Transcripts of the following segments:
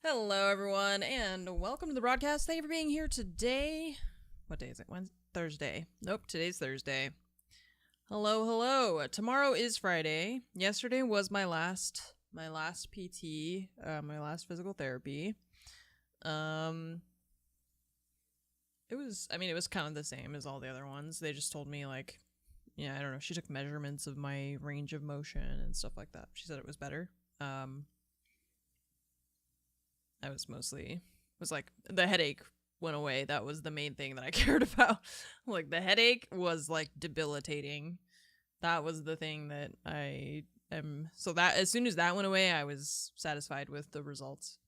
Hello, everyone, and welcome to the broadcast. Thank you for being here today. What day is it? Wednesday? Thursday. Nope, today's Thursday. Hello, hello. Tomorrow is Friday. Yesterday was my last PT, my last physical therapy. It was kind of the same as all the other ones. They just told me, like, I don't know. She took measurements of my range of motion and stuff like that. She said it was better. I was like, the headache went away. That was the main thing that I cared about. Like, the headache was, like, debilitating. That was the thing that I am. So that, as soon as that went away, I was satisfied with the results,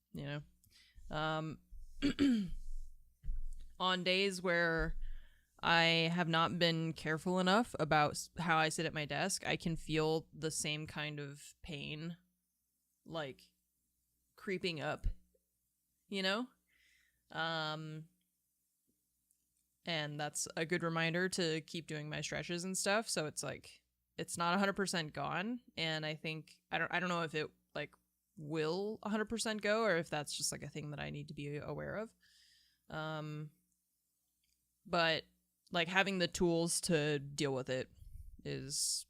On days where I have not been careful enough about how I sit at my desk, I can feel the same kind of pain, like, creeping up, and that's a good reminder to keep doing my stretches and stuff. So it's like, it's not 100% gone. And I think, I don't know if it, like, will 100% go, or if that's just, like, a thing that I need to be aware of. But, like, having the tools to deal with it is,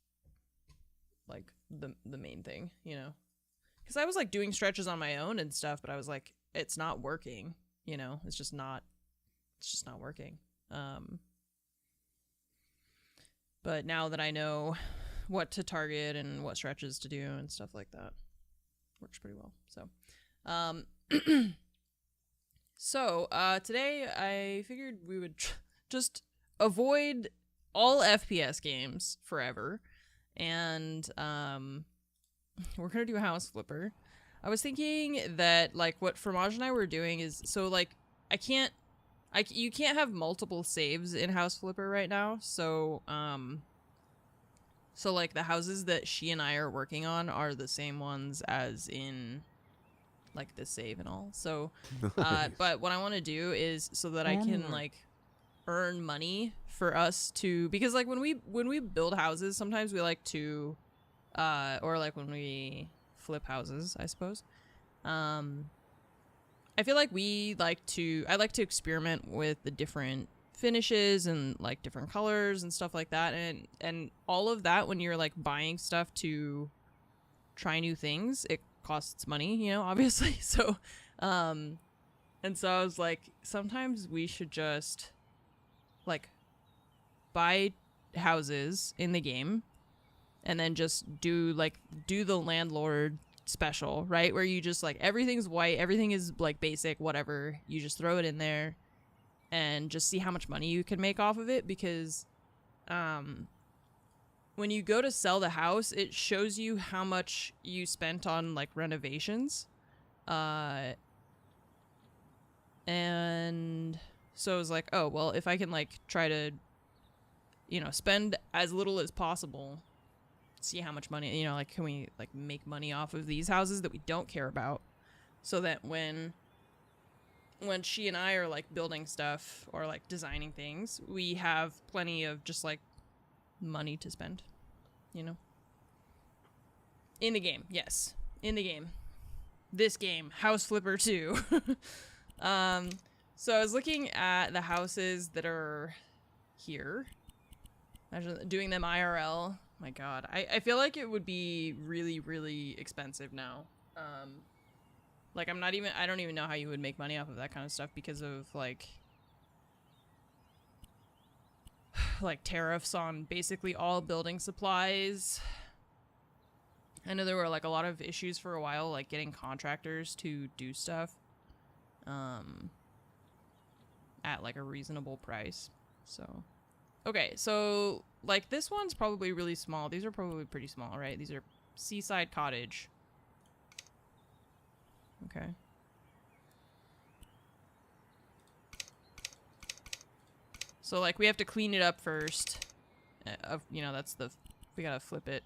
like, the main thing, because I was, like, doing stretches on my own and stuff, but I was like, it's not working, it's just not working. But now that I know what to target and what stretches to do and stuff like that, works pretty well. So, today I figured we would just avoid all FPS games forever, and we're gonna do a house flipper. I was thinking that, like, what Fromage and I were doing is, so, like, you can't have multiple saves in House Flipper right now, so like, the houses that she and I are working on are the same ones as in, like, the save and all. So, but what I want to do is so that I can, like, earn money for us to, because, like, when we build houses, sometimes we like to, or, like, when we flip houses, I suppose. I feel like I like to experiment with the different finishes and, like, different colors and stuff like that, and all of that. When you're, like, buying stuff to try new things, it costs money, obviously. So, and so I was like, sometimes we should just, like, buy houses in the game and then just do the landlord special, right? Where you just, like, everything's white, everything is, like, basic, whatever. You just throw it in there and just see how much money you can make off of it, because when you go to sell the house, it shows you how much you spent on, like, renovations. And so I was like, oh, well, if I can, like, try to, spend as little as possible, see how much money, like, can we, like, make money off of these houses that we don't care about, so that when she and I are, like, building stuff or, like, designing things, we have plenty of just, like, money to spend, in the game. Yes, in the game. This game, House Flipper 2. So I was looking at the houses that are here. Imagine doing them IRL. My god, I feel like it would be really, really expensive now. Like, I don't even know how you would make money off of that kind of stuff, because of, like tariffs on basically all building supplies. I know there were, like, a lot of issues for a while, like, getting contractors to do stuff at, like, a reasonable price. So, okay, so, like, this one's probably really small. These are probably pretty small, right? These are seaside cottage. Okay. So, like, we have to clean it up first. We gotta flip it.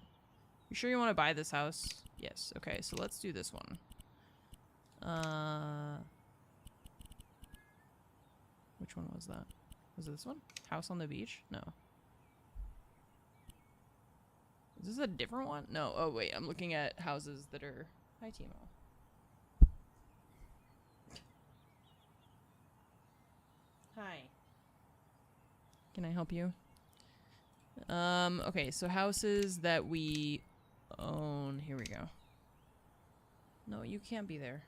You sure you want to buy this house? Yes. Okay, so let's do this one. Which one was that? Was it this one? House on the beach? No. Is this a different one? No. Oh, wait. I'm looking at houses that are... Hi, Timo. Can I help you? Okay, so houses that we own. Here we go. No, you can't be there.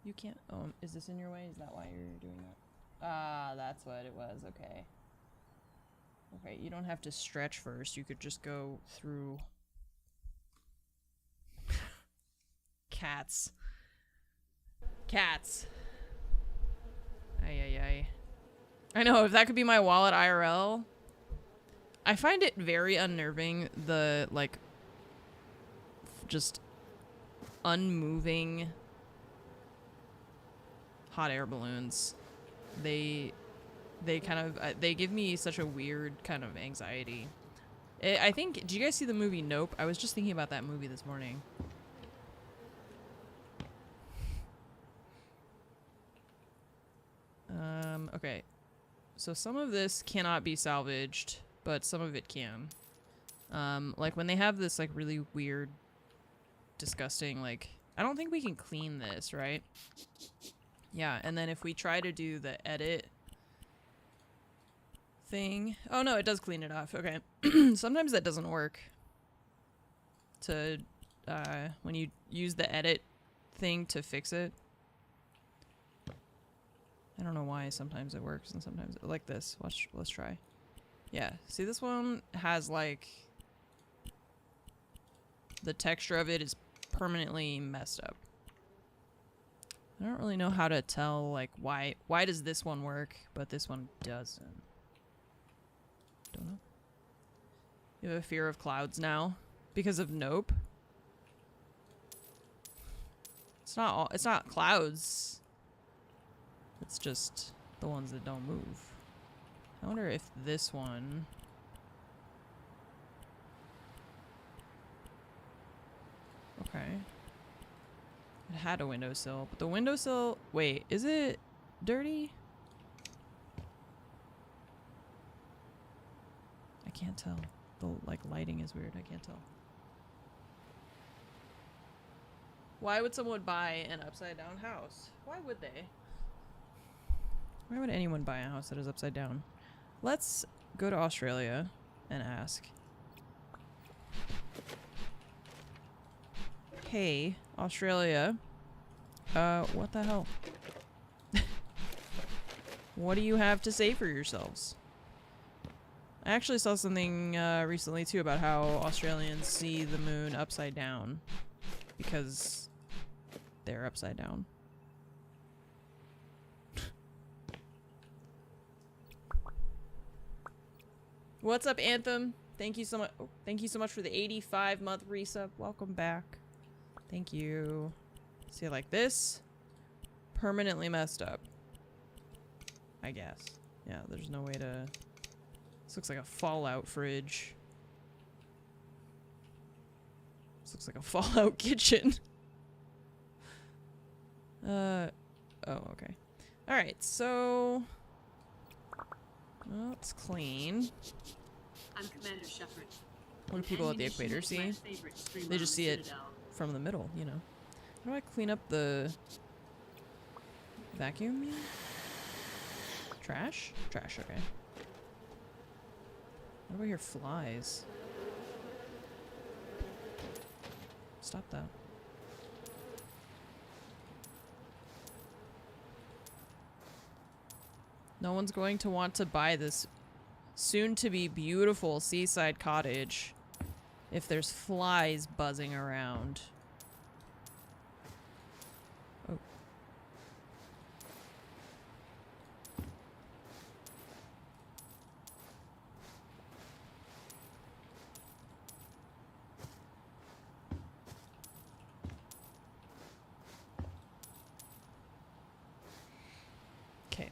You can't. Oh, is this in your way? Is that why you're doing that? Ah, that's what it was. Okay. Okay, you don't have to stretch first. You could just go through. Cats. Cats. Ay, ay, ay. I know, if that could be my wallet IRL. I find it very unnerving, the, like, just unmoving hot air balloons. They kind of, they give me such a weird kind of anxiety. I think, did you guys see the movie Nope? I was just thinking about that movie this morning. Okay. So some of this cannot be salvaged, but some of it can. Like when they have this like really weird, disgusting, like, I don't think we can clean this, right? Yeah, and then if we try to do the edit thing, oh no, it does clean it off. Okay. Sometimes that doesn't work. To, when you use the edit thing to fix it. I don't know why sometimes it works and sometimes like this. Let's try. Yeah, see this one has like the texture of it is permanently messed up. I don't really know how to tell like why does this one work but this one doesn't. Don't know. You have a fear of clouds now because of Nope. It's not clouds. It's just the ones that don't move. I wonder if this one... Okay. It had a windowsill, but the windowsill... Wait, is it dirty? I can't tell. The like lighting is weird. I can't tell. Why would someone buy an upside down house? Why would they? Why would anyone buy a house that is upside down? Let's go to Australia and ask. Hey, Australia. What the hell? What do you have to say for yourselves? I actually saw something recently too about how Australians see the moon upside down because they're upside down. What's up, Anthem? Thank you so much. Oh, thank you so much for the 85-month resub. Welcome back. Thank you. See, like this, permanently messed up. I guess. Yeah, there's no way to. This looks like a Fallout fridge. This looks like a Fallout kitchen. Oh, okay. All right, so. Well, it's clean. I'm Commander Shepard. What do people at the equator see? They just see it from the middle, you know. How do I clean up the vacuum? Yeah? Trash? Trash, okay. What do I hear? Flies. Stop that. No one's going to want to buy this soon-to-be beautiful seaside cottage if there's flies buzzing around. Oh. Okay.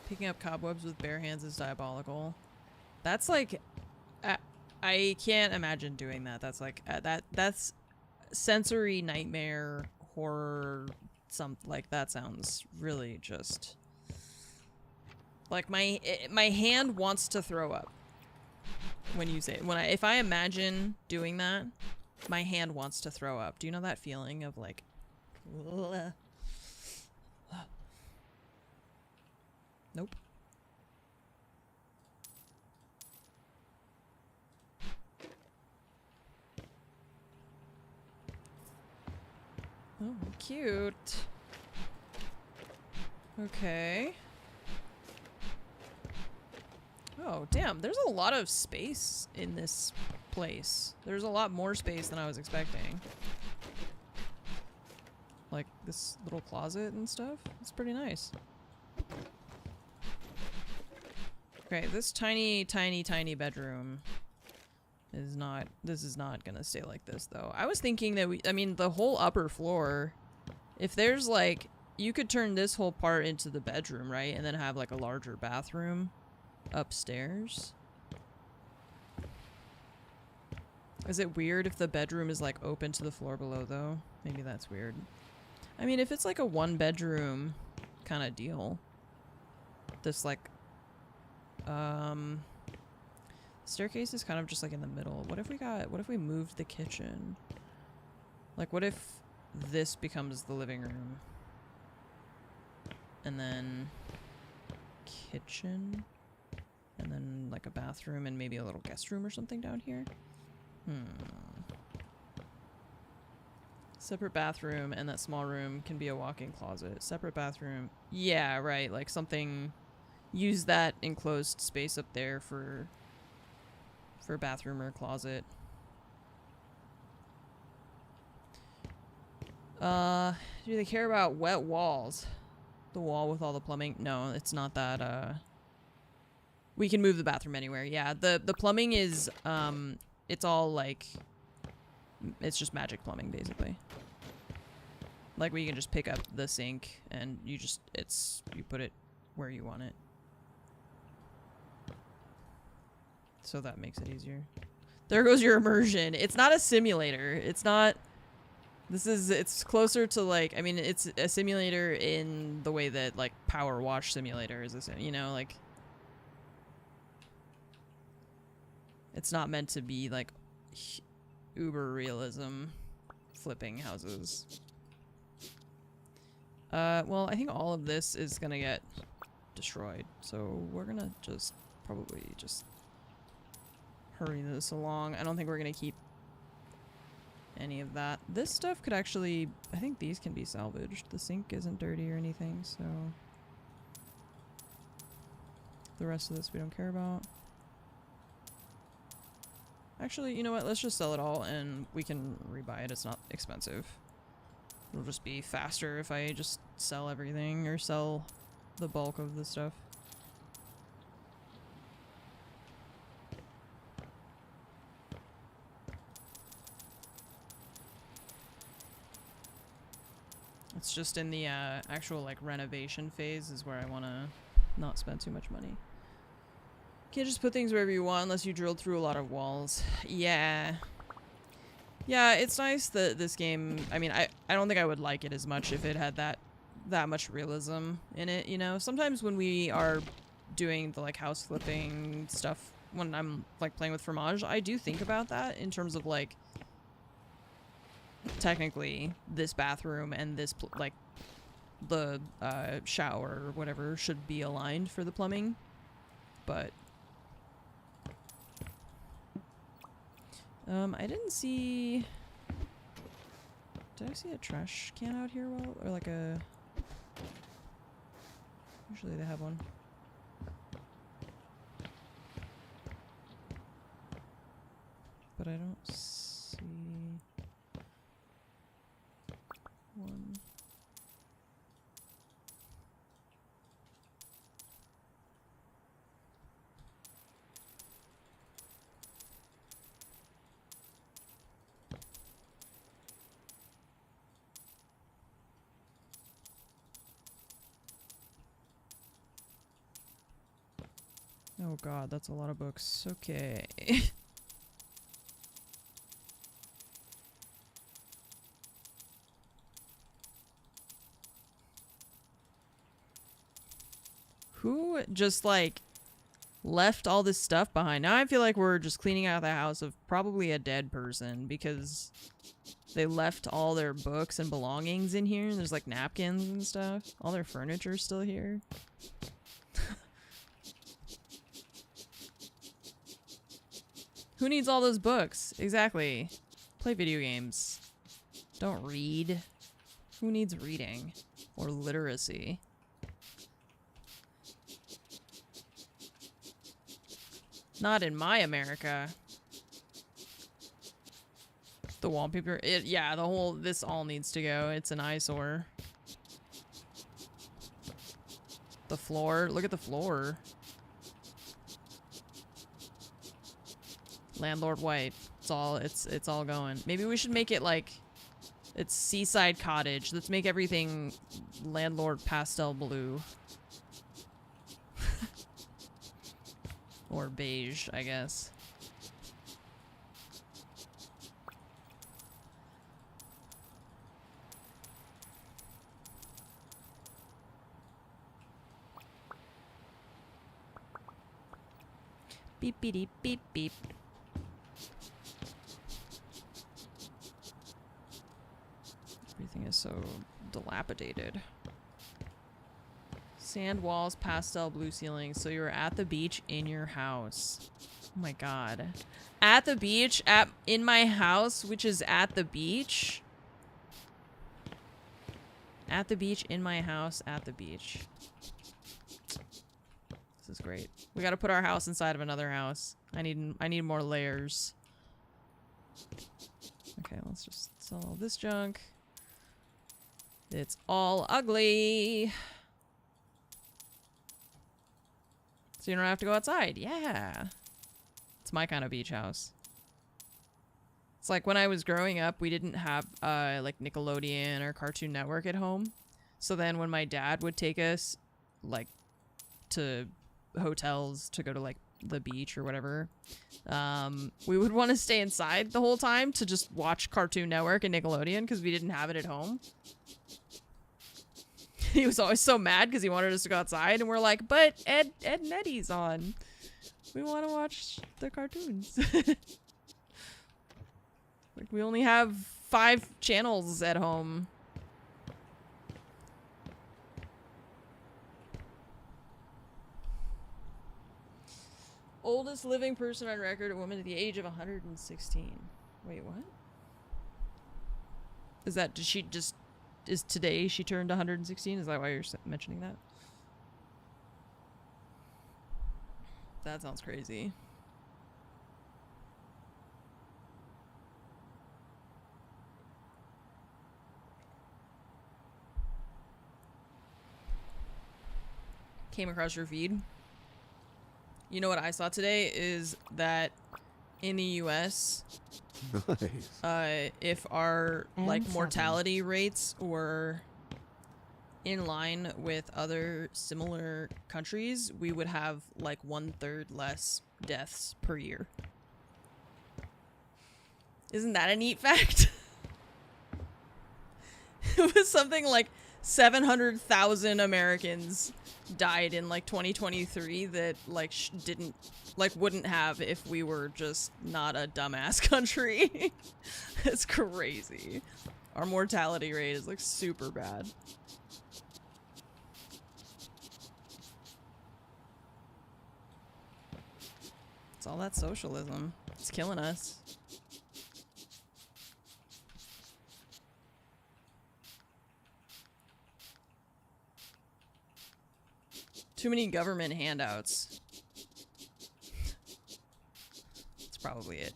Picking up cobwebs with bare hands is diabolical. That's like, I can't imagine doing that. That's like, that's sensory nightmare horror. Like that sounds really just like my hand wants to throw up when you say it. If I imagine doing that, my hand wants to throw up. Do you know that feeling of like, ugh. Nope. Oh, cute. Okay. Oh, damn. There's a lot of space in this place. There's a lot more space than I was expecting. Like this little closet and stuff. It's pretty nice. Okay, this tiny, tiny, tiny bedroom is not, this is not gonna stay like this though. I was thinking that I mean, the whole upper floor, if there's like, you could turn this whole part into the bedroom, right? And then have like a larger bathroom upstairs. Is it weird if the bedroom is like open to the floor below though? Maybe that's weird. I mean, if it's like a one bedroom kind of deal, this like, staircase is kind of just like in the middle. What if we moved the kitchen? Like, what if this becomes the living room? And then kitchen? And then like a bathroom and maybe a little guest room or something down here? Separate bathroom, and that small room can be a walk-in closet. Separate bathroom. Yeah, right. Like something... Use that enclosed space up there for bathroom or closet. Do they care about wet walls? The wall with all the plumbing? No, it's not that, we can move the bathroom anywhere. Yeah, the plumbing is, it's all like... It's just magic plumbing, basically. Like, we can just pick up the sink and you just... You put it where you want it. So that makes it easier. There goes your immersion. It's not a simulator. It's not... It's closer to like... I mean, it's a simulator in the way that, like, Power Wash Simulator is a sim... You know, like... It's not meant to be, like, uber realism flipping houses. Well, I think all of this is gonna get destroyed. So we're gonna just... Probably just... hurry this along. I don't think we're gonna keep any of that. This stuff could actually... I think these can be salvaged. The sink isn't dirty or anything, so... The rest of this we don't care about. Actually, you know what? Let's just sell it all and we can rebuy it. It's not expensive. It'll just be faster if I just sell everything or sell the bulk of the stuff. It's just in the actual like renovation phase is where I want to not spend too much money. Can't just put things wherever you want unless you drilled through a lot of walls. Yeah. Yeah, it's nice that this game... I mean, I don't think I would like it as much if it had that much realism in it, you know? Sometimes when we are doing the, like, house flipping stuff, when I'm, like, playing with Fromage, I do think about that in terms of, like... Technically, this bathroom and this, like, the shower or whatever should be aligned for the plumbing. But... I didn't see... Did I see a trash can out here? Well, or like a... Usually they have one. But I don't see... one. Oh god, that's a lot of books. Okay. Who just, like, left all this stuff behind? Now I feel like we're just cleaning out the house of probably a dead person because they left all their books and belongings in here. There's, like, napkins and stuff. All their furniture's still here. Who needs all those books? Exactly. Play video games. Don't read. Who needs reading? Or literacy? Not in my America. The wallpaper, yeah, this all needs to go. It's an eyesore. The floor, look at the floor. Landlord White, it's all going. Maybe we should make it like, it's seaside cottage. Let's make everything landlord pastel blue. Or beige, I guess. Beep beep beep beep. Everything is so dilapidated. Sand walls, pastel blue ceilings. So you're at the beach in your house. Oh my god. At the beach, in my house, which is at the beach. At the beach, in my house, at the beach. This is great. We gotta put our house inside of another house. I need more layers. Okay, let's just sell all this junk. It's all ugly. So you don't have to go outside. Yeah. It's my kind of beach house. It's like when I was growing up, we didn't have like Nickelodeon or Cartoon Network at home. So then when my dad would take us like to hotels to go to like the beach or whatever, we would want to stay inside the whole time to just watch Cartoon Network and Nickelodeon because we didn't have it at home. He was always so mad because he wanted us to go outside, and we're like, but Ed and Eddie's on. We want to watch the cartoons. Like, we only have 5 channels at home. Oldest living person on record, a woman at the age of 116. Wait, what? Is that, is today she turned 116? Is that why you're mentioning that? That sounds crazy. Came across your feed. You know what I saw today is that in the US, nice. If our like mortality rates were in line with other similar countries, we would have like 1/3 less deaths per year. Isn't that a neat fact? It was something like 700,000 Americans died in like 2023 that like wouldn't have if we were just not a dumbass country. It's crazy. Our mortality rate is like super bad. It's all that socialism. It's killing us. Too many government handouts. That's probably it.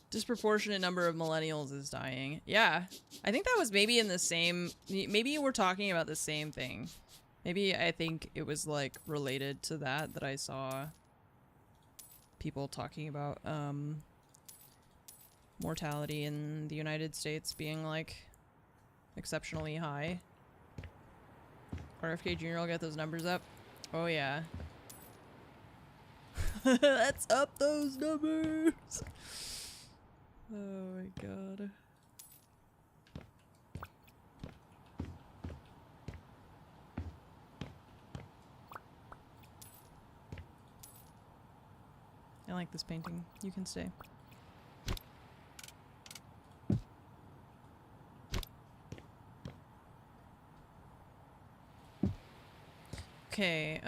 Disproportionate number of millennials is dying. Yeah. I think that was maybe in the same... Maybe we're talking about the same thing. Maybe I think it was like related to that I saw people talking about mortality in the United States being like exceptionally high. RFK Jr. will get those numbers up. Oh yeah. Let's up those numbers. Oh my god. I like this painting. You can stay. Okay,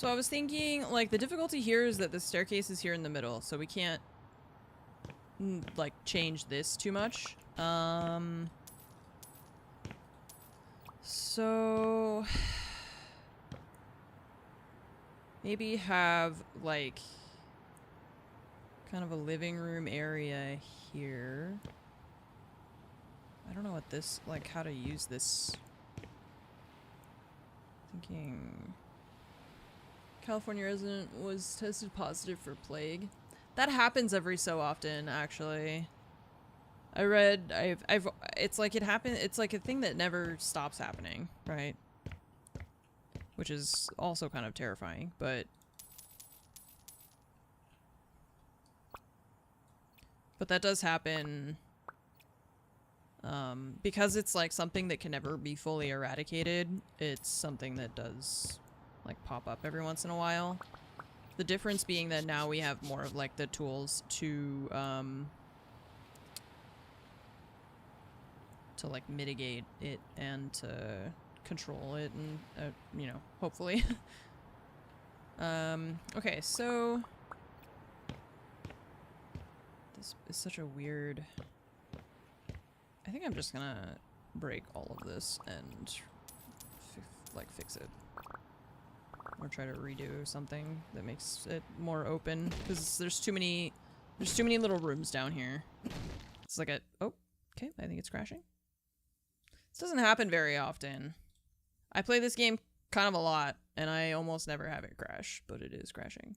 So I was thinking, like, the difficulty here is that the staircase is here in the middle, so we can't, like, change this too much. So maybe have, like, kind of a living room area here. I don't know what this, like, how to use this. Thinking California resident was tested positive for plague. That happens every so often, actually. I read, it's like it happened, it's like a thing that never stops happening, right? Which is also kind of terrifying, but that does happen, because it's like something that can never be fully eradicated. It's something that does like pop up every once in a while. The difference being that now we have more of like the tools to like mitigate it and to control it and you know, hopefully. Okay, so this is such a weird, I think I'm just gonna break all of this and like fix it. Or try to redo something that makes it more open, because there's too many little rooms down here. It's like a, oh, okay, I think it's crashing. This doesn't happen very often. I play this game kind of a lot, and I almost never have it crash, but it is crashing.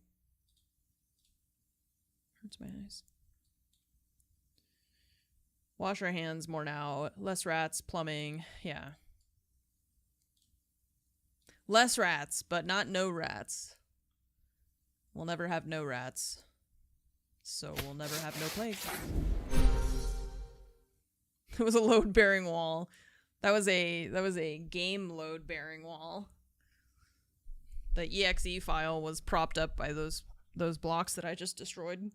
Hurts my eyes. Wash our hands more now. Less rats, plumbing, yeah. Less rats, but not no rats. We'll never have no rats. So we'll never have no plague. It was a load-bearing wall. That was a game load-bearing wall. The exe file was propped up by those blocks that I just destroyed.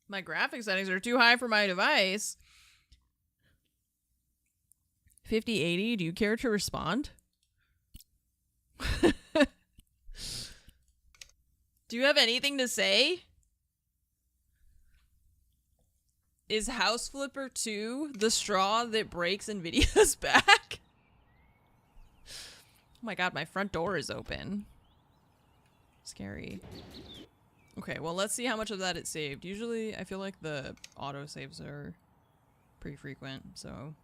My graphic settings are too high for my device. 5080, do you care to respond? Do you have anything to say? Is House Flipper 2 the straw that breaks NVIDIA's back? Oh my god, my front door is open. Scary. Okay, well, let's see how much of that it saved. Usually, I feel like the auto-saves are pretty frequent, so.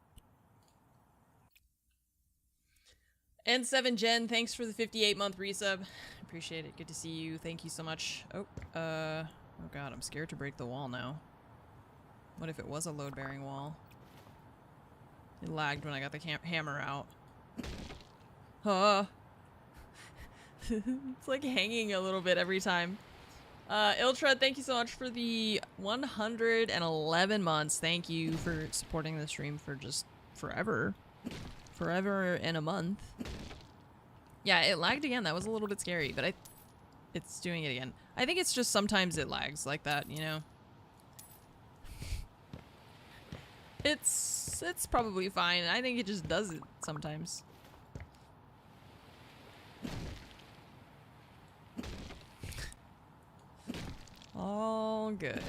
N7 Jen, thanks for the 58-month resub. Appreciate it. Good to see you. Thank you so much. Oh god, I'm scared to break the wall now. What if it was a load-bearing wall? It lagged when I got the hammer out. It's like hanging a little bit every time. Iltred, thank you so much for the 111 months. Thank you for supporting the stream for just forever. Forever and a month. Yeah, it lagged again. That was a little bit scary, but it's doing it again. I think it's just sometimes it lags like that, you know? It's probably fine. I think it just does it sometimes. All good.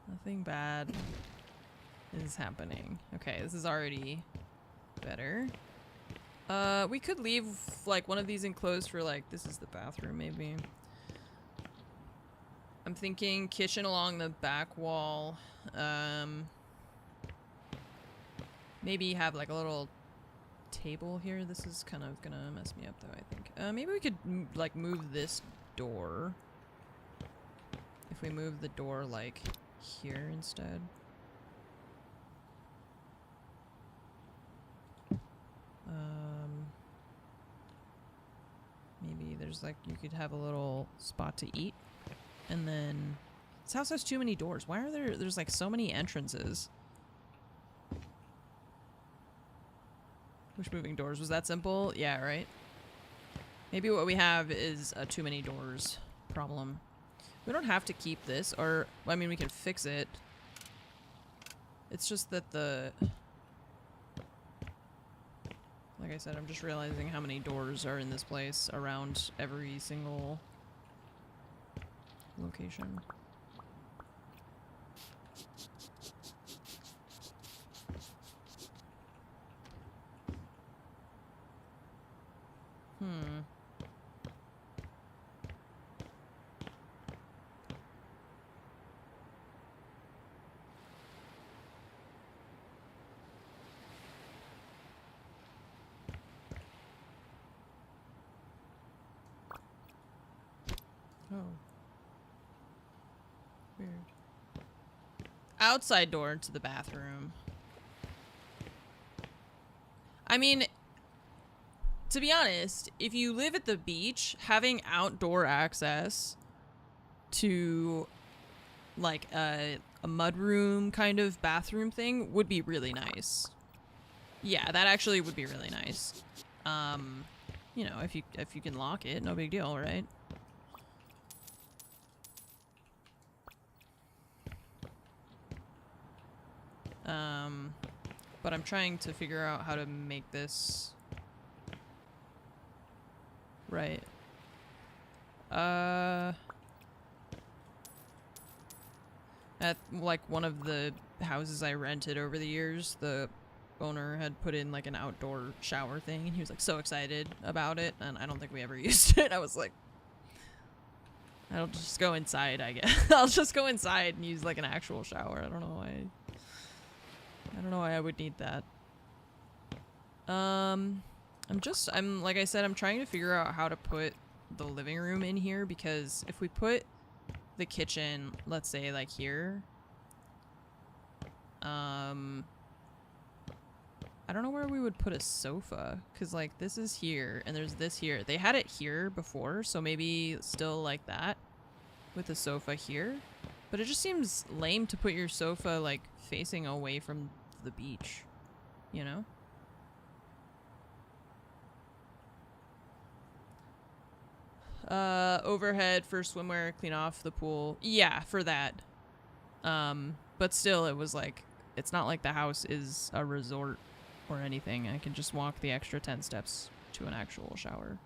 Nothing bad is happening. Okay, this is already better. We could leave like one of these enclosed for like, this is the bathroom maybe. I'm thinking kitchen along the back wall. Maybe have like a little table here. This is kind of gonna mess me up though, I think. Maybe we could like move this door. If we move the door like here instead. Maybe there's like, you could have a little spot to eat. And then, this house has too many doors. Why are there's like so many entrances? Push moving doors. Was that simple? Yeah, right? Maybe what we have is a too many doors problem. We don't have to keep this, or, I mean, we can fix it. It's just that like I said, I'm just realizing how many doors are in this place around every single location. Oh. Weird. Outside door to the bathroom. I mean, to be honest, if you live at the beach, having outdoor access to like a mudroom kind of bathroom thing would be really nice. Yeah, that actually would be really nice. You know, if you can lock it, no big deal, right? But I'm trying to figure out how to make this right. At like one of the houses I rented over the years, the owner had put in like an outdoor shower thing, and he was like so excited about it, and I don't think we ever used it. I was like, I'll just go inside, I guess. I'll just go inside and use like an actual shower. I don't know why I would need that. I'm like I said, I'm trying to figure out how to put the living room in here, because if we put the kitchen, let's say like here, I don't know where we would put a sofa, because like this is here and there's this here. They had it here before, so maybe still like that with the sofa here, but it just seems lame to put your sofa like facing away from the beach, you know? Overhead for swimwear, clean off the pool. Yeah, for that. But still, it was like, it's not like the house is a resort or anything. I can just walk the extra 10 steps to an actual shower.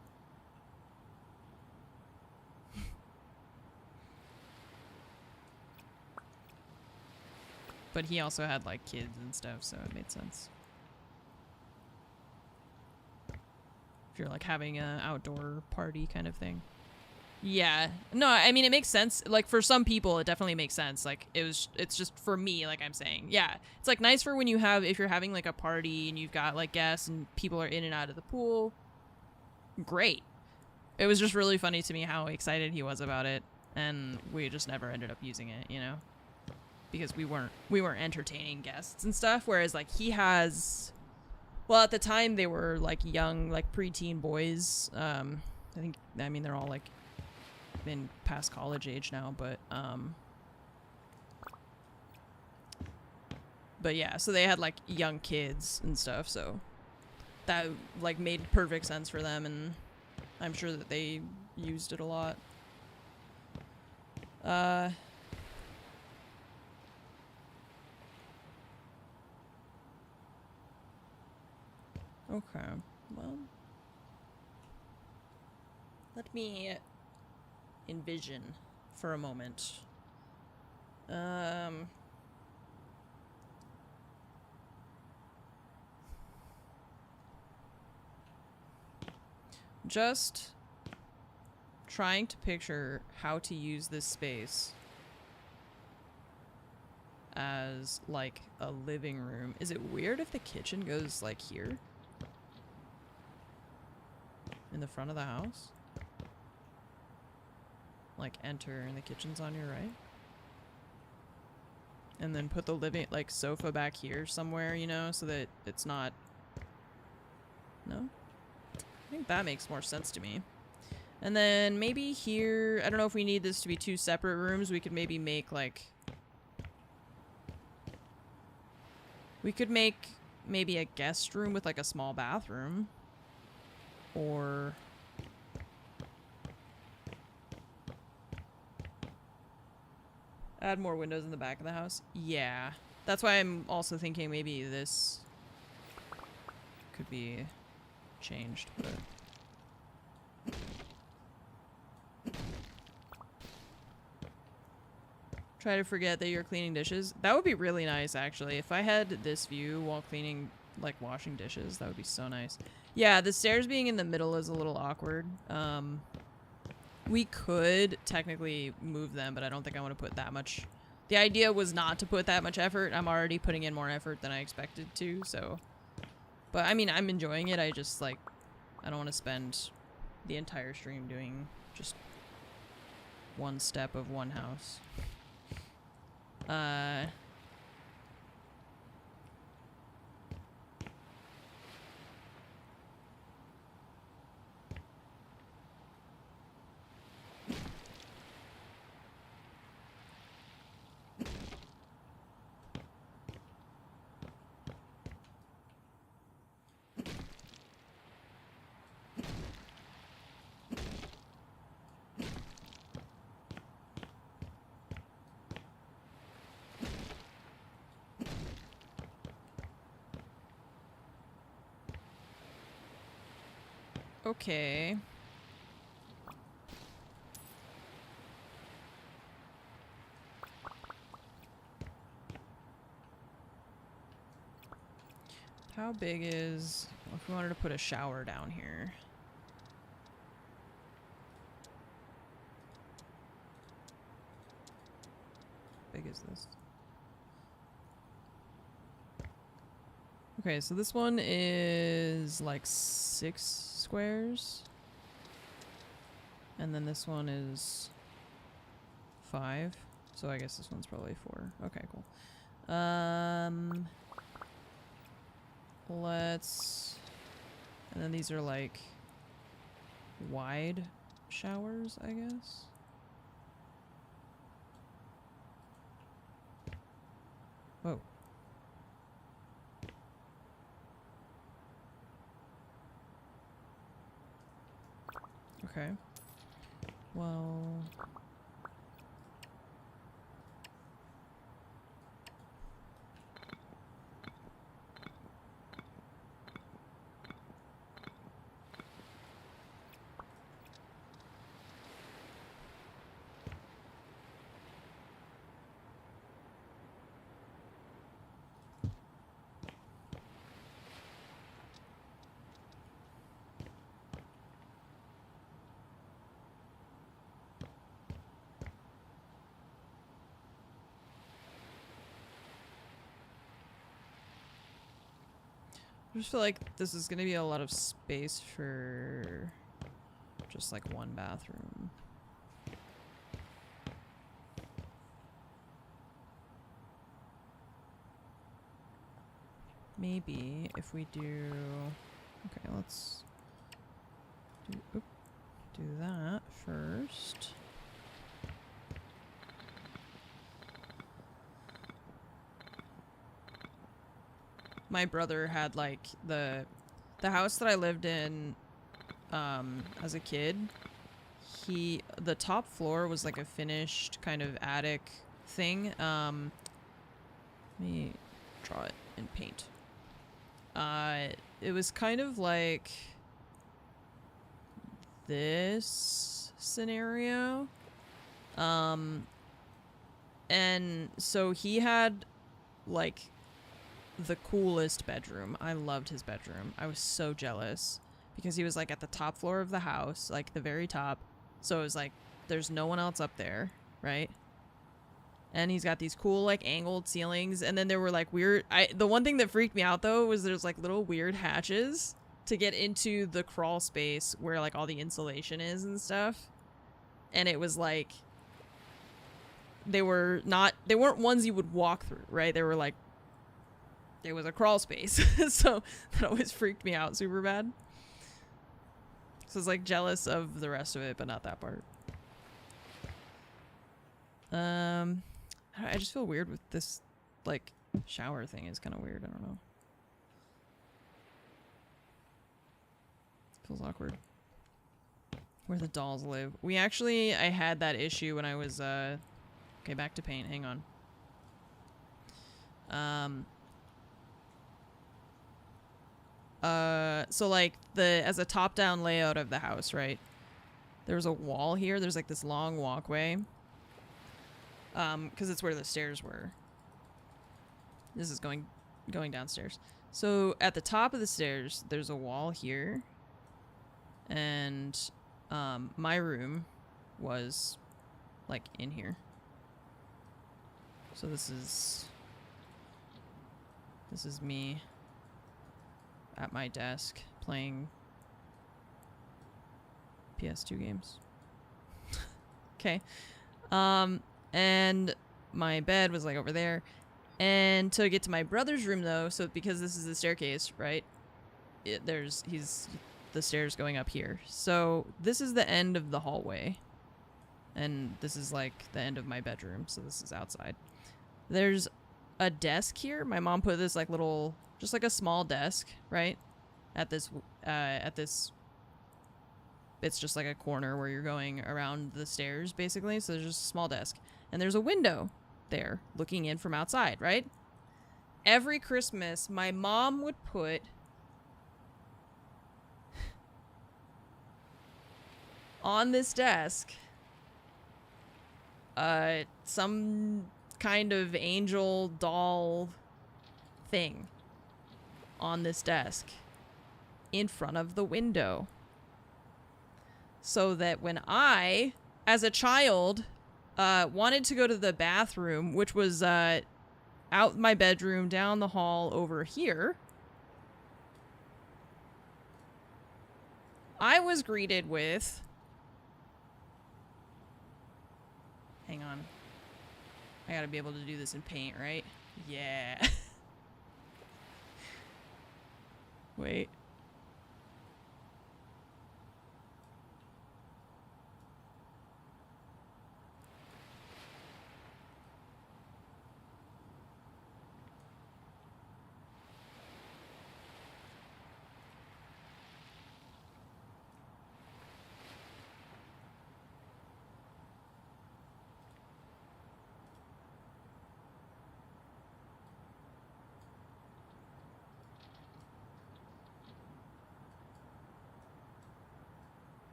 But he also had like kids and stuff, so it made sense. If you're like having an outdoor party kind of thing. Yeah. No, I mean, it makes sense. Like for some people, it definitely makes sense. Like it's just for me, like I'm saying. Yeah. It's like nice for when you have, if you're having like a party and you've got like guests and people are in and out of the pool. Great. It was just really funny to me how excited he was about it, and we just never ended up using it, you know? Because we weren't entertaining guests and stuff, whereas like he has, well, at the time they were like young, like preteen boys. I mean they're all like in past college age now, but yeah, so they had like young kids and stuff, so that like made perfect sense for them, and I'm sure that they used it a lot. Okay, well, let me envision for a moment. Just trying to picture how to use this space as like a living room. Is it weird if the kitchen goes like here? In the front of the house? Like enter and the kitchen's on your right? And then put the living, like sofa back here somewhere, you know, so that it's not... No? I think that makes more sense to me. And then maybe here, I don't know if we need this to be two separate rooms, we could maybe make like... We could make maybe a guest room with like a small bathroom. Or add more windows in the back of the house. Yeah. That's why I'm also thinking maybe this could be changed, but try to forget that you're cleaning dishes. That would be really nice, actually. If I had this view while cleaning, like, washing dishes, that would be so nice. Yeah, the stairs being in the middle is a little awkward. We could technically move them, but I don't think I want to put that much. The idea was not to put that much effort. I'm already putting in more effort than I expected to, so. But, I mean, I'm enjoying it. I just, like, I don't want to spend the entire stream doing just one step of one house. Okay. How big is, if we wanted to put a shower down here? How big is this? Okay, so this one is like 6 squares. And then this one is 5. So I guess this one's probably 4. Okay, cool. Let's... And then these are like wide showers, I guess. Whoa. Okay. Well... I just feel like this is gonna be a lot of space for just like one bathroom. Maybe if we do, okay, let's do that first. My brother had like the house that I lived in as a kid. The top floor was like a finished kind of attic thing. Let me draw it in paint. It was kind of like this scenario. And so he had like the coolest bedroom. I loved his bedroom. I was so jealous because he was like at the top floor of the house, like the very top. So it was like there's no one else up there, right? And he's got these cool like angled ceilings, and then there were like weird the one thing that freaked me out though was there's like little weird hatches to get into the crawl space where like all the insulation is and stuff. And it was like they weren't ones you would walk through, right? They were like it was a crawl space. So that always freaked me out super bad. So I was like jealous of the rest of it, but not that part. I just feel weird with this like shower thing is kind of weird. I don't know. Feels awkward. Where the dolls live. I had that issue when I was, okay, back to paint. Hang on. So like as a top-down layout of the house, right? There's a wall here. There's like this long walkway. Because it's where the stairs were. This is going downstairs. So at the top of the stairs, there's a wall here. And my room was like in here. So this is me at my desk playing PS2 games. Okay. And my bed was like over there. And to get to my brother's room though, so because this is the staircase, right? The stairs going up here. So this is the end of the hallway. And this is like the end of my bedroom. So this is outside. There's a desk here. My mom put this like little, just like a small desk, right? At this, it's just like a corner where you're going around the stairs basically. So there's just a small desk. And there's a window there looking in from outside, right? Every Christmas, my mom would put on this desk some kind of angel doll thing on this desk in front of the window. So that when I, as a child, wanted to go to the bathroom, which was out my bedroom, down the hall over here, I was greeted with... Hang on. I gotta be able to do this in paint, right? Yeah. Wait.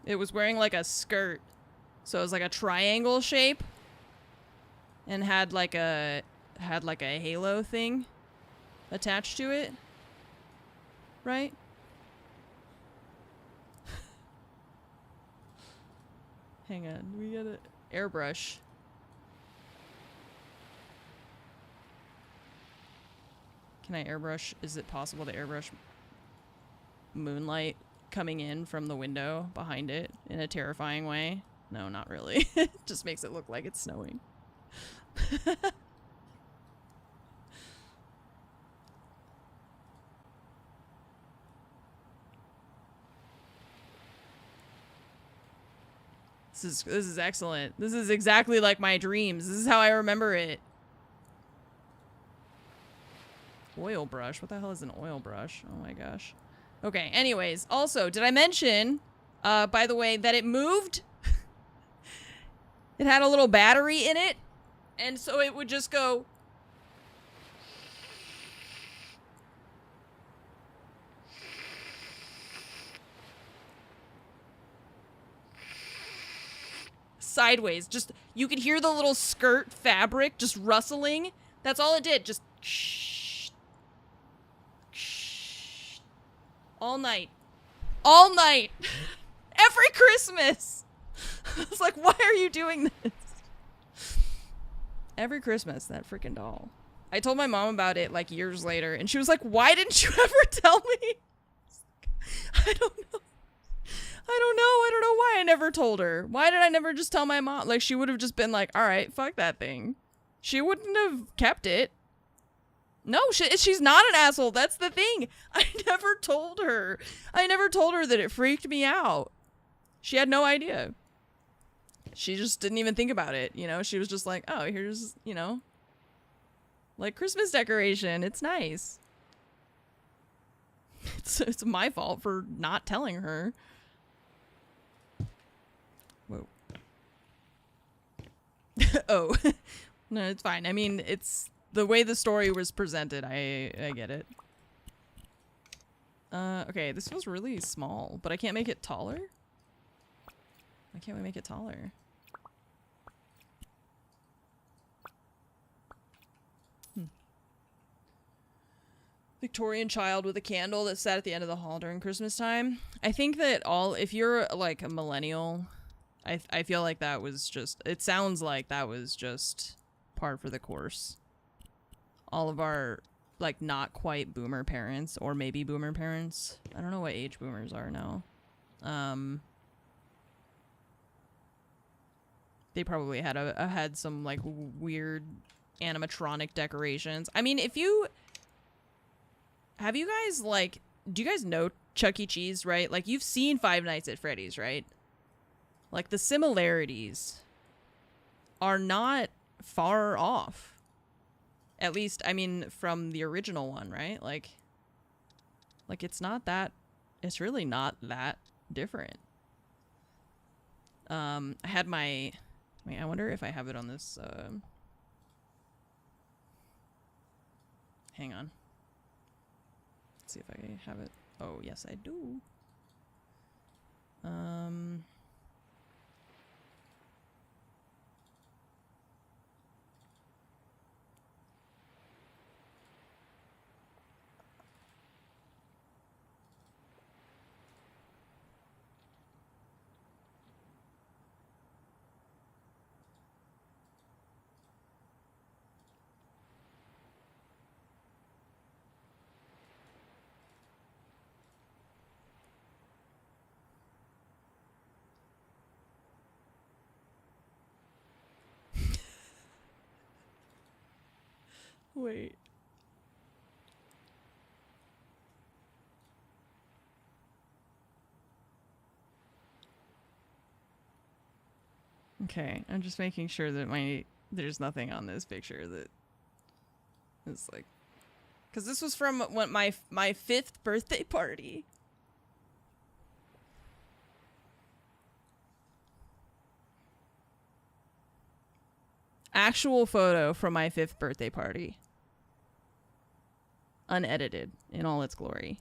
It was wearing like a skirt. So it was like a triangle shape. And had like a halo thing attached to it. Right? Hang on, we gotta airbrush. Can I airbrush? Is it possible to airbrush moonlight coming in from the window behind it in a terrifying way? No, not really. It just makes it look like it's snowing. This is excellent. This is exactly like my dreams. This is how I remember it. Oil brush? What the hell is an oil brush? Oh my gosh. Okay, anyways. Also, did I mention, by the way, that it moved? It had a little battery in it. And so it would just go... sideways. Just, you could hear the little skirt fabric just rustling. That's all it did. Just shh. Shh. All night. All night. Every Christmas. I was like, why are you doing this? Every Christmas, that freaking doll. I told my mom about it like years later, and she was like, why didn't you ever tell me? I don't know. I don't know why I never told her. Why did I never just tell my mom? Like, she would have just been like, all right, fuck that thing. She wouldn't have kept it. No, she's not an asshole. That's the thing. I never told her. I never told her that it freaked me out. She had no idea. She just didn't even think about it, you know? She was just like, oh, here's, you know, like Christmas decoration. It's nice. It's my fault for not telling her. Whoa. Oh. No, it's fine. I mean, it's the way the story was presented. I get it. Okay, this feels really small, but I can't make it taller? Why can't we make it taller? Victorian child with a candle that sat at the end of the hall during Christmas time. I think that if you're like a millennial, I feel like that was just, it sounds like that was just par for the course. All of our like not quite boomer parents, or maybe boomer parents. I don't know what age boomers are now. They probably had some like weird animatronic decorations. I mean, have you guys like, do you guys know Chuck E. Cheese, right? Like you've seen Five Nights at Freddy's, right? Like the similarities are not far off. At least, I mean, from the original one, right? Like it's not that, it's really not that different. I had my, wait, I wonder if I have it on this, hang on. Let's see if I have it. Oh, yes, I do. Wait. Okay, I'm just making sure that there's nothing on this picture that is like, because this was from my 5th birthday party. Actual photo from my 5th birthday party. Unedited in all its glory.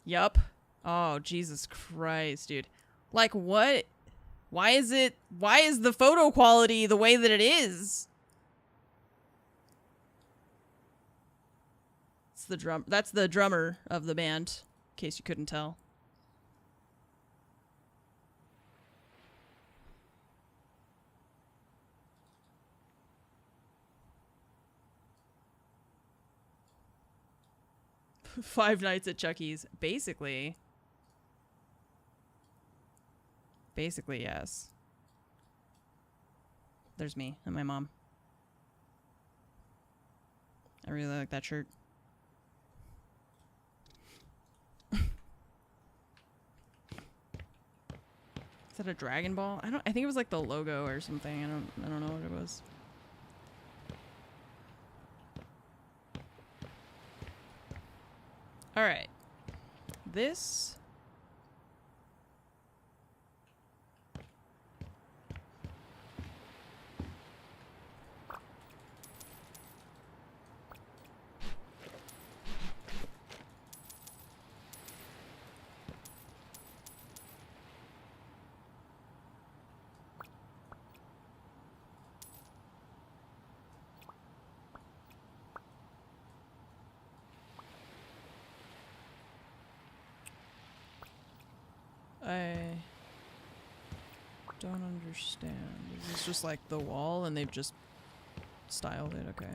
Yup. Oh, Jesus Christ, dude. Like, what? Why is the photo quality the way that it is? That's the drummer of the band, in case you couldn't tell. Five Nights at Chucky's. Basically, yes. There's me and my mom. I really like that shirt. Is that a Dragon Ball? I think it was like the logo or something. I don't know what it was. All right. This I don't understand. Is this just like the wall and they've just styled it? Okay.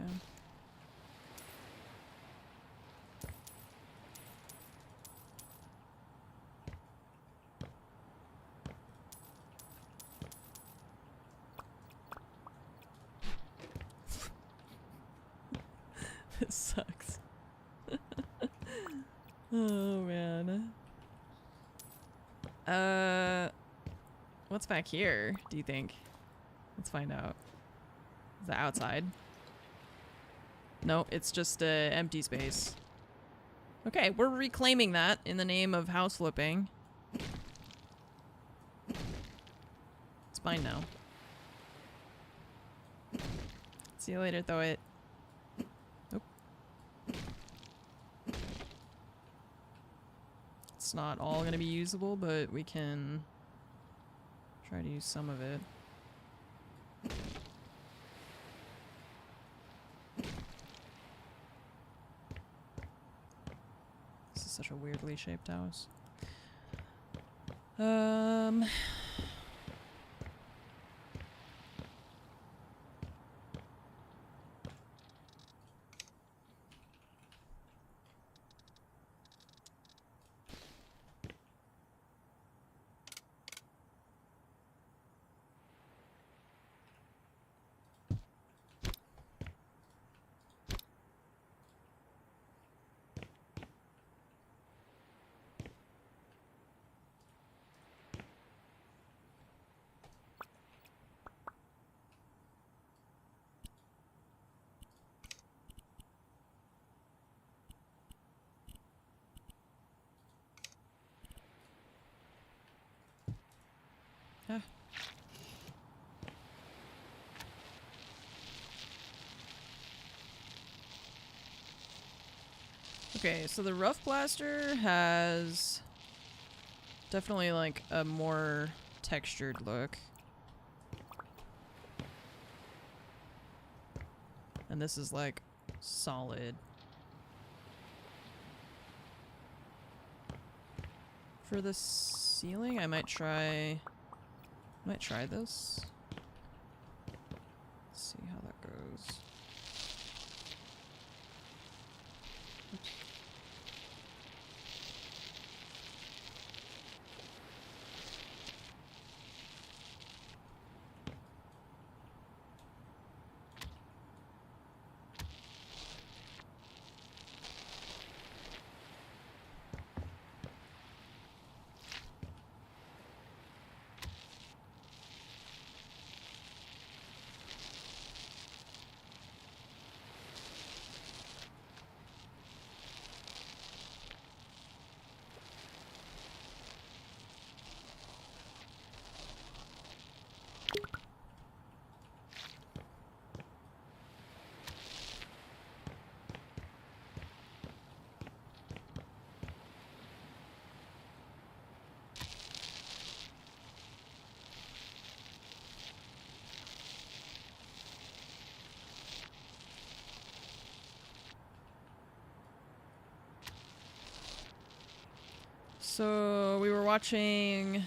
This sucks. Oh man. What's back here, do you think? Let's find out. Is that outside? No, it's just empty space. Okay, we're reclaiming that in the name of house flipping. It's mine now. See you later, throw it. Nope. It's not all gonna be usable, but we can try to use some of it. This is such a weirdly shaped house. Ah. Okay, so the rough plaster has definitely like a more textured look. And this is like solid. For the ceiling, I might try this. Let's see how that goes. Oops. So we were watching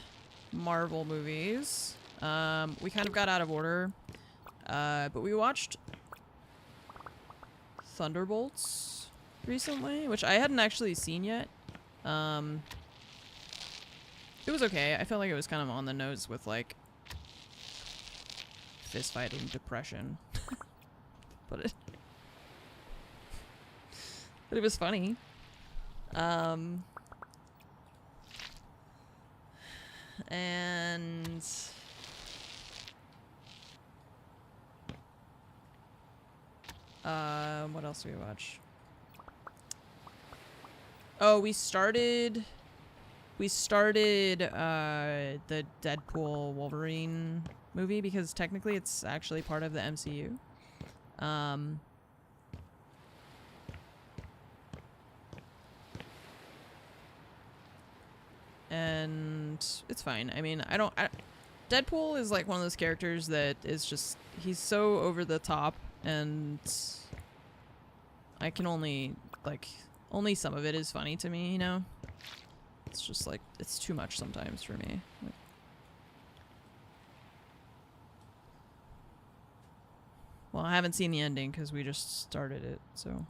Marvel movies. We kind of got out of order, but we watched Thunderbolts recently, which I hadn't actually seen yet. It was okay. I felt like it was kind of on the nose with like fist fighting depression, but it was funny. And what else do we watch? Oh, we started the Deadpool Wolverine movie because technically it's actually part of the MCU. And it's fine. I mean, Deadpool is like one of those characters that is just, he's so over the top, and I can only some of it is funny to me, you know? It's just like, it's too much sometimes for me. Like, well, I haven't seen the ending because we just started it, so.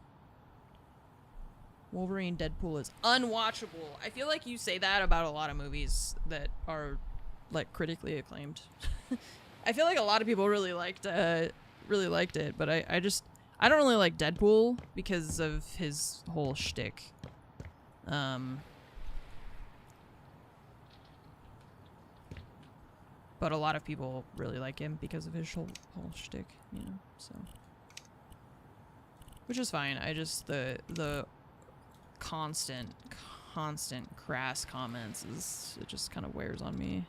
Wolverine Deadpool is unwatchable. I feel like you say that about a lot of movies that are like critically acclaimed. I feel like a lot of people really liked it, but I don't really like Deadpool because of his whole shtick. But a lot of people really like him because of his whole shtick, you know, so. Which is fine. I just, the constant crass comments it just kind of wears on me.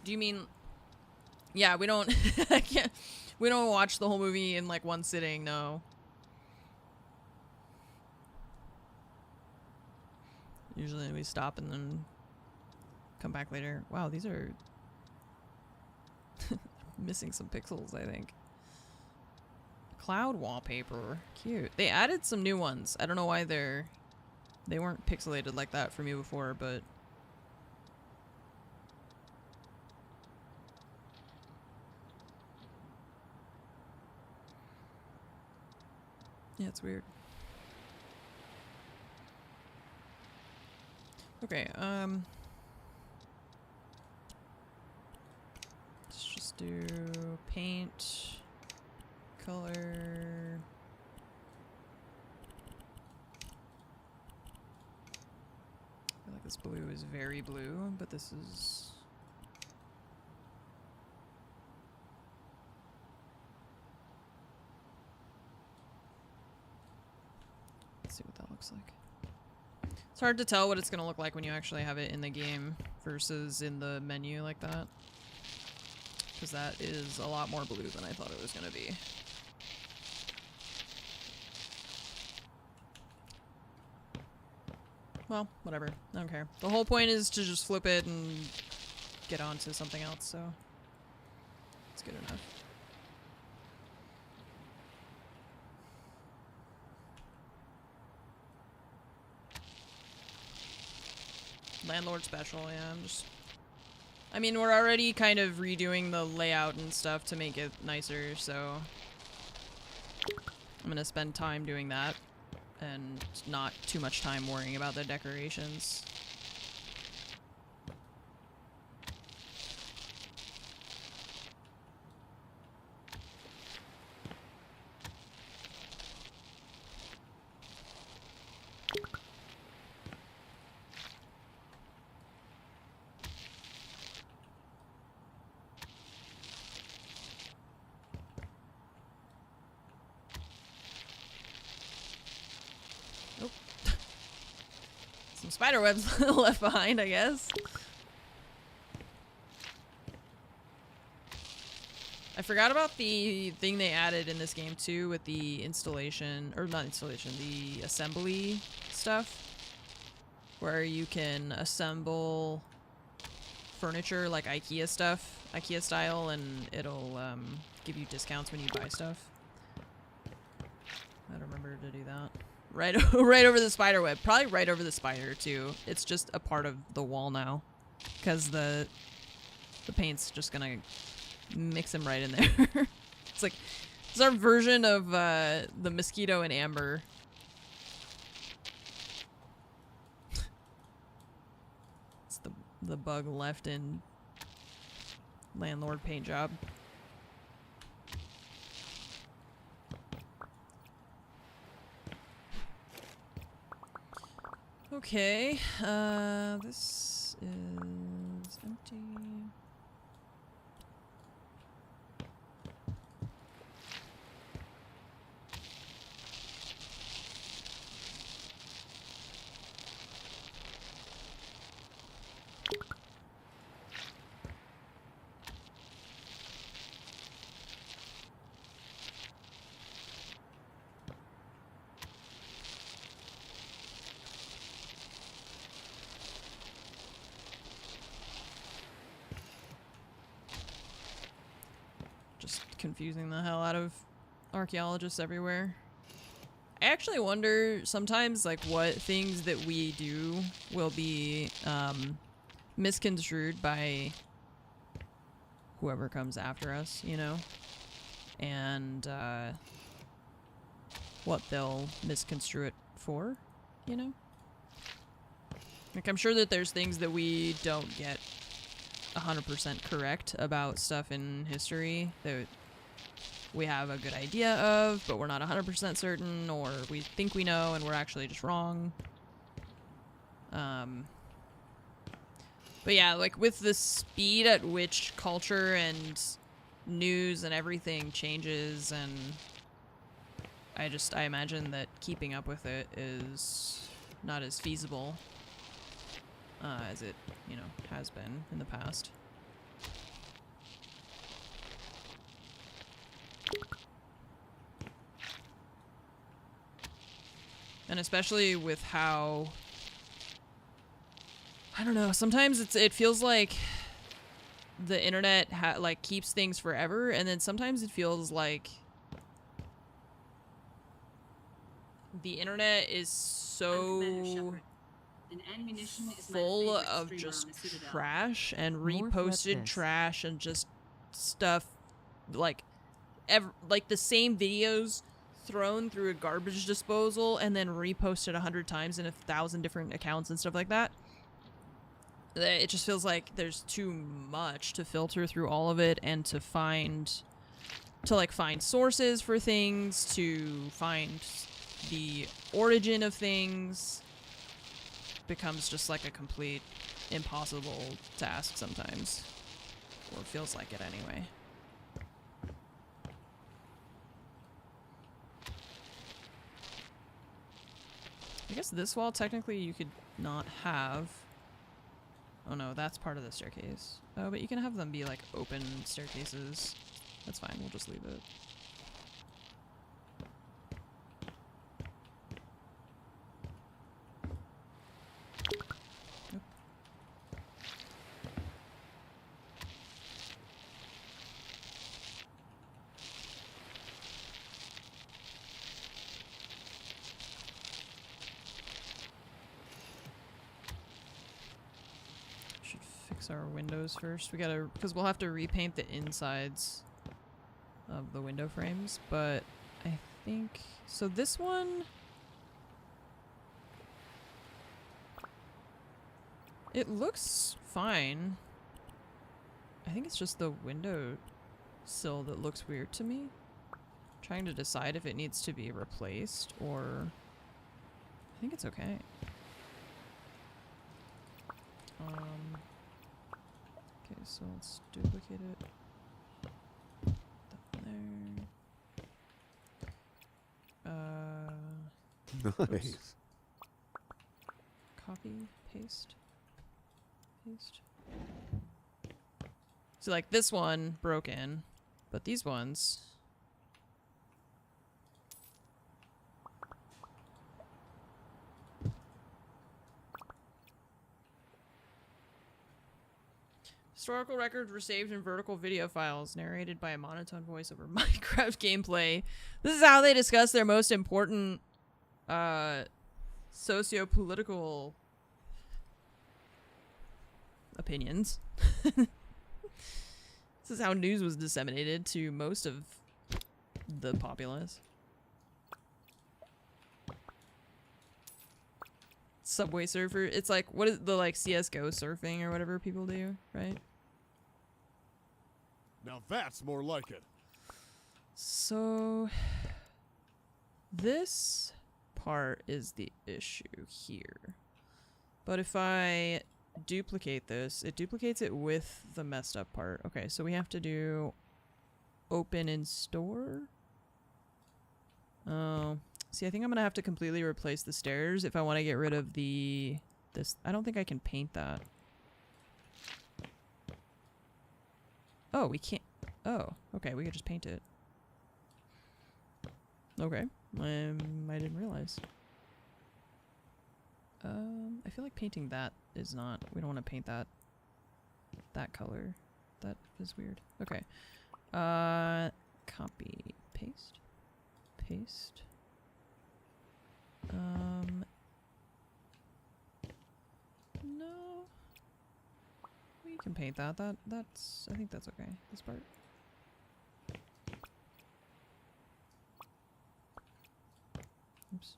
Do you mean... Yeah, we don't... we don't watch the whole movie in, like, one sitting, no. Usually we stop and then come back later. Wow, these are... missing some pixels, I think. Cloud wallpaper. Cute. They added some new ones. I don't know why they weren't pixelated like that for me before, but... Yeah, it's weird. Okay, let's just do paint, color. I feel like this blue is very blue, but this is... Let's see what that looks like. It's hard to tell what it's gonna look like when you actually have it in the game versus in the menu like that. Because that is a lot more blue than I thought it was gonna be. Well, whatever. I don't care. The whole point is to just flip it and get on to something else, so it's good enough. Landlord special, yeah, I mean, we're already kind of redoing the layout and stuff to make it nicer, so I'm gonna spend time doing that and not too much time worrying about the decorations. Spider webs left behind, I guess. I forgot about the thing they added in this game too with the installation, or not installation, the assembly stuff, where you can assemble furniture like IKEA stuff, IKEA style, and it'll give you discounts when you buy stuff. I don't remember to do that. Right, right over the spider web. Probably right over the spider too. It's just a part of the wall now, because the paint's just gonna mix them right in there. It's like it's our version of the mosquito and amber. It's the bug left in landlord paint job. Okay, this is empty. Confusing the hell out of archaeologists everywhere. I actually wonder sometimes like what things that we do will be misconstrued by whoever comes after us, you know, and what they'll misconstrue it for, you know. Like, I'm sure that there's things that we don't get 100% correct about stuff in history that we have a good idea of, but we're not 100% certain, or we think we know and we're actually just wrong. But yeah, like with the speed at which culture and news and everything changes, and I imagine that keeping up with it is not as feasible as it, you know, has been in the past. And especially with how, I don't know, sometimes it feels like the internet like keeps things forever, and then sometimes it feels like the internet is so full of just trash and reposted trash and just stuff like like the same videos thrown through a garbage disposal and then reposted 100 times in 1,000 different accounts and stuff like that. It just feels like there's too much to filter through all of it, and to find sources for things, to find the origin of things becomes just like a complete impossible task sometimes. Or it feels like it anyway. I guess this wall technically you could not have. Oh no, that's part of the staircase. Oh, but you can have them be like open staircases. That's fine, we'll just leave it. Our windows first. We gotta, because we'll have to repaint the insides of the window frames, but I think so. This one, it looks fine. I think it's just the window sill that looks weird to me. I'm trying to decide if it needs to be replaced, or I think it's okay. Okay, so let's duplicate it. That there. Nice. Oops. Copy, paste, paste. So like this one broken, but these ones. Historical records were saved in vertical video files, narrated by a monotone voice over Minecraft gameplay. This is how they discuss their most important socio-political opinions. This is how news was disseminated to most of the populace. Subway surfer. It's like, what is the like CSGO surfing or whatever people do, right? Now that's more like it. So this part is the issue here. But if I duplicate this, it duplicates it with the messed up part. Okay, so we have to do open in store. Oh, see, I think I'm gonna have to completely replace the stairs if I want to get rid of this. I don't think I can paint that. Oh, we can't. Oh, okay, we could just paint it. Okay, I didn't realize. I feel like painting that is not. We don't want to paint that color. That is weird. Okay. Copy, paste, paste. No. We can paint that. That's. I think that's okay. This part. Oops.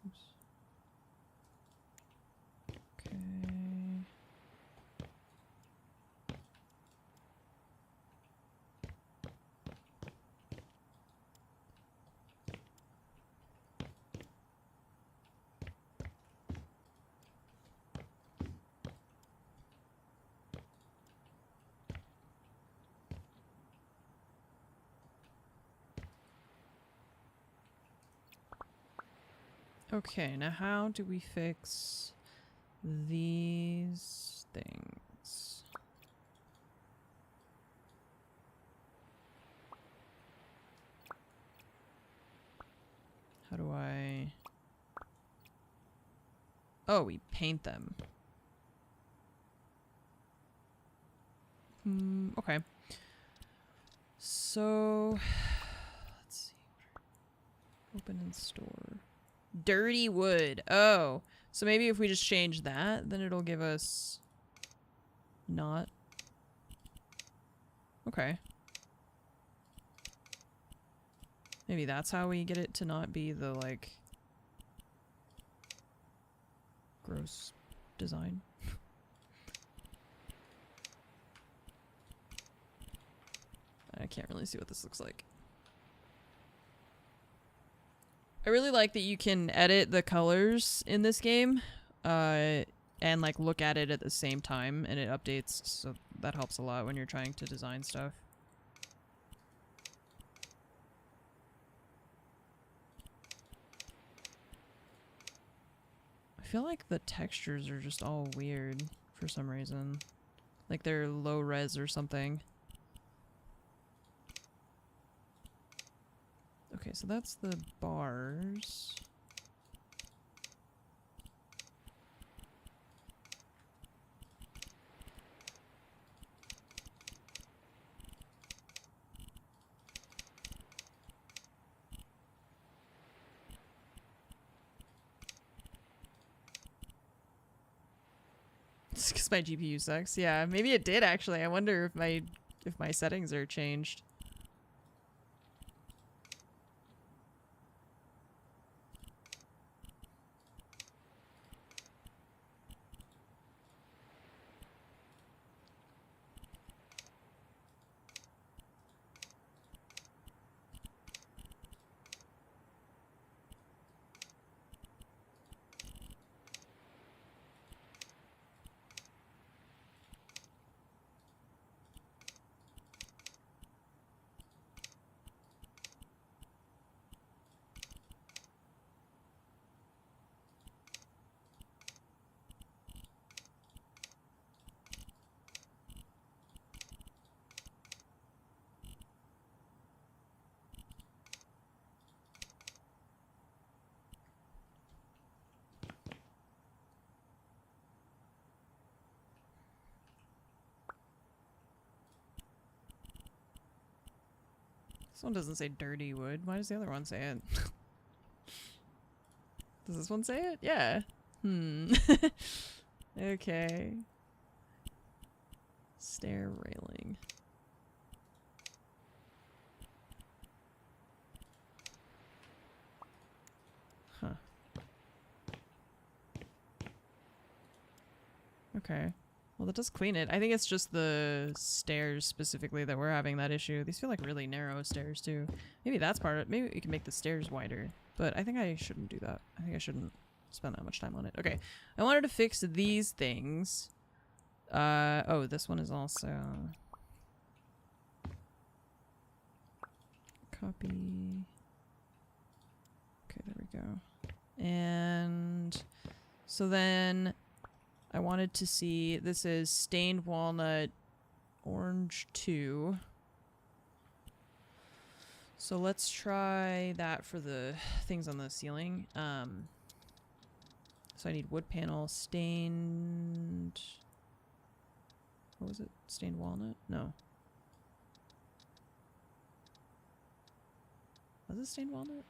Oops. Okay, now how do we fix these things? How do I... Oh, we paint them. Okay. So, let's see. Open and store. Dirty wood. Oh. So maybe if we just change that, then it'll give us not. Okay. Maybe that's how we get it to not be the, like, gross design. I can't really see what this looks like. I really like that you can edit the colors in this game, and like look at it at the same time, and it updates, so that helps a lot when you're trying to design stuff. I feel like the textures are just all weird for some reason. Like they're low res or something. Okay, so that's the bars. It's because my GPU sucks. Yeah, maybe it did actually. I wonder if my settings are changed. This one doesn't say dirty wood. Why does the other one say it? Does this one say it? Yeah. Okay. Stair railing. Huh. Okay. Well, that does clean it. I think it's just the stairs specifically that we're having that issue. These feel like really narrow stairs too. Maybe that's part of it. Maybe we can make the stairs wider. But I think I shouldn't do that. I think I shouldn't spend that much time on it. Okay. I wanted to fix these things. Oh, this one is also... Copy. Okay, there we go. And so then... I wanted to see, this is stained walnut orange 2. So let's try that for the things on the ceiling. So I need wood panel, stained... What was it? Stained walnut? No. Was it stained walnut?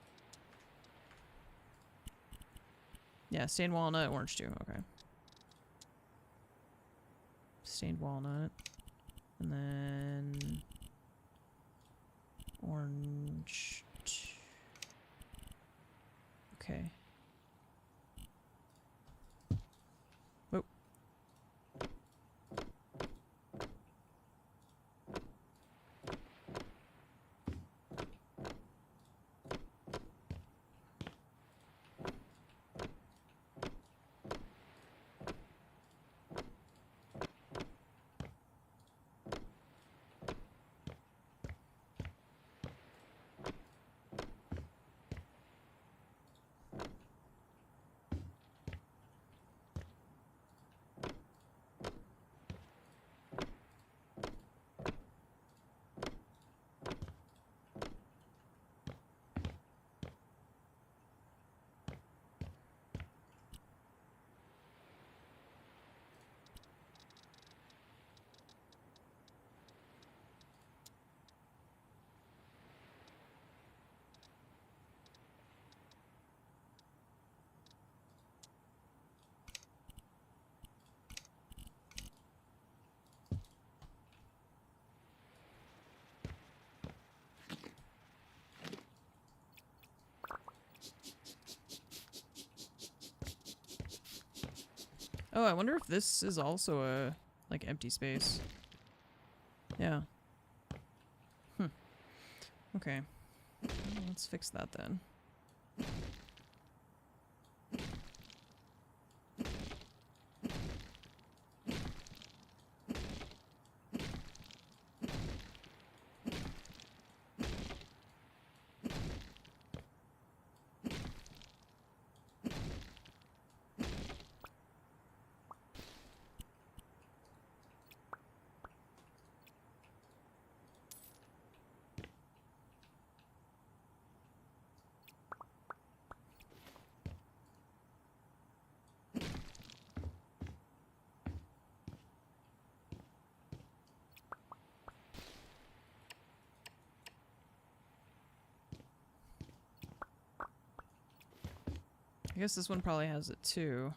Yeah, stained walnut, orange 2. Okay. Stained walnut, and then orange. Okay. Oh. Oh, I wonder if this is also a, like, empty space. Yeah. Okay. Let's fix that then. I guess this one probably has it too.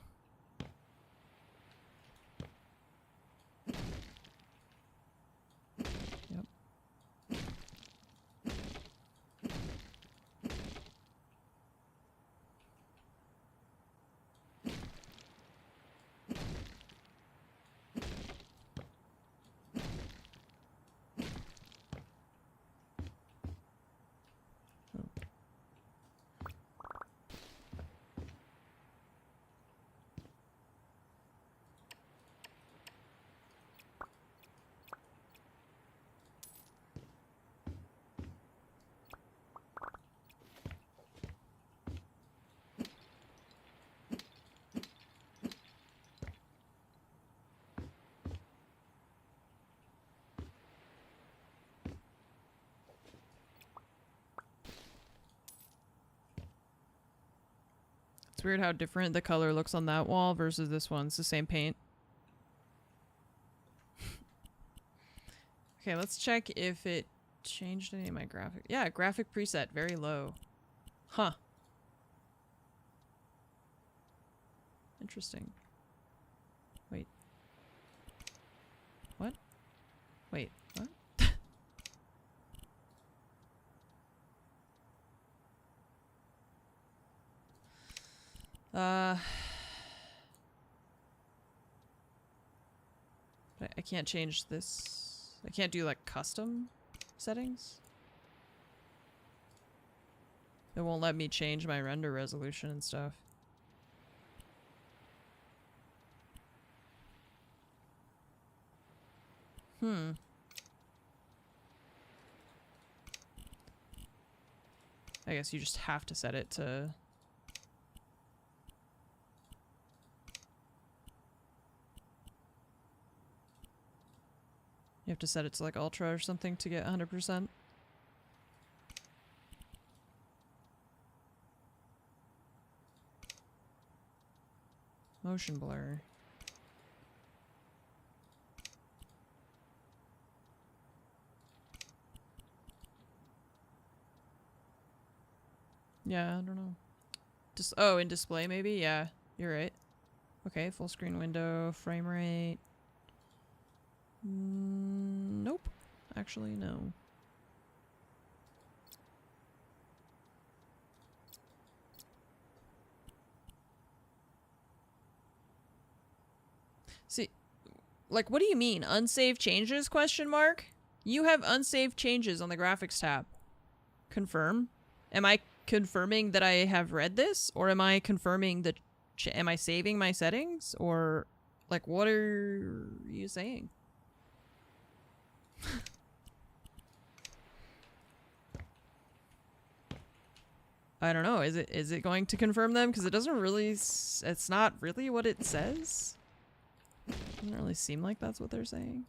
Yep. It's weird how different the color looks on that wall versus this one. It's the same paint. Okay, let's check if it changed any of my graphic. Yeah, graphic preset, very low. Huh. Interesting. Wait. What? Wait, what? But I can't change this. I can't do like custom settings. It won't let me change my render resolution and stuff. I guess you just have to set it to... You have to set it to like ultra or something to get 100%. Motion blur. Yeah, I don't know. Just oh, in display maybe? Yeah, you're right. Okay, full screen window, frame rate. Nope. Actually, no. See, like, what do you mean? Unsaved changes, question mark? You have unsaved changes on the graphics tab. Confirm? Am I confirming that I have read this? Or am I confirming that... am I saving my settings? Or, like, what are you saying? I don't know. Is it going to confirm them? Because it doesn't really... it's not really what it says. Doesn't really seem like that's what they're saying.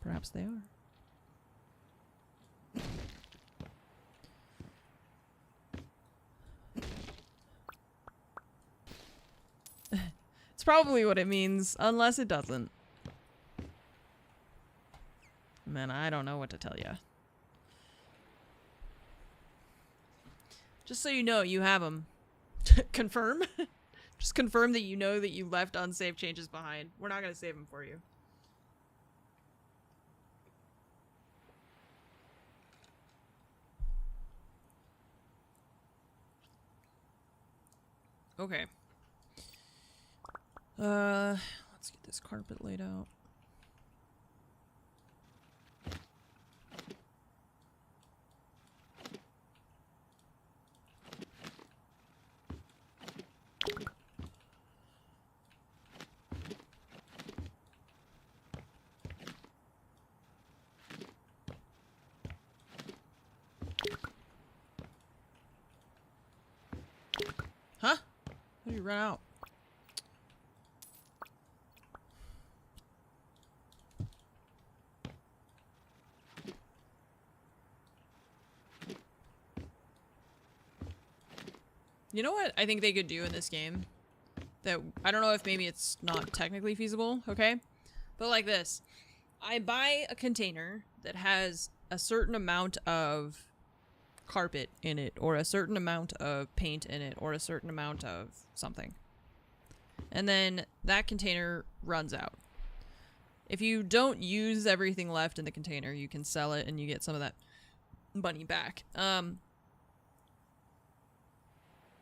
Perhaps they are. It's probably what it means, unless it doesn't. Man, I don't know what to tell you. Just so you know, you have them. Confirm? Just confirm that you know that you left unsaved changes behind. We're not going to save them for you. Okay. Let's get this carpet laid out. Huh? How do you run out? You know what I think they could do in this game? That I don't know if maybe it's not technically feasible, okay? But like this. I buy a container that has a certain amount of carpet in it, or a certain amount of paint in it, or a certain amount of something. And then that container runs out. If you don't use everything left in the container, you can sell it and you get some of that money back.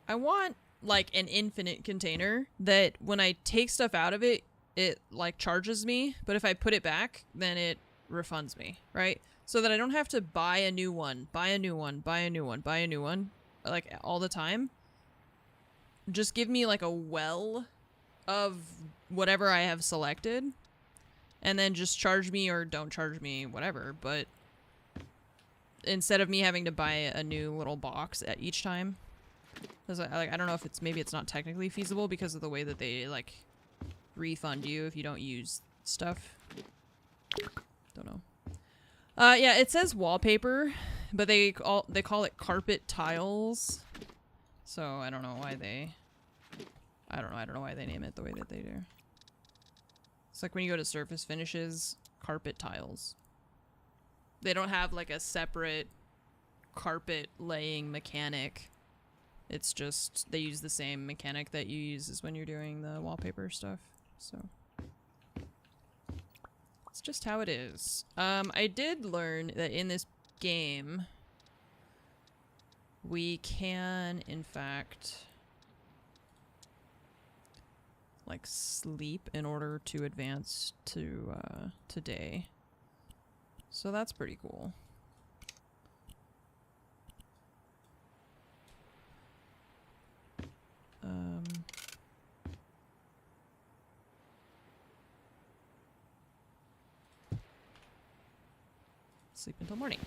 I want like an infinite container that when I take stuff out of it, it like charges me, but if I put it back, then it refunds me, right? So that I don't have to buy a new one, buy a new one, buy a new one, buy a new one, like all the time. Just give me like a well of whatever I have selected, and then just charge me or don't charge me, whatever, but instead of me having to buy a new little box at each time. Because I don't know if maybe it's not technically feasible because of the way that they like refund you if you don't use stuff. Don't know. Yeah, it says wallpaper, but they call it carpet tiles. So I don't know why they I don't know why they name it the way that they do. It's like when you go to surface finishes, carpet tiles. They don't have like a separate carpet laying mechanic. It's just, they use the same mechanic that you use as when you're doing the wallpaper stuff, so. It's just how it is. I did learn that in this game, we can, in fact, like, sleep in order to advance to, today. So that's pretty cool. Sleep until morning.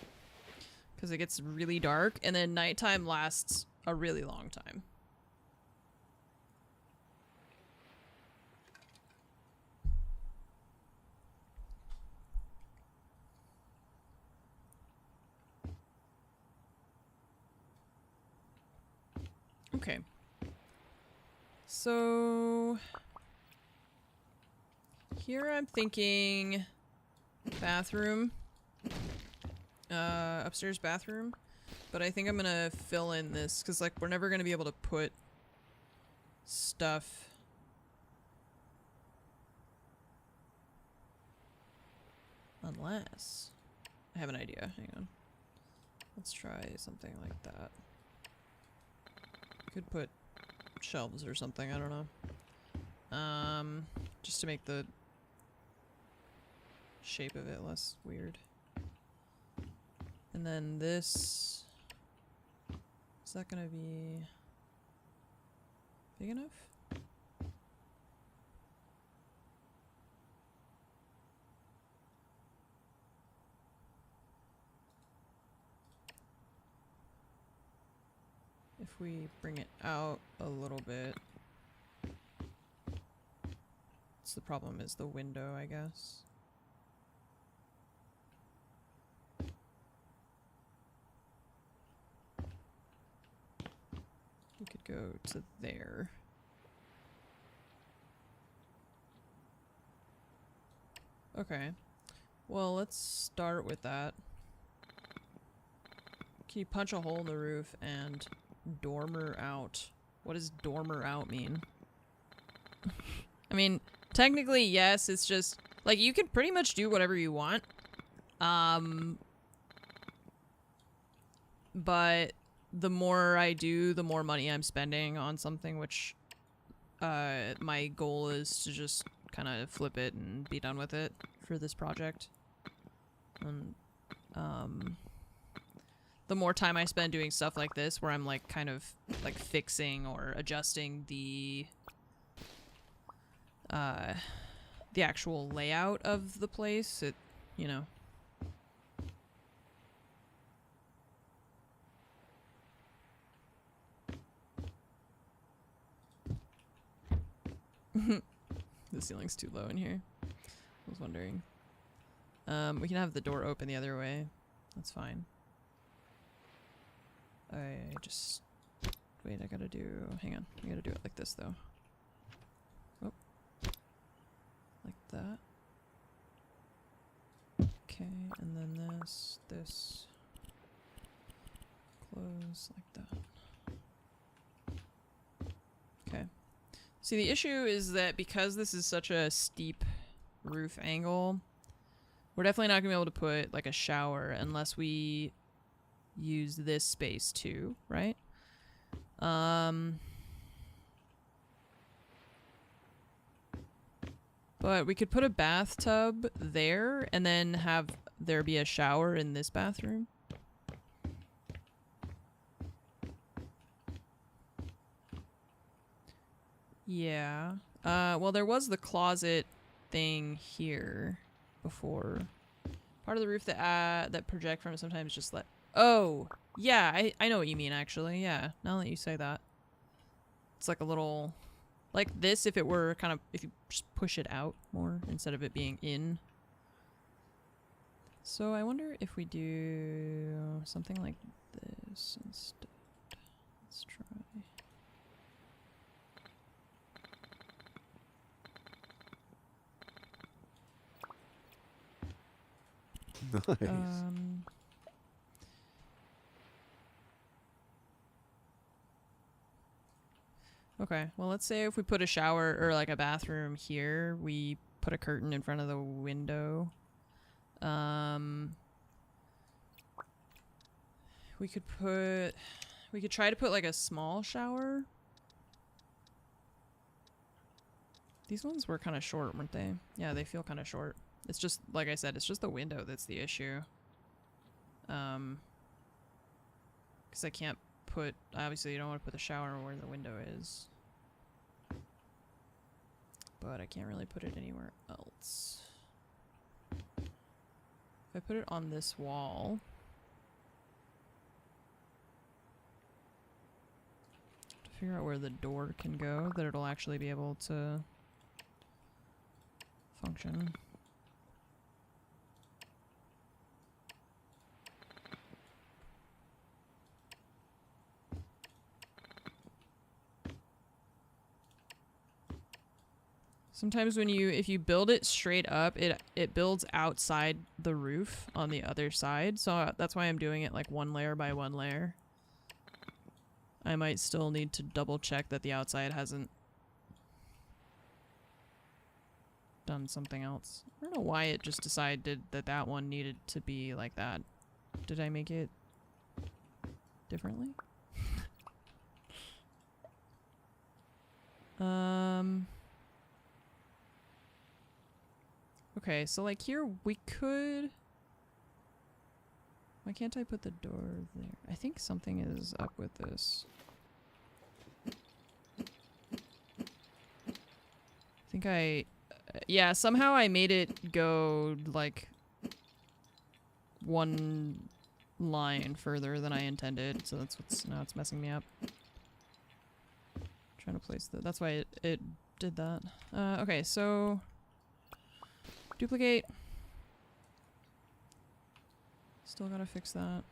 Because it gets really dark, and then nighttime lasts a really long time. Okay. So here I'm thinking bathroom. Upstairs bathroom. But I think I'm gonna fill in this because like we're never gonna be able to put stuff unless I have an idea. Hang on. Let's try something like that. Could put shelves or something, I don't know. Just to make the shape of it less weird. And then this, is that gonna be big enough? If we bring it out a little bit. So the problem is the window, I guess. We could go to there. Okay. Well, let's start with that. Can you punch a hole in the roof and dormer out? What does dormer out mean? I mean, technically, yes, it's just, like, you can pretty much do whatever you want. But the more I do, the more money I'm spending on something, which my goal is to just kind of flip it and be done with it for this project. And the more time I spend doing stuff like this, where I'm like kind of like fixing or adjusting the actual layout of the place, it, you know. The ceiling's too low in here. I was wondering. We can have the door open the other way. That's fine. I just... Wait, I gotta do... Hang on. I gotta do it like this, though. Oh. Like that. Okay, and then this. Close like that. Okay. See, the issue is that because this is such a steep roof angle, we're definitely not gonna be able to put like a shower unless we use this space too, right? But we could put a bathtub there and then have there be a shower in this bathroom. Yeah. Well, there was the closet thing here before. Part of the roof that that project from sometimes just let... Oh! Yeah, I know what you mean, actually. Yeah, now that you say that. It's like a little... Like this, if it were kind of... If you just push it out more instead of it being in. So I wonder if we do something like this instead. Let's try... Nice. Okay, well, let's say if we put a shower or like a bathroom here, we put a curtain in front of the window. We could try to put like a small shower. These ones were kind of short, weren't they? Yeah, they feel kind of short. It's just, like I said, it's just the window that's the issue. Because I can't put... Obviously, you don't want to put the shower where the window is. But I can't really put it anywhere else. If I put it on this wall... To figure out where the door can go, that it'll actually be able to function. Sometimes when if you build it straight up, it builds outside the roof on the other side. So that's why I'm doing it like one layer by one layer. I might still need to double check that the outside hasn't done something else. I don't know why it just decided that that one needed to be like that. Did I make it differently? Okay, so like here we could... Why can't I put the door there? I think something is up with this. I think yeah, somehow I made it go like one line further than I intended, so that's what's... Now it's messing me up. Trying to place that's why it did that. Okay, so... Duplicate. Still gotta fix that.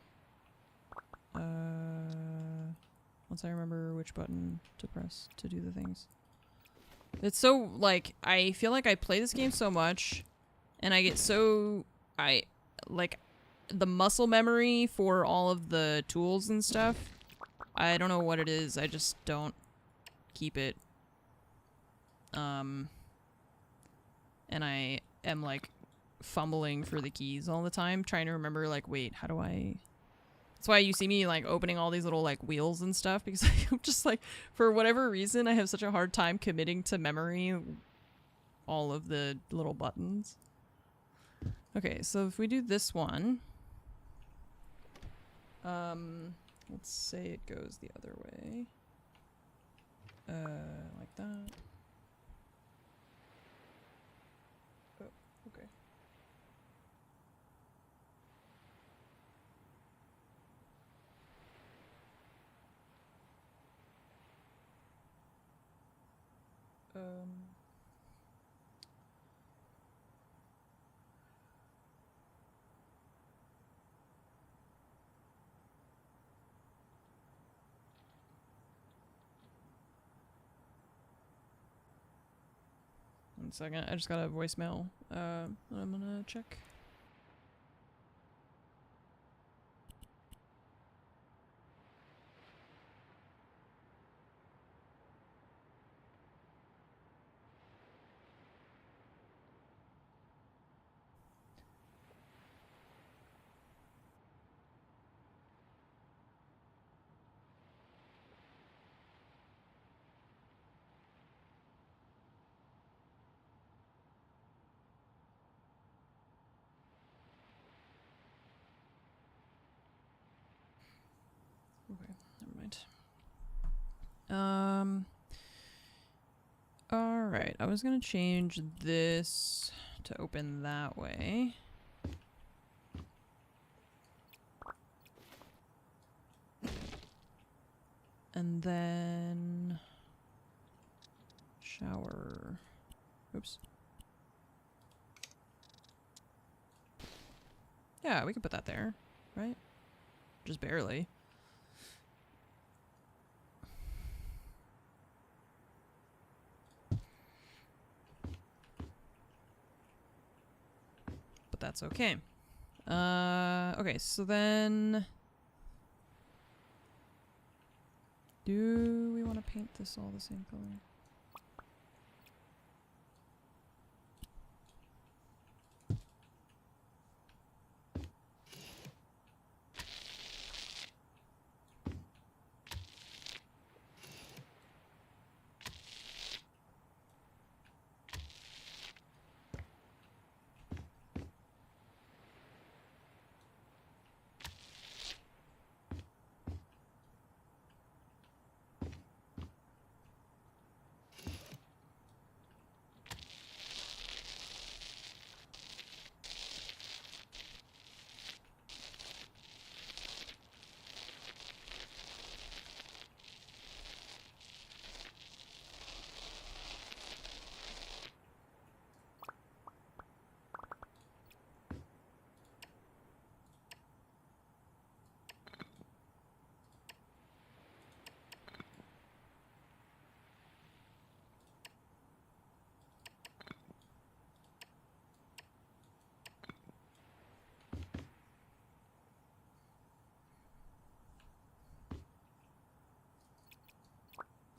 Once I remember which button to press to do the things. It's so, like, I feel like I play this game so much, and I get so... like, the muscle memory for all of the tools and stuff, I don't know what it is, I just don't keep it. And I am like fumbling for the keys all the time, trying to remember like, wait, how do I... That's why you see me like opening all these little like wheels and stuff, because I'm just like, for whatever reason, I have such a hard time committing to memory all of the little buttons. Okay, so if we do this one, let's say it goes the other way. Like that. Oh, okay. One second, I just got a voicemail. I'm gonna check. Okay, never mind. Alright, I was gonna change this to open that way. And then shower. Oops. Yeah, we could put that there, right? Just barely. But that's okay. Okay, so then do we want to paint this all the same color?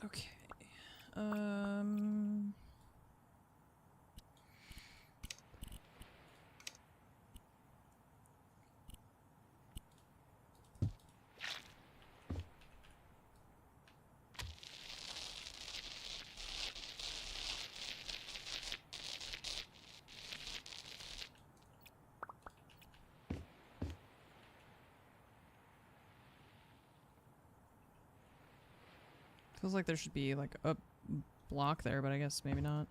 Okay. Feels like there should be like a block there, but I guess maybe not.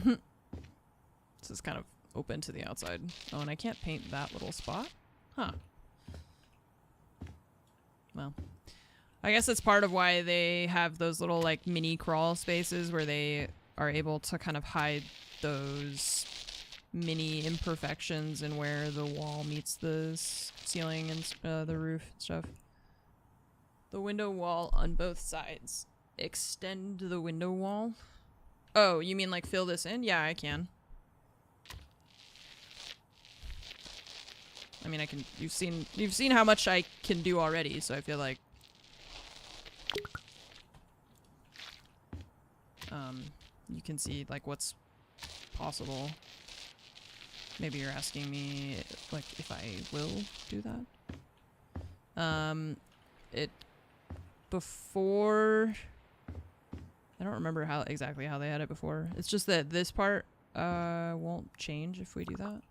This is kind of open to the outside. Oh, and I can't paint that little spot? Huh. Well, I guess that's part of why they have those little like mini crawl spaces where they are able to kind of hide those mini imperfections in where the wall meets the ceiling and the roof and stuff. The window wall on both sides. Extend the window wall. Oh, you mean like fill this in? Yeah, I can. I mean, I can. You've seen how much I can do already, so I feel like you can see like what's possible. Maybe you're asking me, like, if I will do that? Before... I don't remember exactly how they had it before. It's just that this part, won't change if we do that.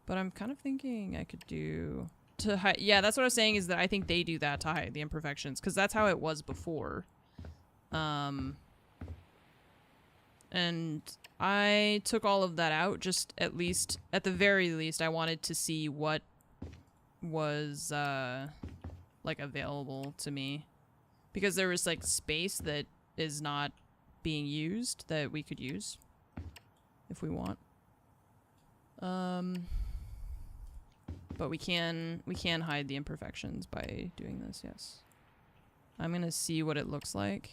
But I'm kind of thinking I could do... to hide... Yeah, that's what I was saying, is that I think they do that to hide the imperfections. Because that's how it was before. And I took all of that out, just at the very least, I wanted to see what was, like, available to me. Because there was, like, space that is not being used that we could use if we want. But we can hide the imperfections by doing this, yes. I'm gonna see what it looks like.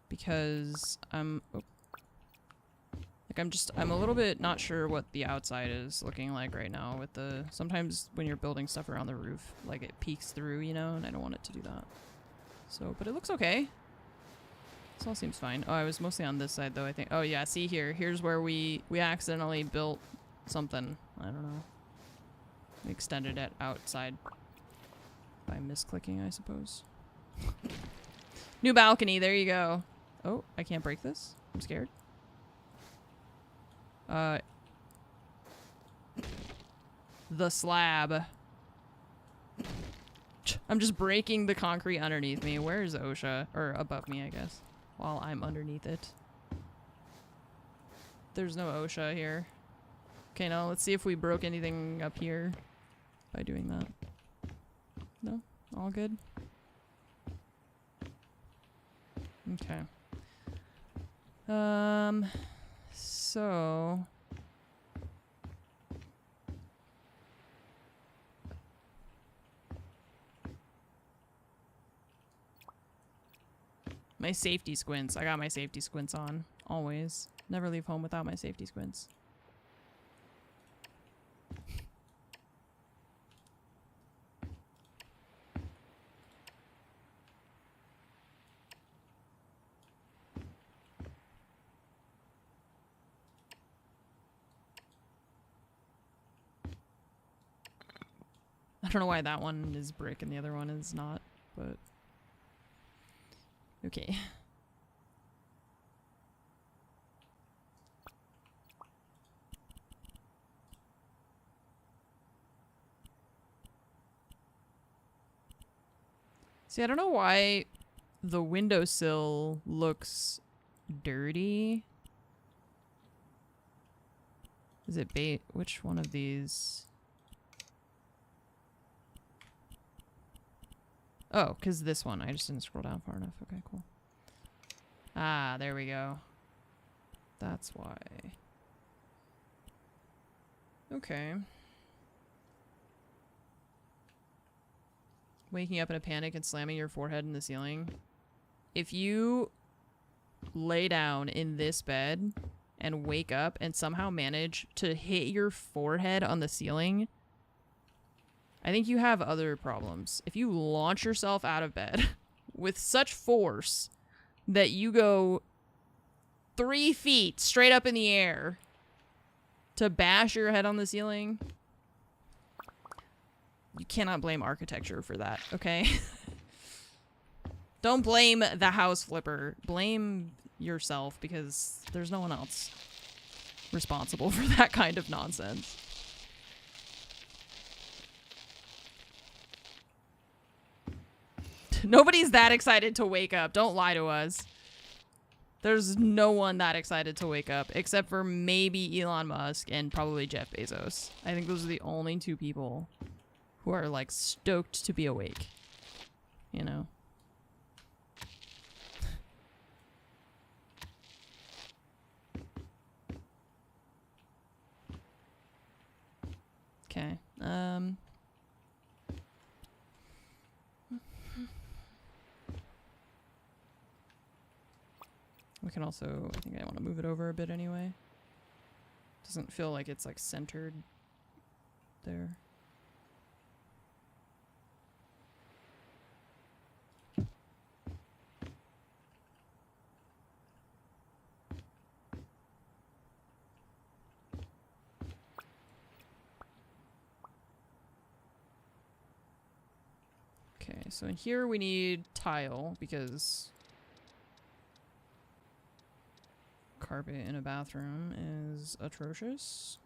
Because I'm a little bit not sure what the outside is looking like right now with the, sometimes when you're building stuff around the roof, like it peeks through, you know, and I don't want it to do that. So, but it looks okay. This all seems fine. Oh, I was mostly on this side though, I think. Oh yeah, see here. Here's where we accidentally built something. I don't know. We extended it outside by misclicking, I suppose. New balcony, there you go. Oh, I can't break this. I'm scared. The slab. I'm just breaking the concrete underneath me. Where is OSHA? Or above me, I guess. While I'm underneath it. There's no OSHA here. Okay, now let's see if we broke anything up here by doing that. No? All good? Okay. So... my safety squints. I got my safety squints on. Always. Never leave home without my safety squints. I don't know why that one is brick and the other one is not, but... okay. See, I don't know why the windowsill looks dirty. Is it bait? Which one of these? Oh, because this one. I just didn't scroll down far enough. Okay, cool. Ah, there we go. That's why. Okay. Waking up in a panic and slamming your forehead in the ceiling. If you lay down in this bed and wake up and somehow manage to hit your forehead on the ceiling, I think you have other problems. If you launch yourself out of bed with such force that you go 3 feet straight up in the air to bash your head on the ceiling, you cannot blame architecture for that, okay? Don't blame the house flipper. Blame yourself, because there's no one else responsible for that kind of nonsense. Nobody's that excited to wake up. Don't lie to us. There's no one that excited to wake up, except for maybe Elon Musk and probably Jeff Bezos. I think those are the only 2 people who are, like, stoked to be awake. You know? Okay. We can also, I think I want to move it over a bit anyway. Doesn't feel like it's, like, centered there. Okay, so in here we need tile because carpet in a bathroom is atrocious.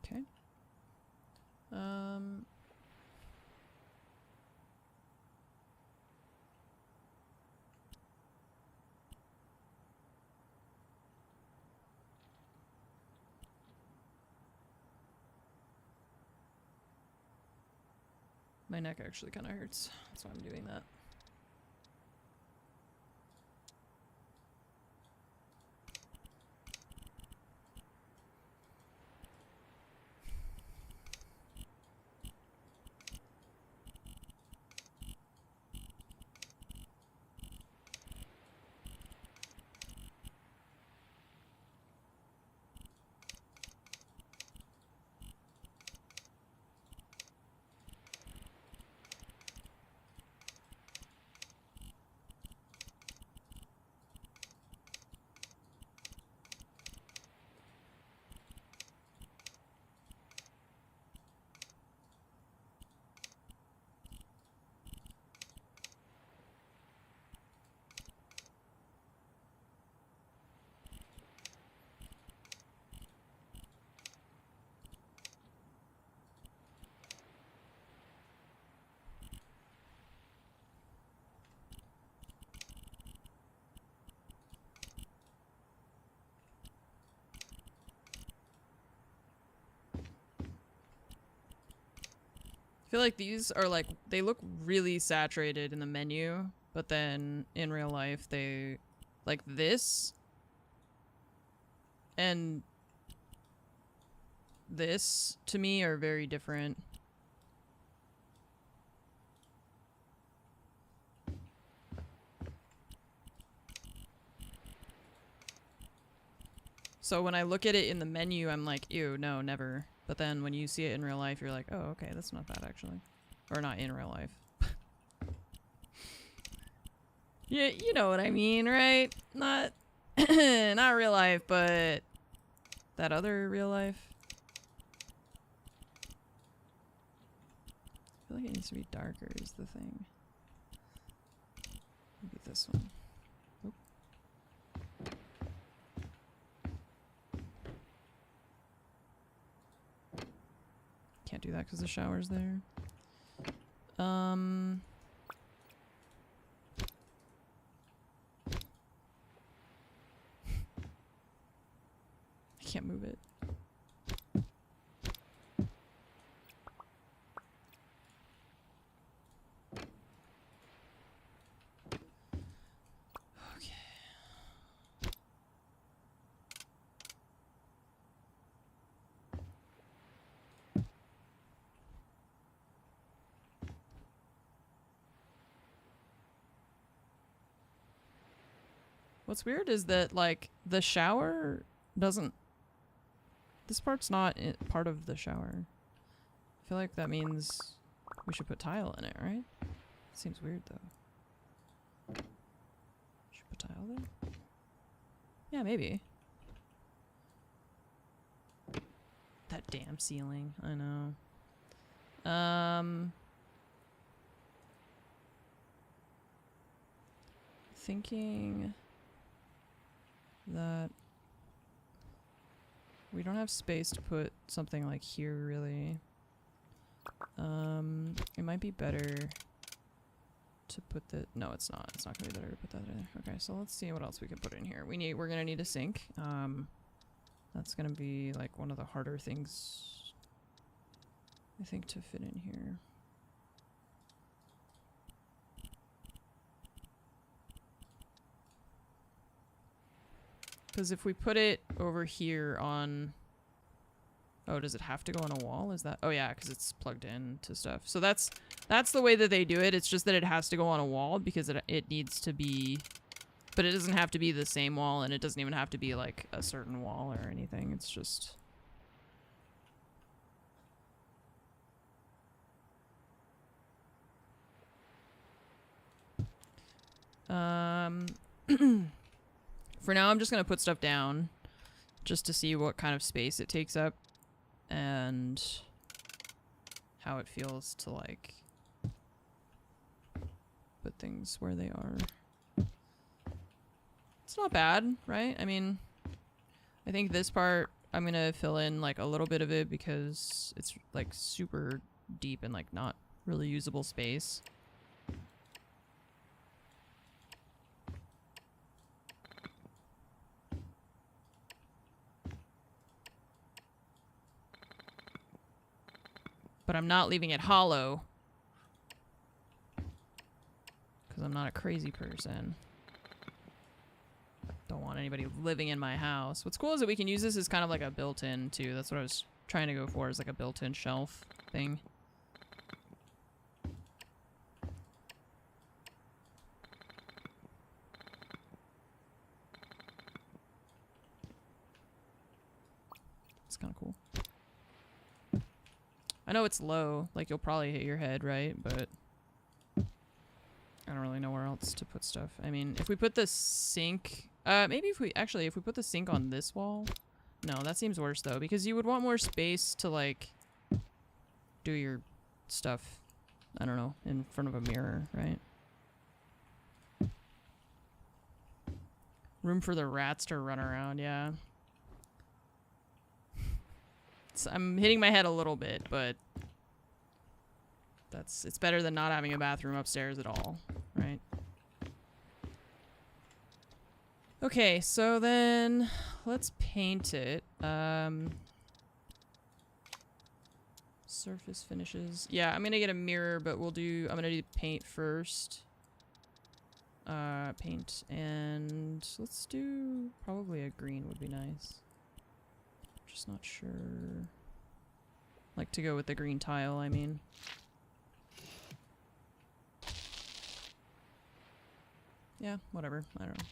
Okay. My neck actually kind of hurts. That's why I'm doing that. I feel like these are like, they look really saturated in the menu, but then in real life they, like this and this to me are very different. So when I look at it in the menu, I'm like, ew, no, never. But then when you see it in real life, you're like, oh, okay, that's not bad actually. Or not in real life. Yeah, you know what I mean, right? Not not real life, but that other real life. I feel like it needs to be darker is the thing. Maybe this one. Oop. Can't do that because the shower's there. I can't move it. Okay. What's weird is that, like, the shower doesn't... This part's not part of the shower. I feel like that means we should put tile in it, right? Seems weird, though. Should put tile there? Yeah, maybe. That damn ceiling. I know. Thinking that we don't have space to put something like here, really. It might be better to put the... No, it's not. It's not gonna be better to put that in. Okay, so let's see what else we can put in here. We're gonna need a sink. That's gonna be like one of the harder things, I think, to fit in here. Because if we put it over here on Oh, does it have to go on a wall? Is that... Oh, yeah, because it's plugged in to stuff. So that's the way that they do it. It's just that it has to go on a wall because it needs to be... But it doesn't have to be the same wall, and it doesn't even have to be, like, a certain wall or anything. It's just... For now, I'm just gonna put stuff down just to see what kind of space it takes up and how it feels to, like, put things where they are. It's not bad, right? I mean, I think this part I'm gonna fill in, like, a little bit of it because it's, like, super deep and, like, not really usable space. But I'm not leaving it hollow. Because I'm not a crazy person. Don't want anybody living in my house. What's cool is that we can use this as kind of like a built-in, too. That's what I was trying to go for, is like a built-in shelf thing. It's kind of cool. I know it's low, like you'll probably hit your head, right? But I don't really know where else to put stuff. I mean, if we put the sink, maybe if we put the sink on this wall. No, that seems worse though, because you would want more space to, like, do your stuff, I don't know, in front of a mirror, right? Room for the rats to run around, yeah. I'm hitting my head a little bit, but it's better than not having a bathroom upstairs at all, right? Okay, so then let's paint it. Surface finishes. Yeah, I'm gonna get a mirror, but I'm gonna do paint first. Paint, and let's do probably a green would be nice. Just not sure. Like to go with the green tile, I mean. Yeah, whatever. I don't know.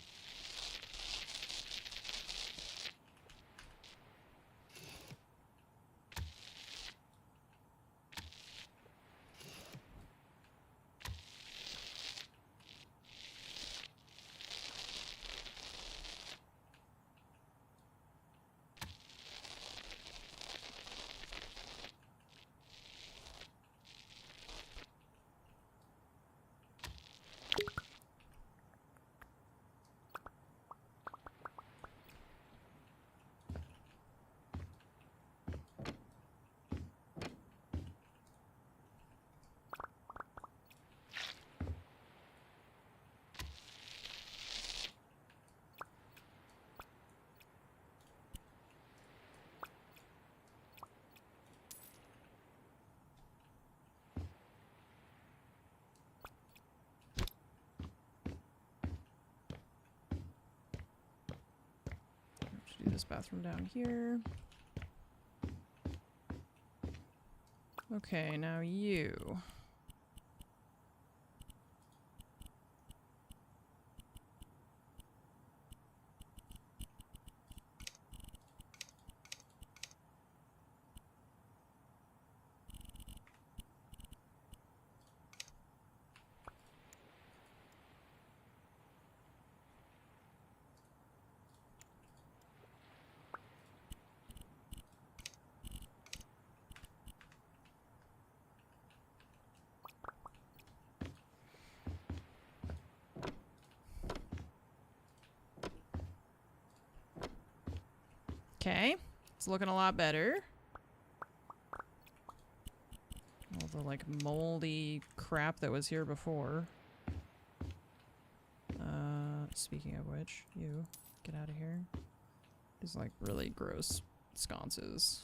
Do this bathroom down here. Okay, now you. Okay, it's looking a lot better. All the, like, moldy crap that was here before. Speaking of which, you get out of here. These, like, really gross sconces.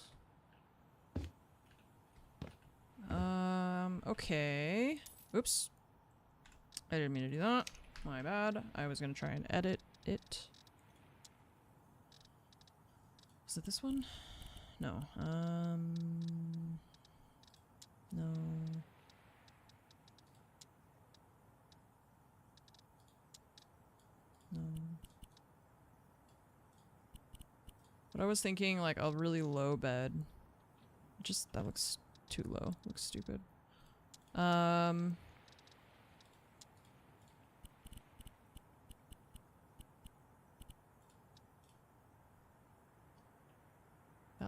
Okay. Oops. I didn't mean to do that. My bad. I was gonna try and edit it. Is it this one? No. No. No. But I was thinking like a really low bed. Just, that looks too low. Looks stupid. That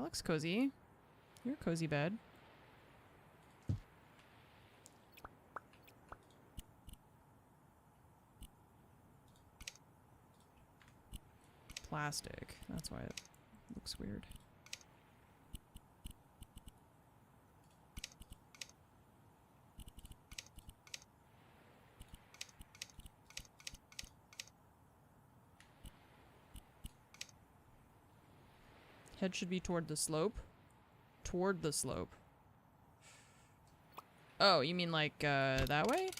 looks cozy. You're a cozy bed. Plastic. That's why it looks weird. Head should be toward the slope. Toward the slope. Oh, you mean like that way?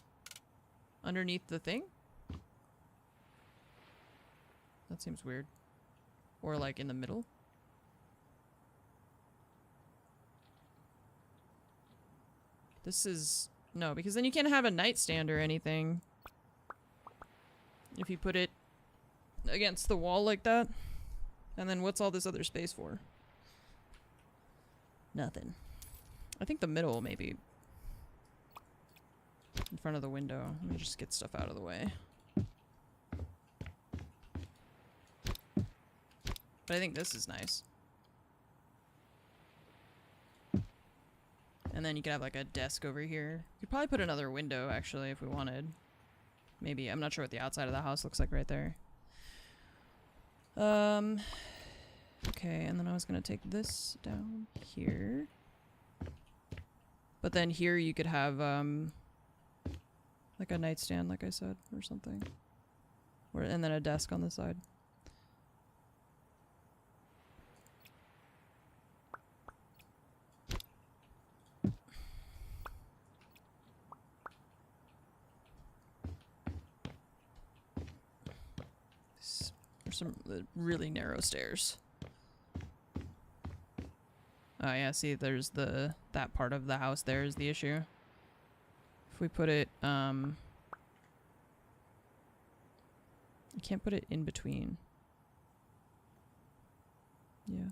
Underneath the thing? That seems weird. Or like in the middle? This is... No, because then you can't have a nightstand or anything. If you put it against the wall like that. And then what's all this other space for? Nothing. I think the middle maybe. In front of the window. Let me just get stuff out of the way. But I think this is nice. And then you could have like a desk over here. You could probably put another window actually if we wanted. Maybe. I'm not sure what the outside of the house looks like right there. Okay, and then I was gonna take this down here. But then here you could have, like a nightstand, like I said, or something. Or, and then a desk on the side. There's some really narrow stairs. Oh yeah, see there's that part of the house there is the issue. If we put it, you can't put it in between. Yeah.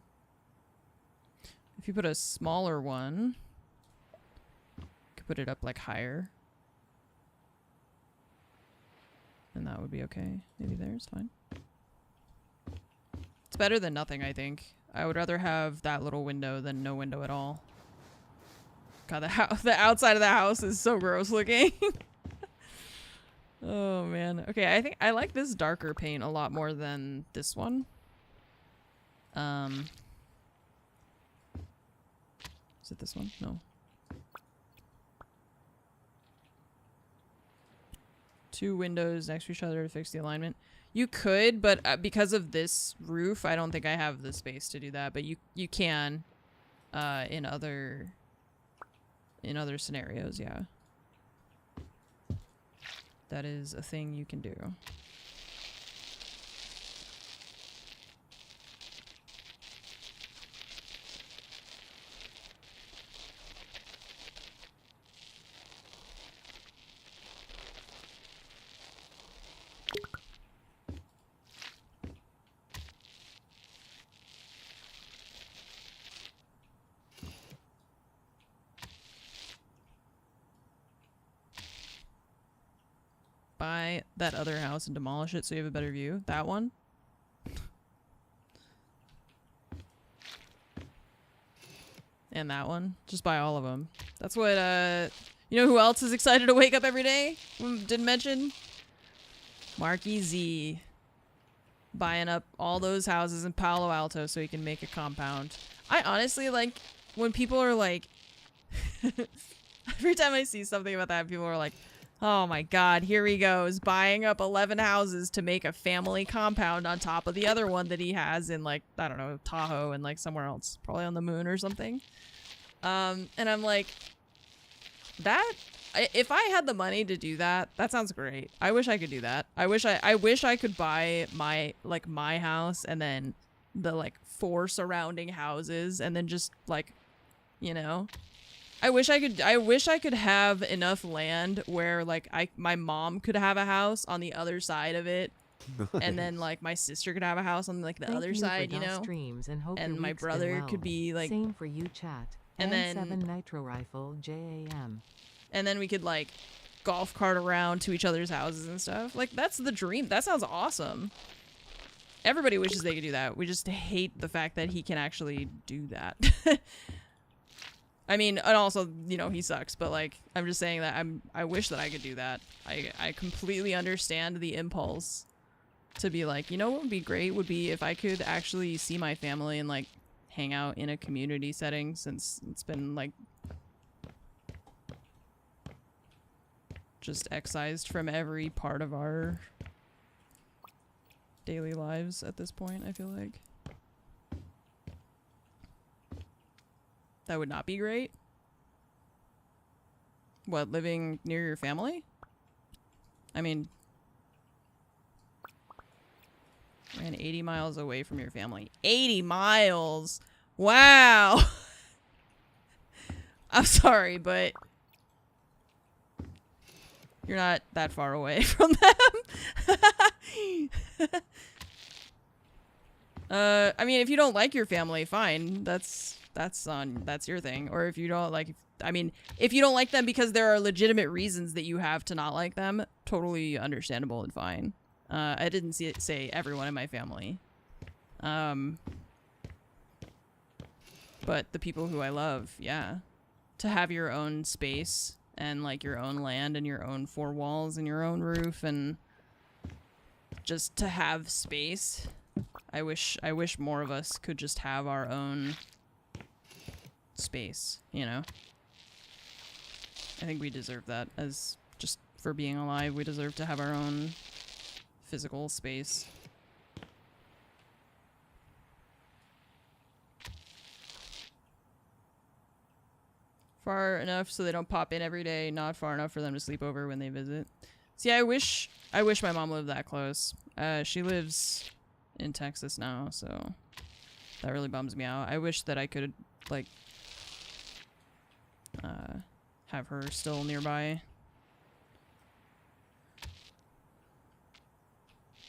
If you put a smaller one, you could put it up like higher. And that would be okay. Maybe there's fine. It's better than nothing, I think. I would rather have that little window than no window at all. God, the outside of the house is so gross looking. Oh, man. Okay, I think I like this darker paint a lot more than this one. Is it this one? No. Two windows next to each other to fix the alignment. You could, but because of this roof, I don't think I have the space to do that. But you can, in other scenarios, yeah. That is a thing you can do. Buy that other house and demolish it so you have a better view. That one. And that one. Just buy all of them. That's what, you know who else is excited to wake up every day? Didn't mention? Marky Z. Buying up all those houses in Palo Alto so he can make a compound. I honestly, like, when people are like... every time I see something about that, people are like, oh my god, here he goes, buying up 11 houses to make a family compound on top of the other one that he has in, like, I don't know, Tahoe and, like, somewhere else. Probably on the moon or something. And I'm like, if I had the money to do that, that sounds great. I wish I could do that. I wish I could buy my house and then the like 4 surrounding houses and then just like, you know, I wish I could have enough land where like my mom could have a house on the other side of it. And then like my sister could have a house on like the other side, you know, streams and, hope and my brother could be like, same for you, chat. and then 7 nitro rifle JAM. And then we could like golf cart around to each other's houses and stuff. Like that's the dream. That sounds awesome. Everybody wishes they could do that. We just hate the fact that he can actually do that. I mean, and also, you know, he sucks, but like I'm just saying that I wish that I could do that. I completely understand the impulse to be like, you know what would be great would be if I could actually see my family and like hang out in a community setting, since it's been like just excised from every part of our daily lives at this point, I feel like. That would not be great. What, living near your family? I mean, ran 80 miles away from your family. 80 miles! Wow! I'm sorry, but you're not that far away from them. I mean, if you don't like your family, fine. That's your thing. Or if you don't like, I mean, if you don't like them because there are legitimate reasons that you have to not like them, totally understandable and fine. I didn't say everyone in my family. But the people who I love, yeah. To have your own space and like your own land and your own 4 walls and your own roof and just to have space. I wish more of us could just have our own space, you know? I think we deserve that. As just for being alive, we deserve to have our own physical space. Far enough so they don't pop in every day, not far enough for them to sleep over when they visit. See, I wish my mom lived that close. She lives in Texas now, so that really bums me out. I wish that I could, like, have her still nearby.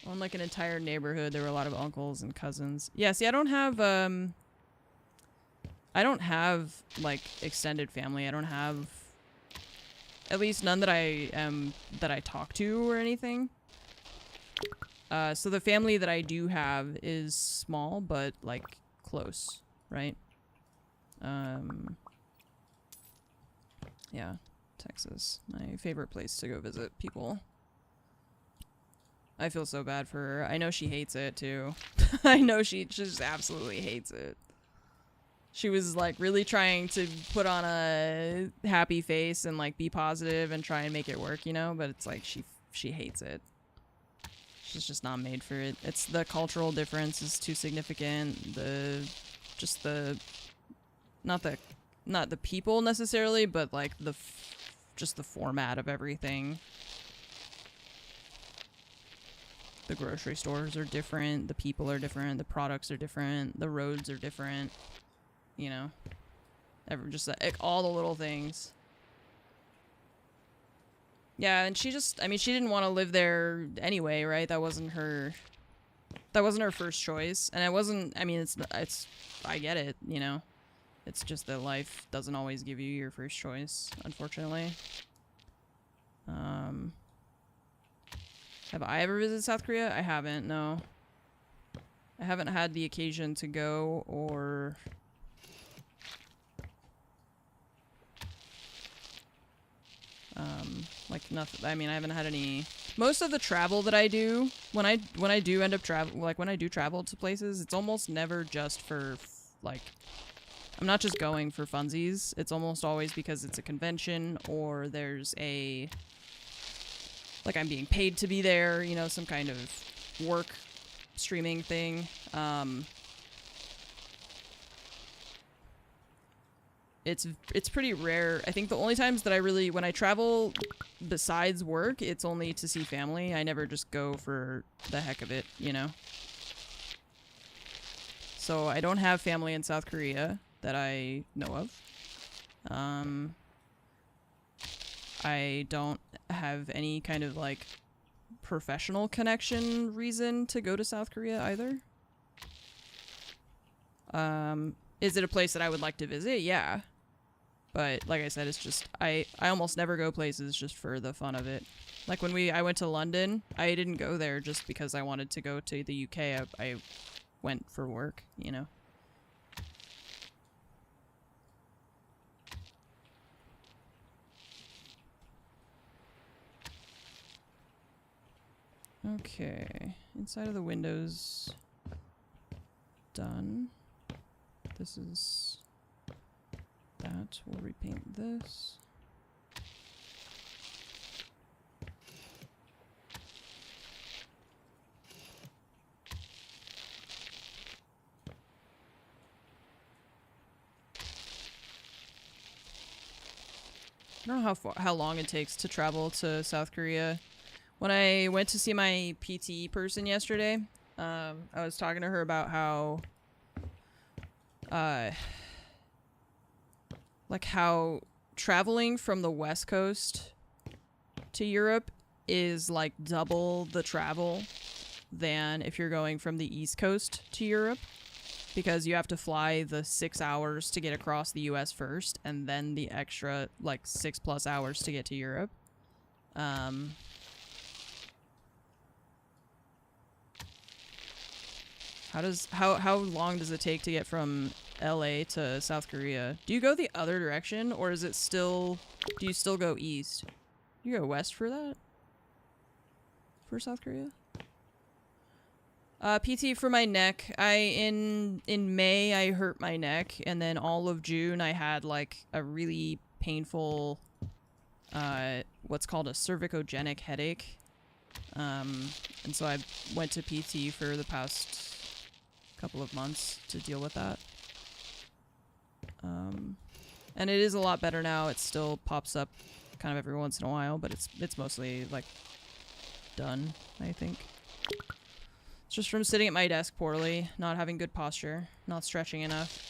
On, like, an entire neighborhood, there were a lot of uncles and cousins. Yeah, see, I don't have, like, extended family. I don't have, at least none that I talk to or anything. So the family that I do have is small, but, like, close, right? Yeah, Texas. My favorite place to go visit people. I feel so bad for her. I know she hates it, too. I know she just absolutely hates it. She was, like, really trying to put on a happy face and, like, be positive and try and make it work, you know? But it's like she hates it. She's just not made for it. It's the cultural difference is too significant. Not the people necessarily, but like just the format of everything. The grocery stores are different. The people are different. The products are different. The roads are different. You know, just like, all the little things. Yeah, and she didn't want to live there anyway, right? That wasn't her first choice. And I get it, you know. It's just that life doesn't always give you your first choice, unfortunately. Have I ever visited South Korea? I haven't, no. I haven't had the occasion to go or... like nothing. I mean, I haven't had any. Most of the travel that I do, when I do end up travel, like when I do travel to places, it's almost never just for like. I'm not just going for funsies. It's almost always because it's a convention or there's a. Like I'm being paid to be there, you know, some kind of work streaming thing. It's pretty rare. I think the only times that when I travel besides work, it's only to see family. I never just go for the heck of it, you know? So I don't have family in South Korea that I know of. I don't have any kind of like professional connection reason to go to South Korea either. Is it a place that I would like to visit? Yeah. But like I said, it's just I almost never go places just for the fun of it. Like when I went to London, I didn't go there just because I wanted to go to the UK. I went for work, you know. Okay, inside of the windows, done. This is that. We'll repaint this. I don't know how long it takes to travel to South Korea. When I went to see my PT person yesterday, I was talking to her about how, like how traveling from the West Coast to Europe is like double the travel than if you're going from the East Coast to Europe, because you have to fly the 6 hours to get across the US first, and then the extra like 6+ hours to get to Europe. How long does it take to get from LA to South Korea? Do you go the other direction, or is it still, do you still go east? You go west for that? For South Korea? PT for my neck. In May I hurt my neck, and then all of June I had like a really painful what's called a cervicogenic headache. And so I went to PT for the past couple of months to deal with that. And it is a lot better now. It still pops up kind of every once in a while, but it's mostly like done, I think. It's just from sitting at my desk poorly, not having good posture, not stretching enough.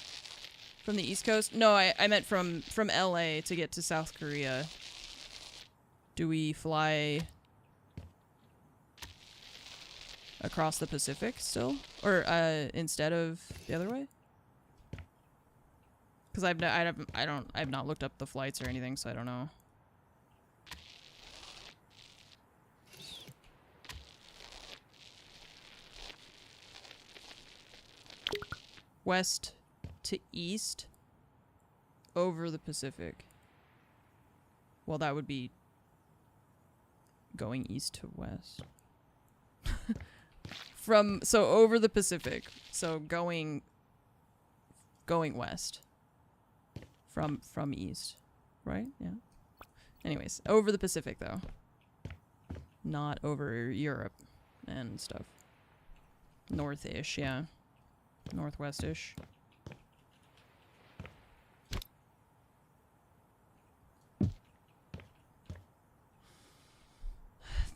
From the East Coast? No, I meant from LA to get to South Korea. Do we fly across the Pacific still, or instead of the other way? Because I've not looked up the flights or anything, so I don't know. West to east over the Pacific. Well, that would be going east to west. So over the Pacific. So going west from east, right? Yeah. Anyways, over the Pacific though. Not over Europe and stuff. North-ish, yeah. Northwest-ish.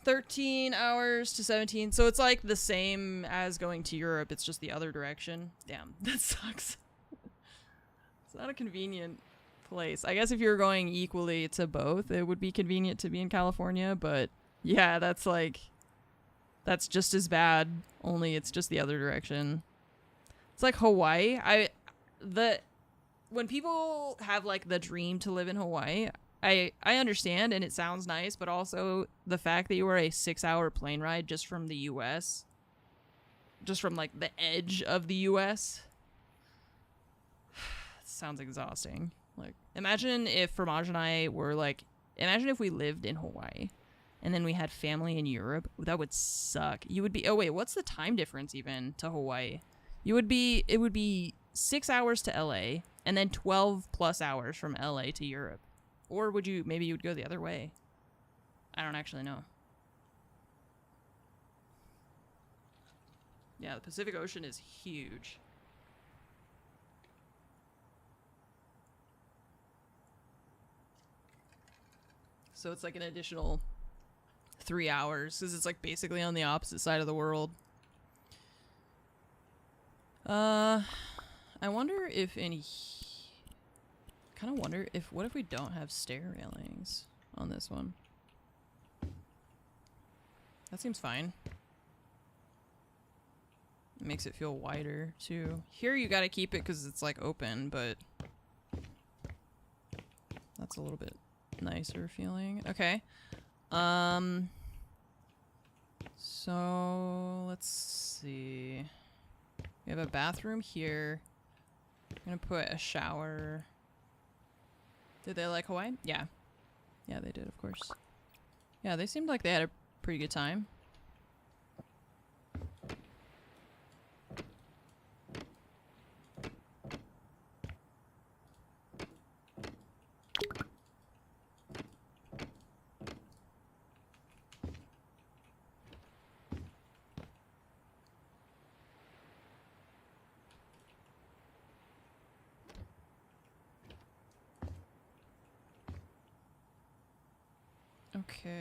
$13 hours to 17. So it's like the same as going to Europe. It's just the other direction. Damn, that sucks. It's not a convenient place. I guess if you're going equally to both, it would be convenient to be in California. But yeah, that's just as bad. Only it's just the other direction. It's like Hawaii. When people have like the dream to live in Hawaii, I understand, and it sounds nice, but also the fact that you were a 6-hour plane ride just from the US, just from like the edge of the US, sounds exhausting. Like, imagine if Fromage and I were like, imagine if we lived in Hawaii and then we had family in Europe. That would suck. You would be, oh wait, what's the time difference even to Hawaii? It would be 6 hours to LA and then 12+ hours from LA to Europe. Or maybe you would go the other way. I don't actually know. Yeah, the Pacific Ocean is huge. So it's like an additional 3 hours, because it's like basically on the opposite side of the world. I wonder if any... kind of wonder if... what if we don't have stair railings on this one? That seems fine. It makes it feel wider, too. Here you gotta keep it because it's, like, open, but... that's a little bit nicer feeling. Okay. So... let's see... we have a bathroom here. I'm gonna put a shower. Did they like Hawaii? Yeah. Yeah, they did, of course. Yeah, they seemed like they had a pretty good time. Okay.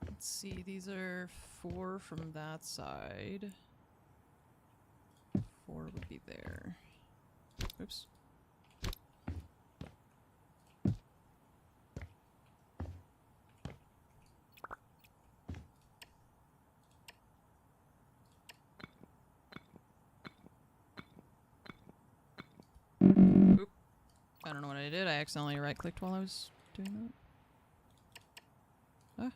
Let's see, these are 4 from that side. 4 would be there. Oops. Oop. I don't know what I did. I accidentally right-clicked while I was doing that. Ah.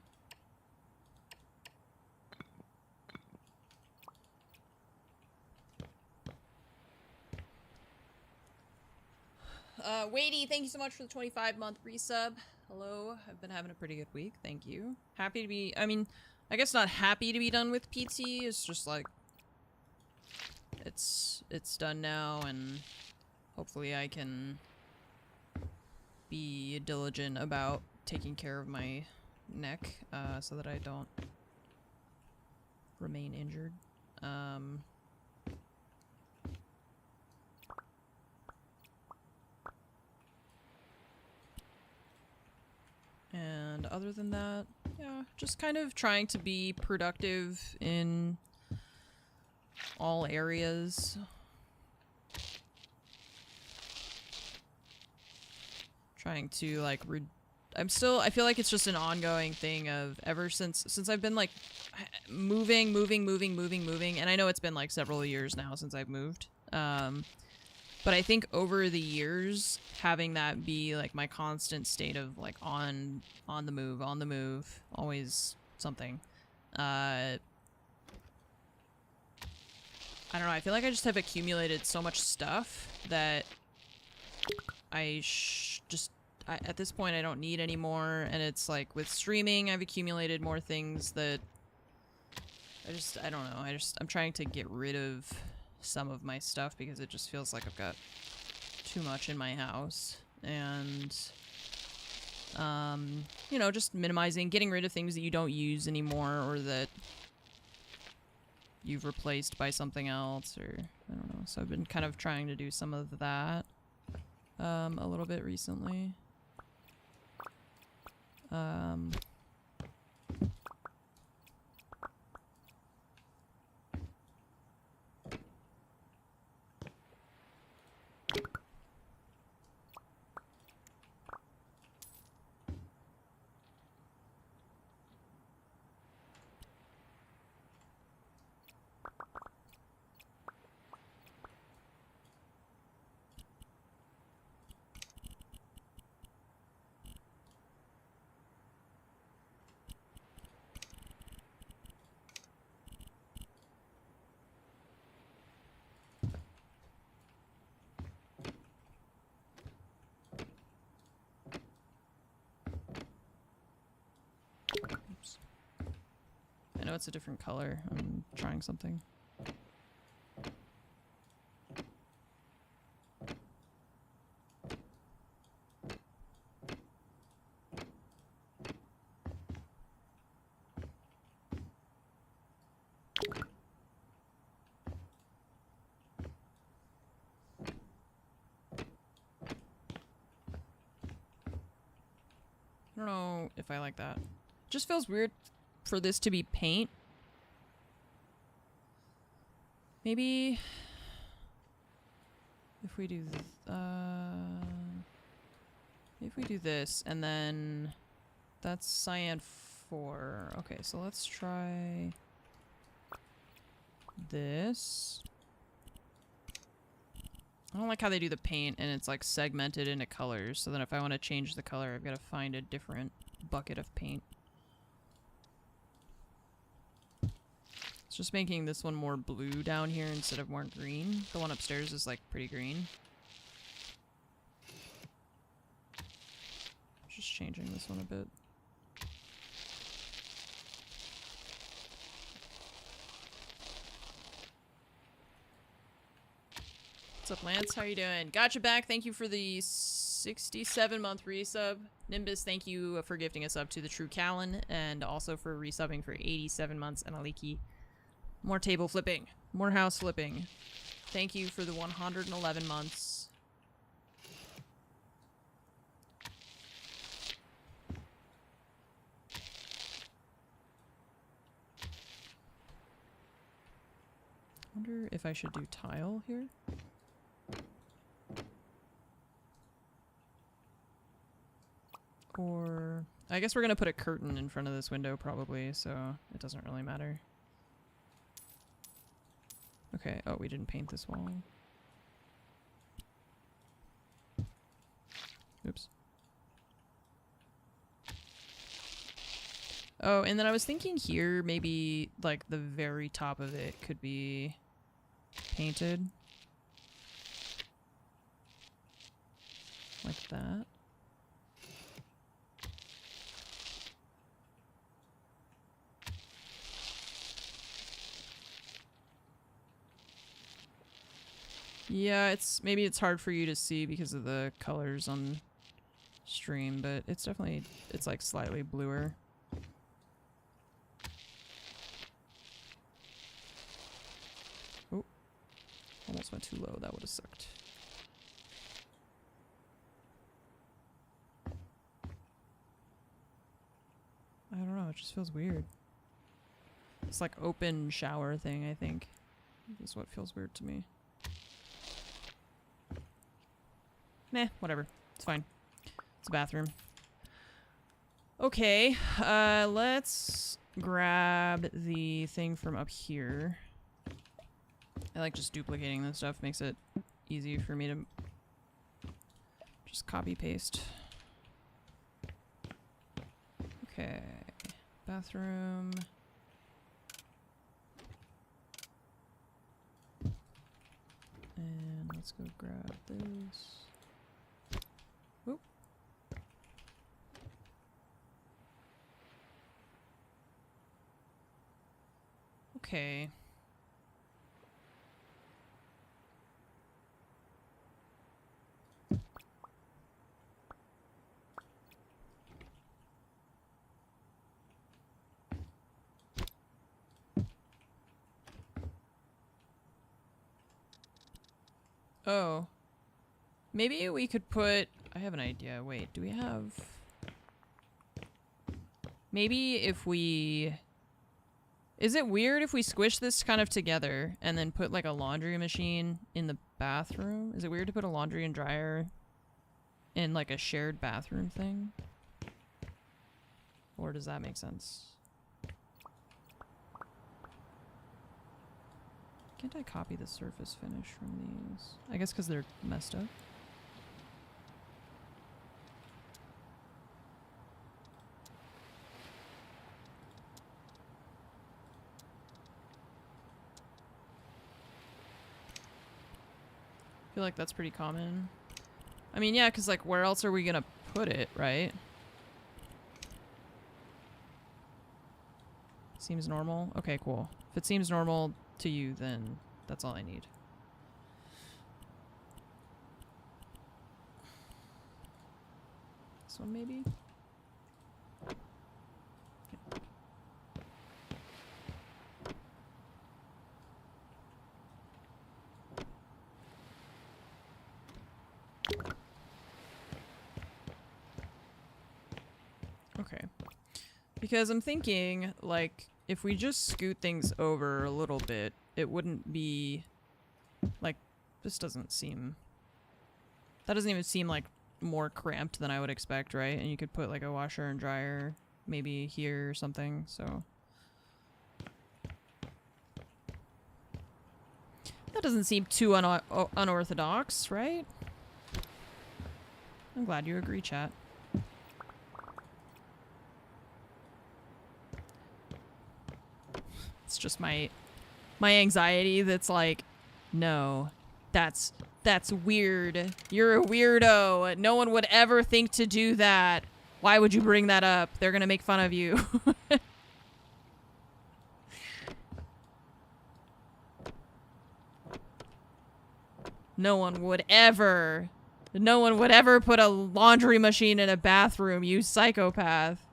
Waity, thank you so much for the 25-month resub. Hello, I've been having a pretty good week, thank you. Happy to be, I mean, I guess not happy to be done with PT, it's just like, it's done now, and hopefully I can be diligent about taking care of my neck, so that I don't remain injured. And other than that, yeah, just kind of trying to be productive in all areas. Trying to, like, I feel like it's just an ongoing thing of ever since I've been, like, moving, and I know it's been, like, several years now since I've moved. But I think over the years, having that be, like, my constant state of, like, on the move, always something. I don't know, I feel like I just have accumulated so much stuff that at this point I don't need anymore, and it's like, with streaming, I've accumulated more things that I don't know, I'm trying to get rid of some of my stuff because it just feels like I've got too much in my house, and you know, just minimizing, getting rid of things that you don't use anymore or that you've replaced by something else, or I don't know. So I've been kind of trying to do some of that a little bit recently. know it's a different color. I'm trying something. I don't know if I like that. Just feels weird for this to be paint. Maybe if we do if we do this and then that's cyan 4. Okay, so let's try this. I don't like how they do the paint and it's like segmented into colors. So then if I want to change the color, I've got to find a different bucket of paint. It's just making this one more blue down here instead of more green. The one upstairs is like pretty green. Just changing this one a bit. What's up, Lance? How you doing? Gotcha back. Thank you for the 67-month resub. Nimbus, thank you for gifting a sub to the True Callan, and also for resubbing for 87 months. And Aliki, more table flipping, more house flipping. Thank you for the 111 months. Wonder if I should do tile here. Or I guess we're gonna put a curtain in front of this window probably, so it doesn't really matter. Okay, oh, we didn't paint this wall. Oops. Oh, and then I was thinking here, maybe like the very top of it could be painted. Like that. Yeah, maybe it's hard for you to see because of the colors on stream, but it's definitely, it's like slightly bluer. Oh, almost went too low. That would have sucked. I don't know, it just feels weird. It's like open shower thing, I think. This is what feels weird to me. Meh, whatever. It's fine. It's a bathroom. Okay, let's grab the thing from up here. I like just duplicating this stuff. Makes it easy for me to just copy paste. Okay, bathroom. And let's go grab this. Oop. Okay. Oh. Maybe we could put... I have an idea. Wait, do we have... Maybe if we... Is it weird if we squish this kind of together and then put like a laundry machine in the bathroom? Is it weird to put a laundry and dryer in like a shared bathroom thing? Or does that make sense? Can't I copy the surface finish from these? I guess because they're messed up. I feel like that's pretty common. I mean, yeah, because like where else are we gonna put it, right? Seems normal? Okay, cool. If it seems normal to you, then that's all I need. This one maybe? Okay. Because I'm thinking, like, if we just scoot things over a little bit, it wouldn't be, like, this doesn't seem, that doesn't even seem, like, more cramped than I would expect, right? And you could put, like, a washer and dryer maybe here or something, so. That doesn't seem too unorthodox, right? I'm glad you agree, chat. It's just my anxiety that's like, no, that's weird. You're a weirdo. No one would ever think to do that. Why would you bring that up? They're gonna make fun of you. No one would ever put a laundry machine in a bathroom, you psychopath.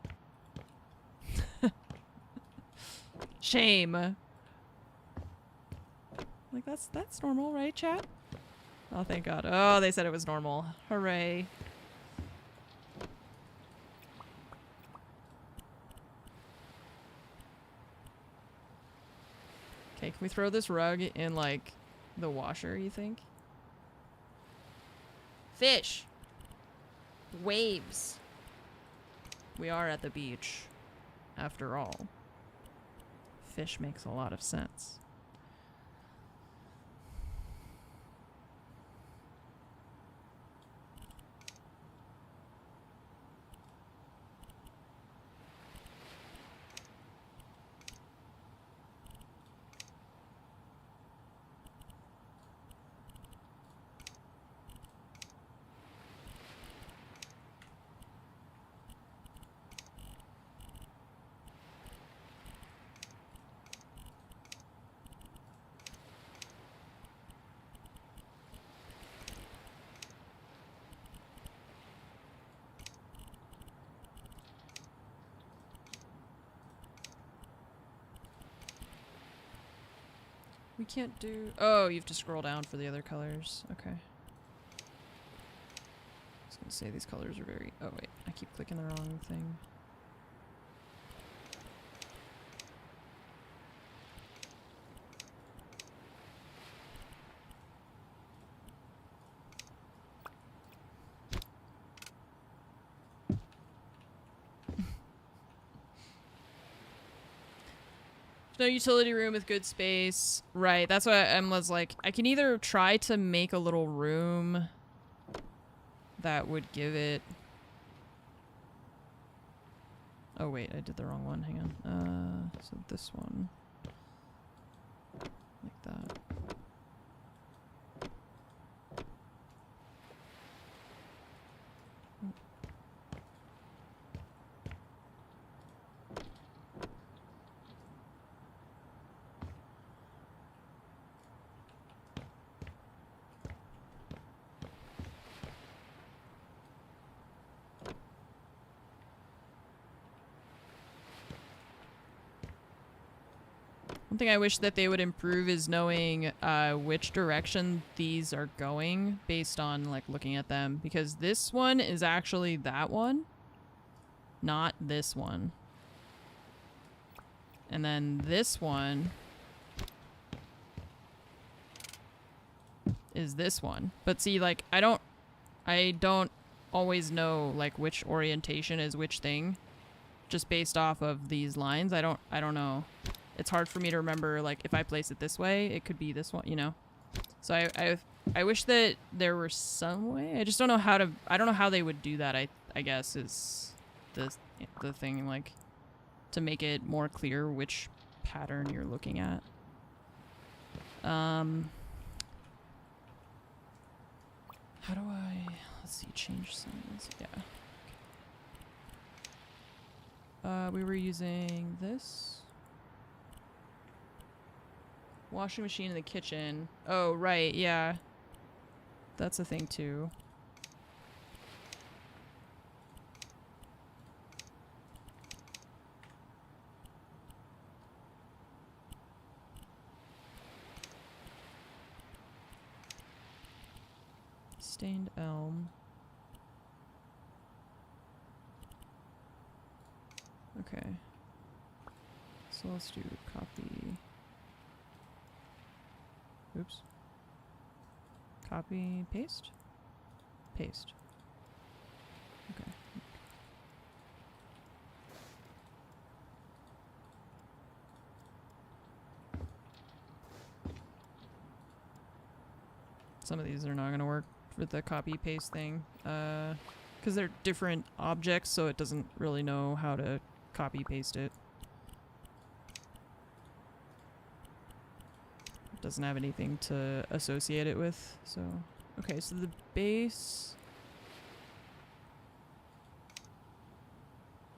Shame. Like, that's normal, right, chat? Oh, thank God. Oh, they said it was normal. Hooray. Okay, can we throw this rug in, like, the washer, you think? Fish! Waves! We are at the beach, after all. Fish makes a lot of sense. We can't do... Oh, you have to scroll down for the other colors. Okay. I was gonna say these colors are very... Oh, wait. I keep clicking the wrong thing. No utility room with good space. Right, that's what I was like. I can either try to make a little room that would give it... Oh wait, I did the wrong one. Hang on. So this one. Like that. One thing I wish that they would improve is knowing which direction these are going based on like looking at them, because this one is actually that one, not this one. And then this one is this one. But see, like I don't always know like which orientation is which thing just based off of these lines. I don't know. It's hard for me to remember, like, if I place it this way, it could be this one, you know? So I wish that there were some way. I just don't know how to... I don't know how they would do that, I guess, is the thing, like, to make it more clear which pattern you're looking at. How do I... Let's see, change settings. Yeah. We were using this... Washing machine in the kitchen. Oh, right, yeah. That's a thing too. Stained elm. Okay. So let's do copy. Oops. Copy, paste? Paste. Okay. Some of these are not going to work with the copy paste thing. Because they're different objects, so it doesn't really know how to copy paste it. It doesn't have anything to associate it with, so... Okay, so the base...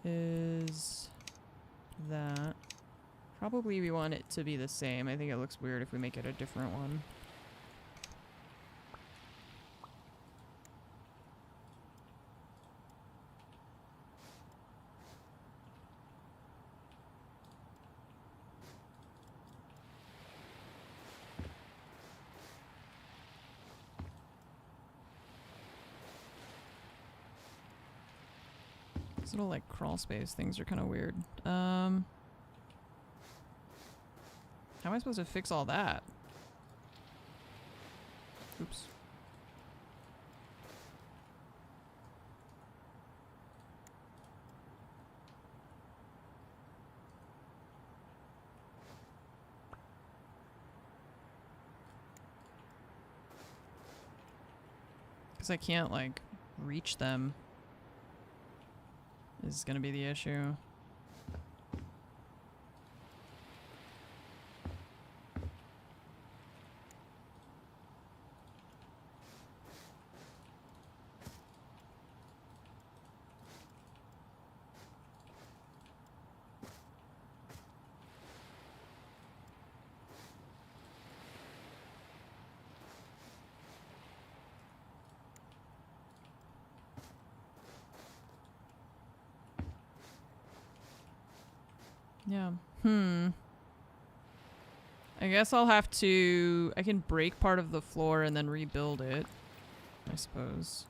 is... that. Probably we want it to be the same. I think it looks weird if we make it a different one. These little like crawl space things are kind of weird. How am I supposed to fix all that? Oops. Because I can't like reach them. This is gonna be the issue. Yeah. I guess I'll have to... I can break part of the floor and then rebuild it, I suppose.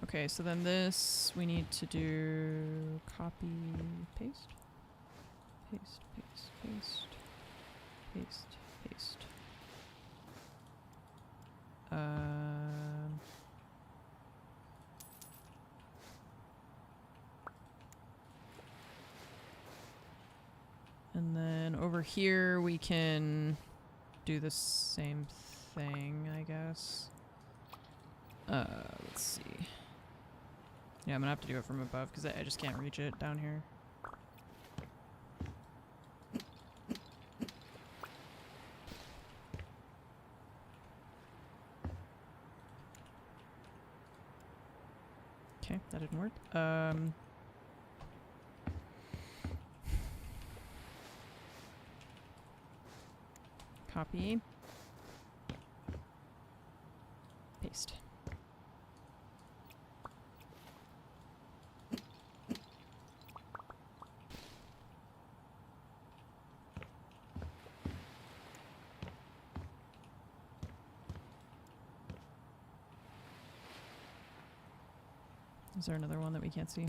Okay, so then this we need to do copy, paste, paste, paste, paste, paste, paste. And then over here we can do the same thing, I guess. Let's see. Yeah, I'm gonna have to do it from above because I just can't reach it down here. Okay, that didn't work. Copy. Paste. Is there another one that we can't see?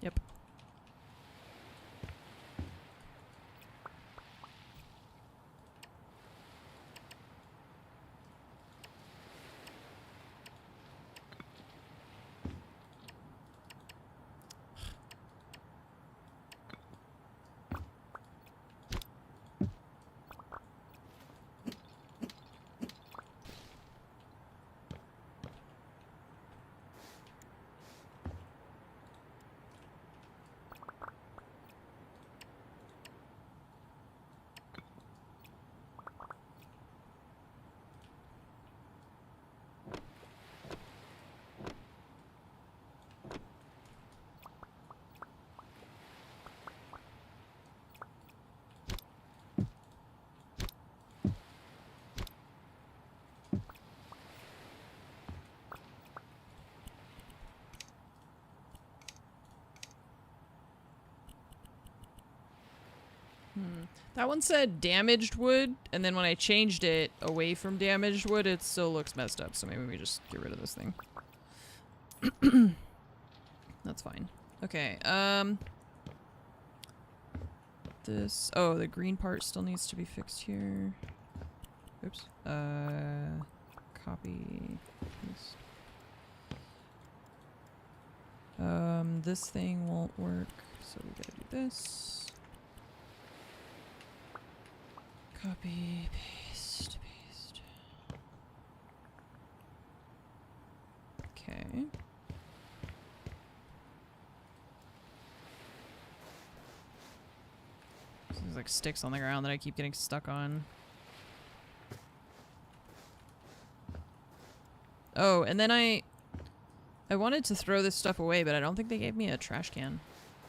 Yep. That one said damaged wood, and then when I changed it away from damaged wood, it still looks messed up, so maybe we just get rid of this thing. That's fine. Okay, this... Oh, the green part still needs to be fixed here. Oops. Copy. Paste. This thing won't work, so we gotta do this. Copy, paste, paste. Okay. So there's like sticks on the ground that I keep getting stuck on. Oh, and then I wanted to throw this stuff away, but I don't think they gave me a trash can.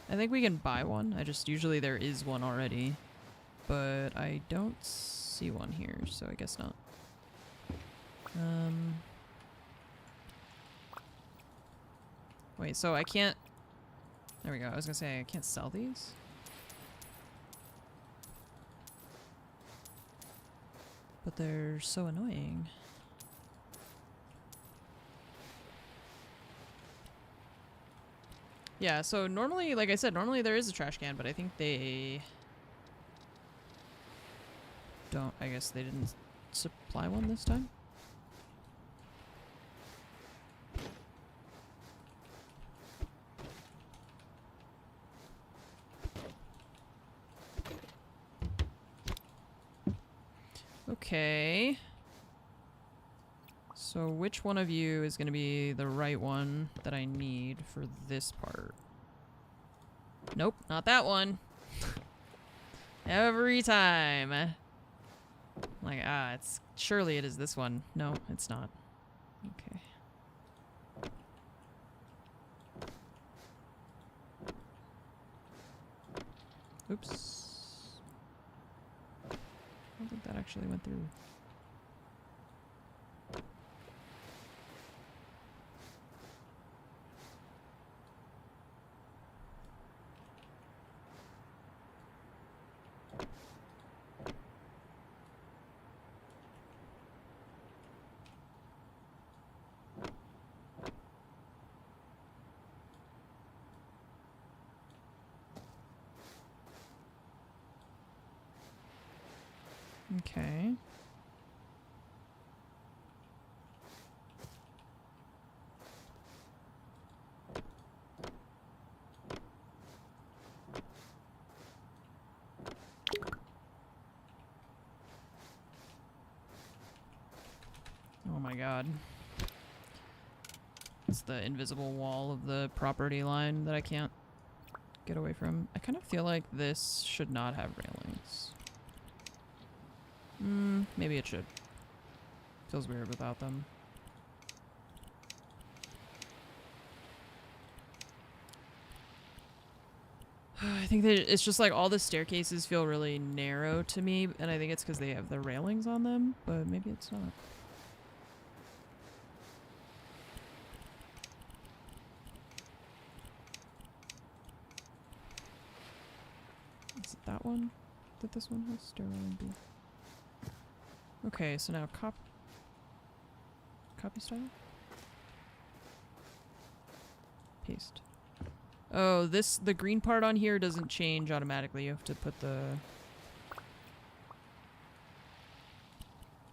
I think we can buy one. Usually there is one already. But I don't see one here, so I guess not. Wait, so I can't... There we go. I was gonna say I can't sell these. But they're so annoying. Yeah, so normally, like I said, normally there is a trash can, but I think they... don't... I guess they didn't supply one this time? Okay. So which one of you is going to be the right one that I need for this part? Nope, not that one. Every time. Like, it's... Surely it is this one. No, it's not. Okay. Oops. I don't think that actually went through. Okay. Oh my god. It's the invisible wall of the property line that I can't get away from. I kind of feel like this should not have railings. Maybe it should. Feels weird without them. I think that it's just like all the staircases feel really narrow to me, and I think it's because they have the railings on them, but maybe it's not. Is it that one? Did this one have stair railing B? Okay, so now copy style? Paste. Oh, the green part on here doesn't change automatically. You have to put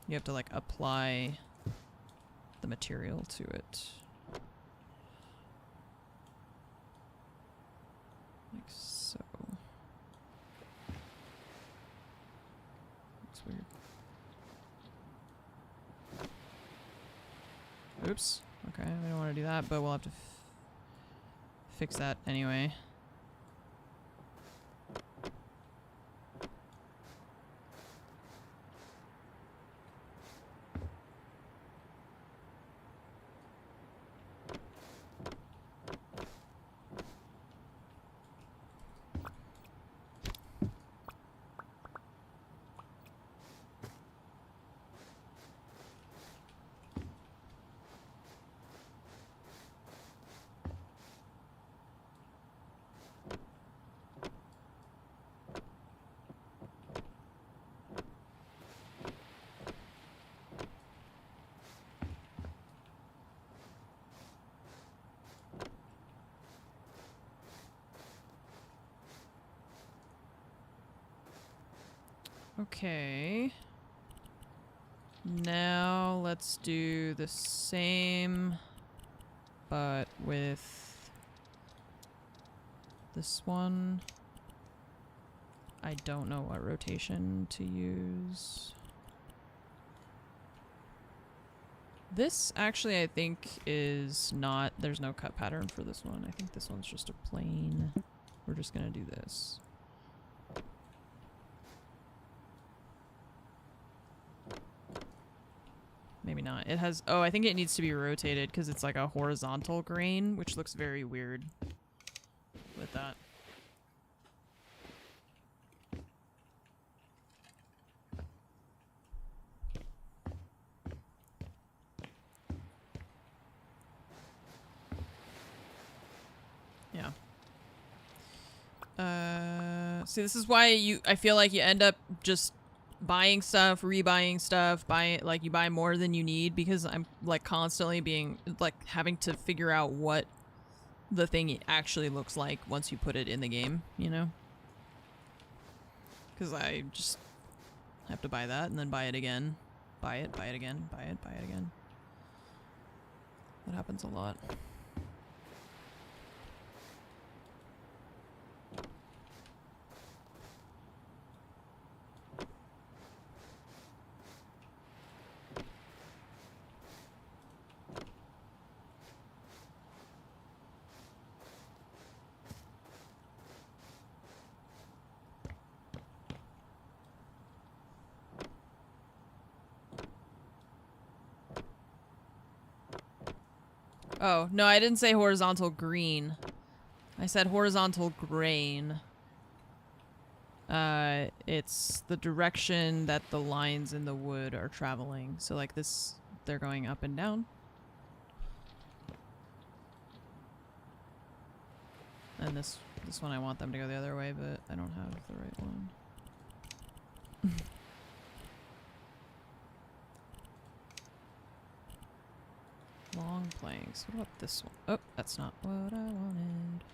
you have to like apply the material to it. Like so. Looks weird. Oops. Okay, we don't want to do that, but we'll have to fix that anyway. Okay. Now let's do the same, but with this one. I don't know what rotation to use. This actually I think is not, there's no cut pattern for this one. I think this one's just a plain, we're just gonna do this. Maybe not. It has, oh, I think it needs to be rotated because it's like a horizontal grain, which looks very weird with that. Yeah. See, this is why I feel like you end up just buying stuff, rebuying stuff, like you buy more than you need, because I'm like constantly being like having to figure out what the thing actually looks like once you put it in the game, you know? Because I just have to buy that and then buy it again. Buy it again, buy it again. That happens a lot. Oh, no, I didn't say horizontal green. I said horizontal grain. It's the direction that the lines in the wood are traveling. So like this, they're going up and down. And this one I want them to go the other way, but I don't have the right one. Long planks. What about this one? Oh, that's not what I wanted.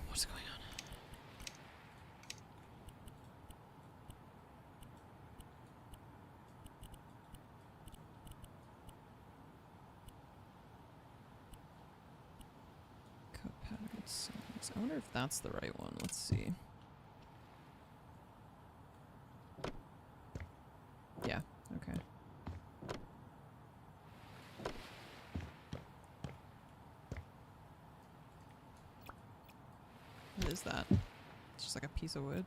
What's going on? Cut pattern size. I wonder if that's the right one. Let's see. Yeah, okay. What is that? It's just like a piece of wood.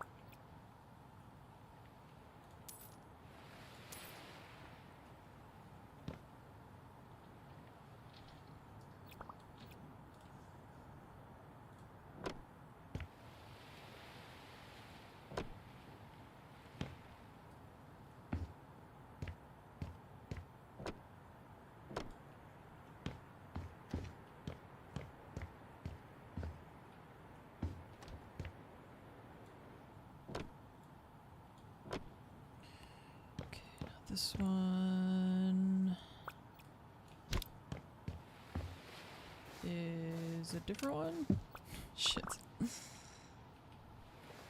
This one is a different one. Shit.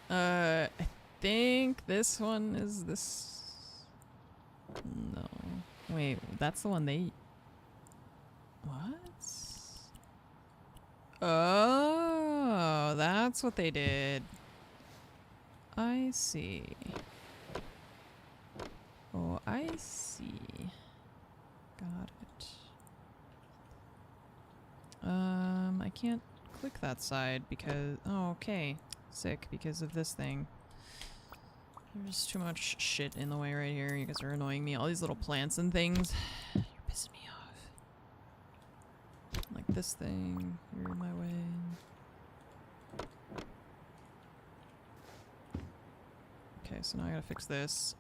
I think this one is this. No. Wait, that's the one they. What? Oh, that's what they did. I see. Oh, I see. Got it. I can't click that side because... Oh, okay. Sick, because of this thing. There's too much shit in the way right here. You guys are annoying me. All these little plants and things. You're pissing me off. Like this thing. You're in my way. Okay, so now I gotta fix this.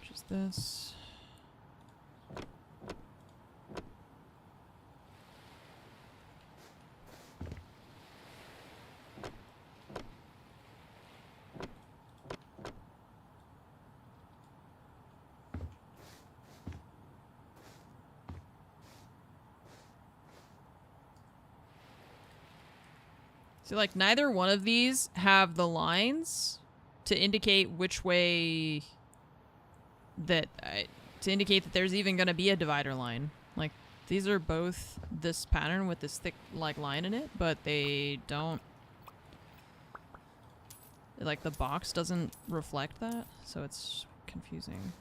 Just this. See, like, neither one of these have the lines to indicate which way that... to indicate that there's even going to be a divider line. Like, these are both this pattern with this thick, like, line in it, but they don't... Like, the box doesn't reflect that, so it's confusing.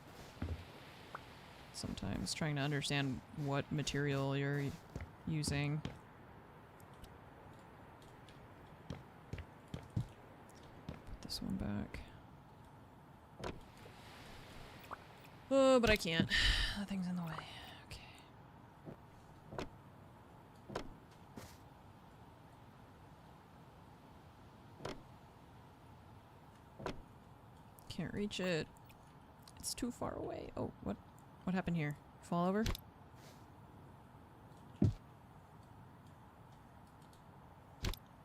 Sometimes trying to understand what material you're using. Put this one back. Oh, but I can't. That thing's in the way. Okay. Can't reach it. It's too far away. Oh, what happened here? Fall over?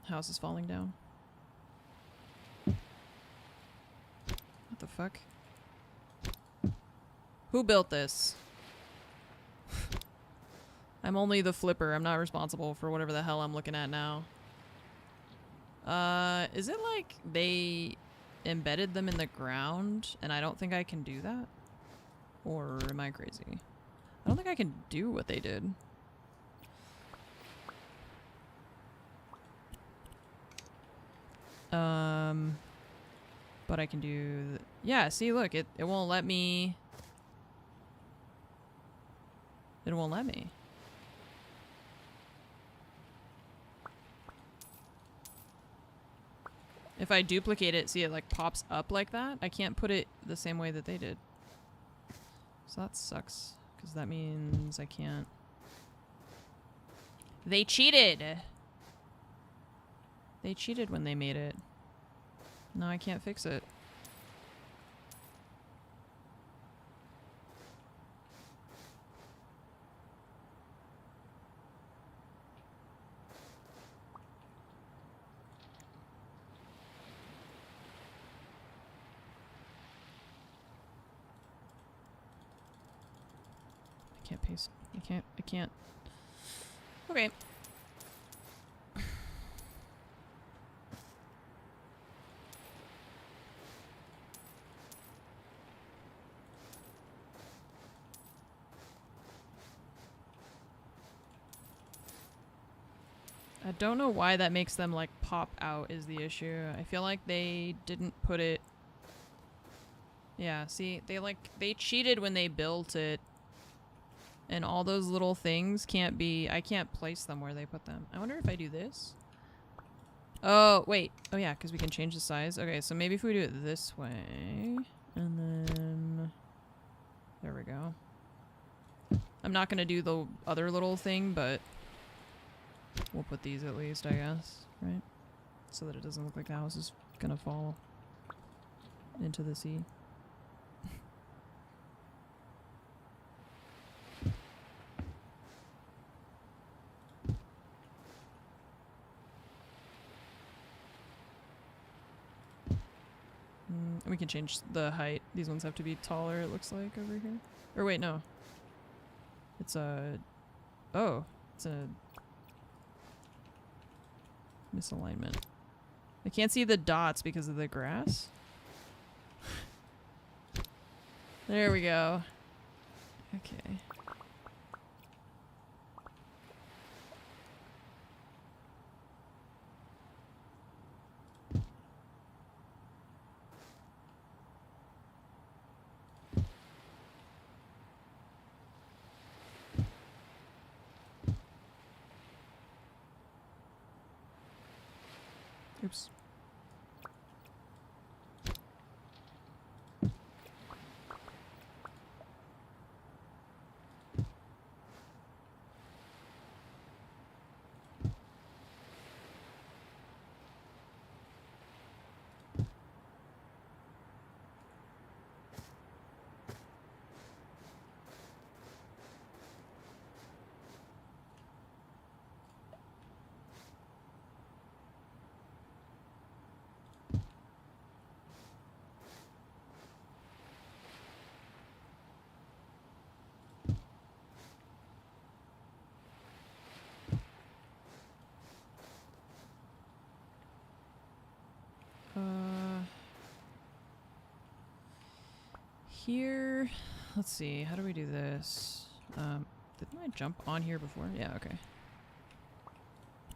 House is falling down. What the fuck? Who built this? I'm only the flipper. I'm not responsible for whatever the hell I'm looking at now. Is it like they embedded them in the ground and I don't think I can do that? Or am I crazy? I don't think I can do what they did. But I can do... Yeah, see, look, it won't let me... It won't let me. If I duplicate it, see it like pops up like that? I can't put it the same way that they did. So that sucks, because that means I can't... They cheated! They cheated when they made it. Now I can't fix it. I can't paste. I can't. Okay. I don't know why that makes them like pop out is the issue. I feel like they didn't put it... Yeah, see, they cheated when they built it. And all those little things can't be... I can't place them where they put them. I wonder if I do this. Oh, wait. Oh yeah, because we can change the size. Okay, so maybe if we do it this way. And then... There we go. I'm not going to do the other little thing, but... We'll put these at least, I guess, right? So that it doesn't look like the house is gonna fall into the sea. We can change the height. These ones have to be taller, it looks like, over here. Or wait, no. It's a... Oh, it's a... misalignment. I can't see the dots because of the grass. There we go. Okay. Oops. here. Let's see. How do we do this? Didn't I jump on here before? Yeah, okay.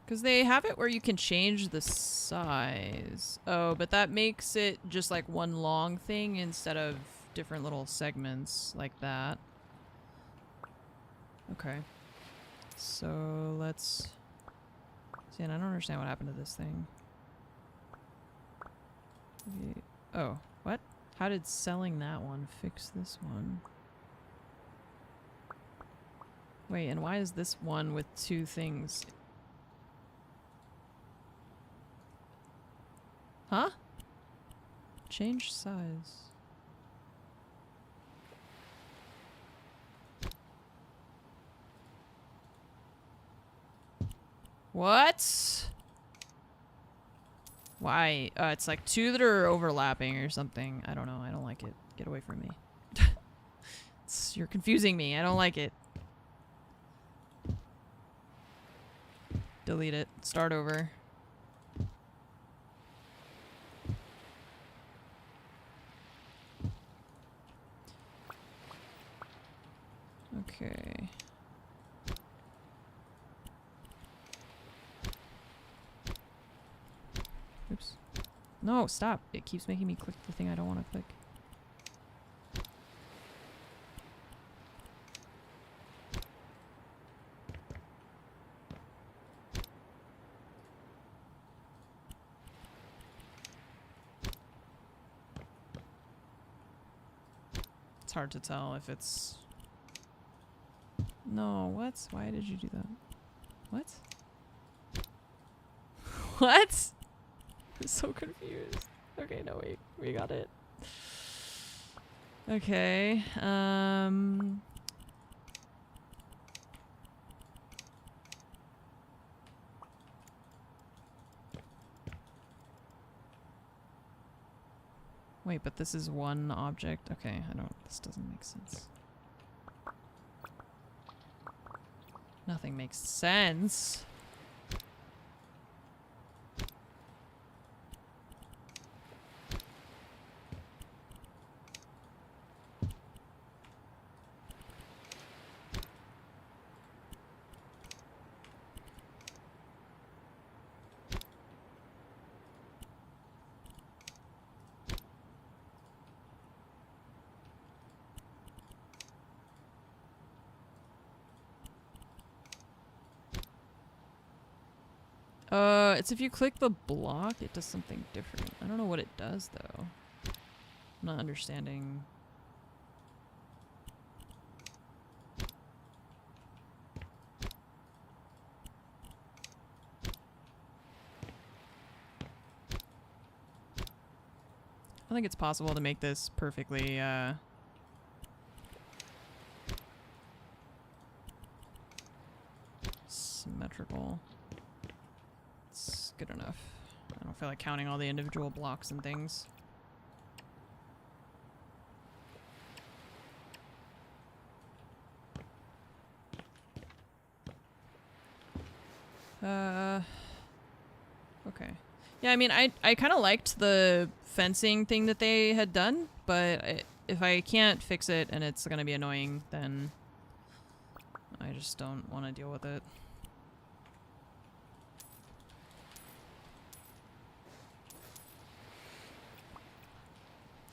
Because they have it where you can change the size. Oh, but that makes it just like one long thing instead of different little segments like that. Okay. So let's see, and I don't understand what happened to this thing. Oh, what? How did selling that one fix this one? Wait, and why is this one with two things? Huh? Change size. What? Why? It's like two that are overlapping or something. I don't know. I don't like it. Get away from me. You're confusing me. I don't like it. Delete it. Start over. Okay. Oops. No, stop. It keeps making me click the thing I don't want to click. It's hard to tell if it's... No, what? Why did you do that? What? What? I'm so confused. Okay, no, wait. We got it. Okay, wait, but this is one object? Okay, this doesn't make sense. Nothing makes sense. It's if you click the block, it does something different. I don't know what it does, though. I'm not understanding. I think it's possible to make this perfectly, symmetrical. It's good enough. I don't feel like counting all the individual blocks and things. Okay. Yeah, I mean, I kind of liked the fencing thing that they had done, but if I can't fix it and it's gonna be annoying, then I just don't want to deal with it.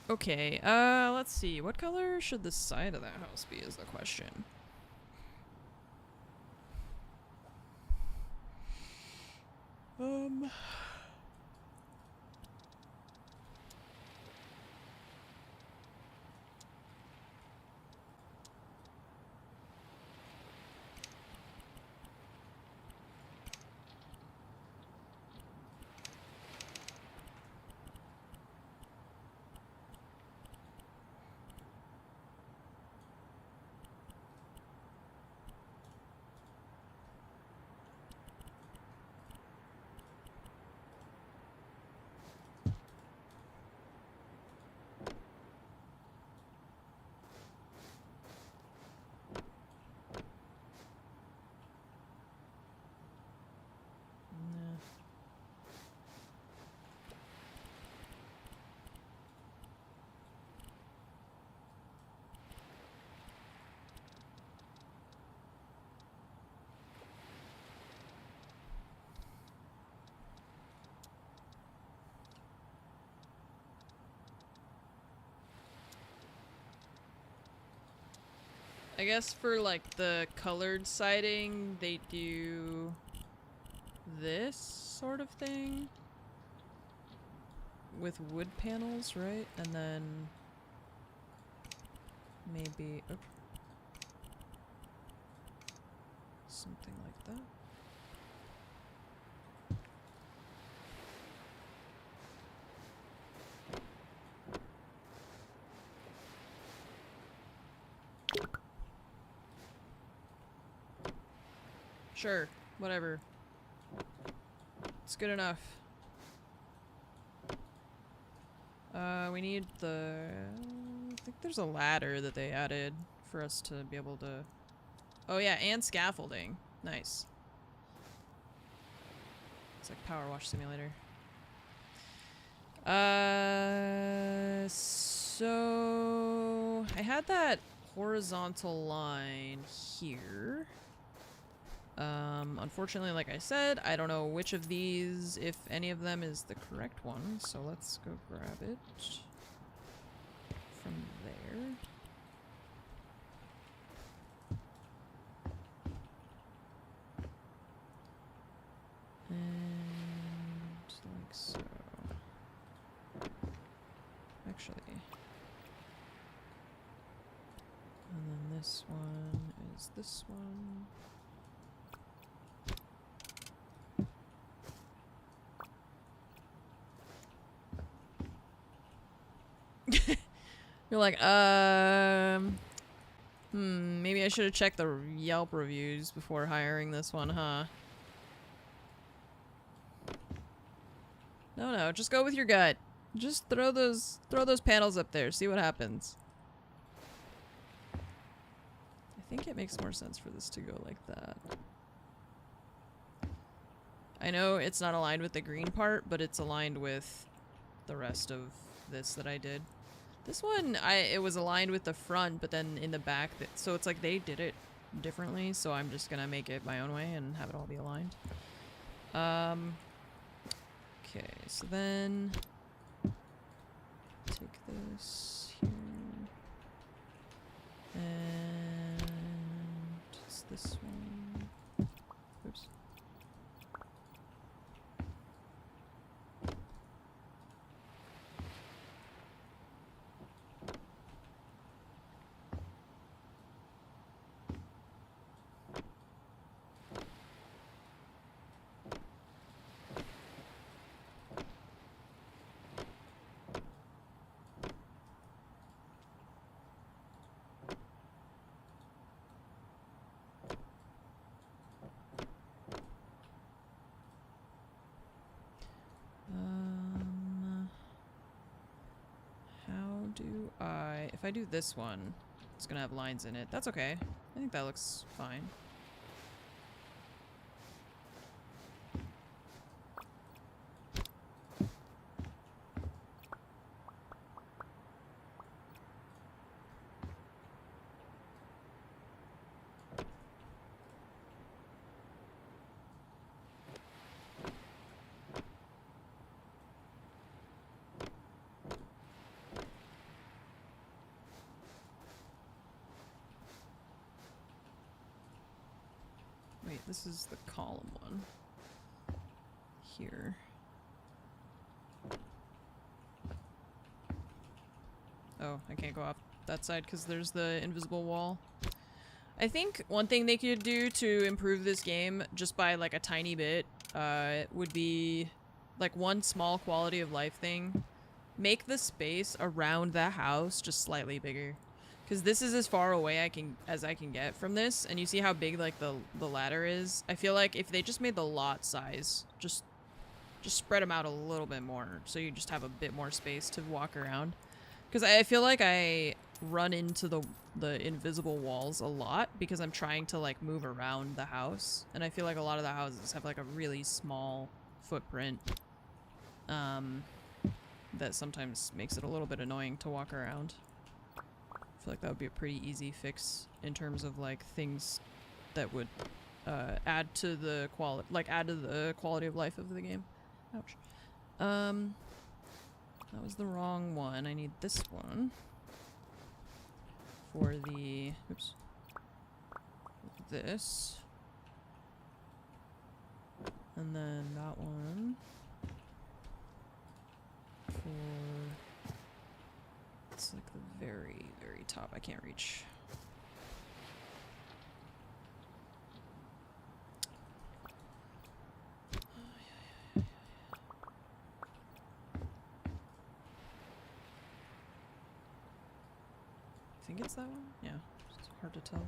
Okay, let's see. What color should the side of that house be is the question. I guess for like the colored siding, they do this sort of thing with wood panels, right? And then maybe something like that. Sure, whatever. It's good enough. We need the... I think there's a ladder that they added for us to be able to... Oh yeah, and scaffolding. Nice. It's like Power Wash Simulator. So... I had that horizontal line here. Unfortunately, like I said, I don't know which of these, if any of them, is the correct one, so let's go grab it from there. And like so. Actually. And then this one is this one. You're like, maybe I should have checked the Yelp reviews before hiring this one, huh? No, just go with your gut. Just throw those panels up there, see what happens. I think it makes more sense for this to go like that. I know it's not aligned with the green part, but it's aligned with the rest of this that I did. This one, it was aligned with the front, but then in the back, so it's like they did it differently, so I'm just gonna make it my own way and have it all be aligned. Okay, so then take this here, and it's this one. Oops. If I do this one, it's gonna have lines in it. That's okay. I think that looks fine. Wait, this is the column one. Here. Oh, I can't go off that side because there's the invisible wall. I think one thing they could do to improve this game, just by like a tiny bit, would be like one small quality of life thing. Make the space around the house just slightly bigger. Because this is as far away as I can get from this, and you see how big like the ladder is. I feel like if they just made the lot size, just spread them out a little bit more, so you just have a bit more space to walk around. Because I feel like I run into the invisible walls a lot because I'm trying to like move around the house, and I feel like a lot of the houses have like a really small footprint. That sometimes makes it a little bit annoying to walk around. I feel like that would be a pretty easy fix in terms of like things that would add to the quality of life of the game. Ouch. That was the wrong one. I need this one for the oops. this. And then that one for, it's like the very, very top. I can't reach. I think it's that one? Yeah, it's hard to tell.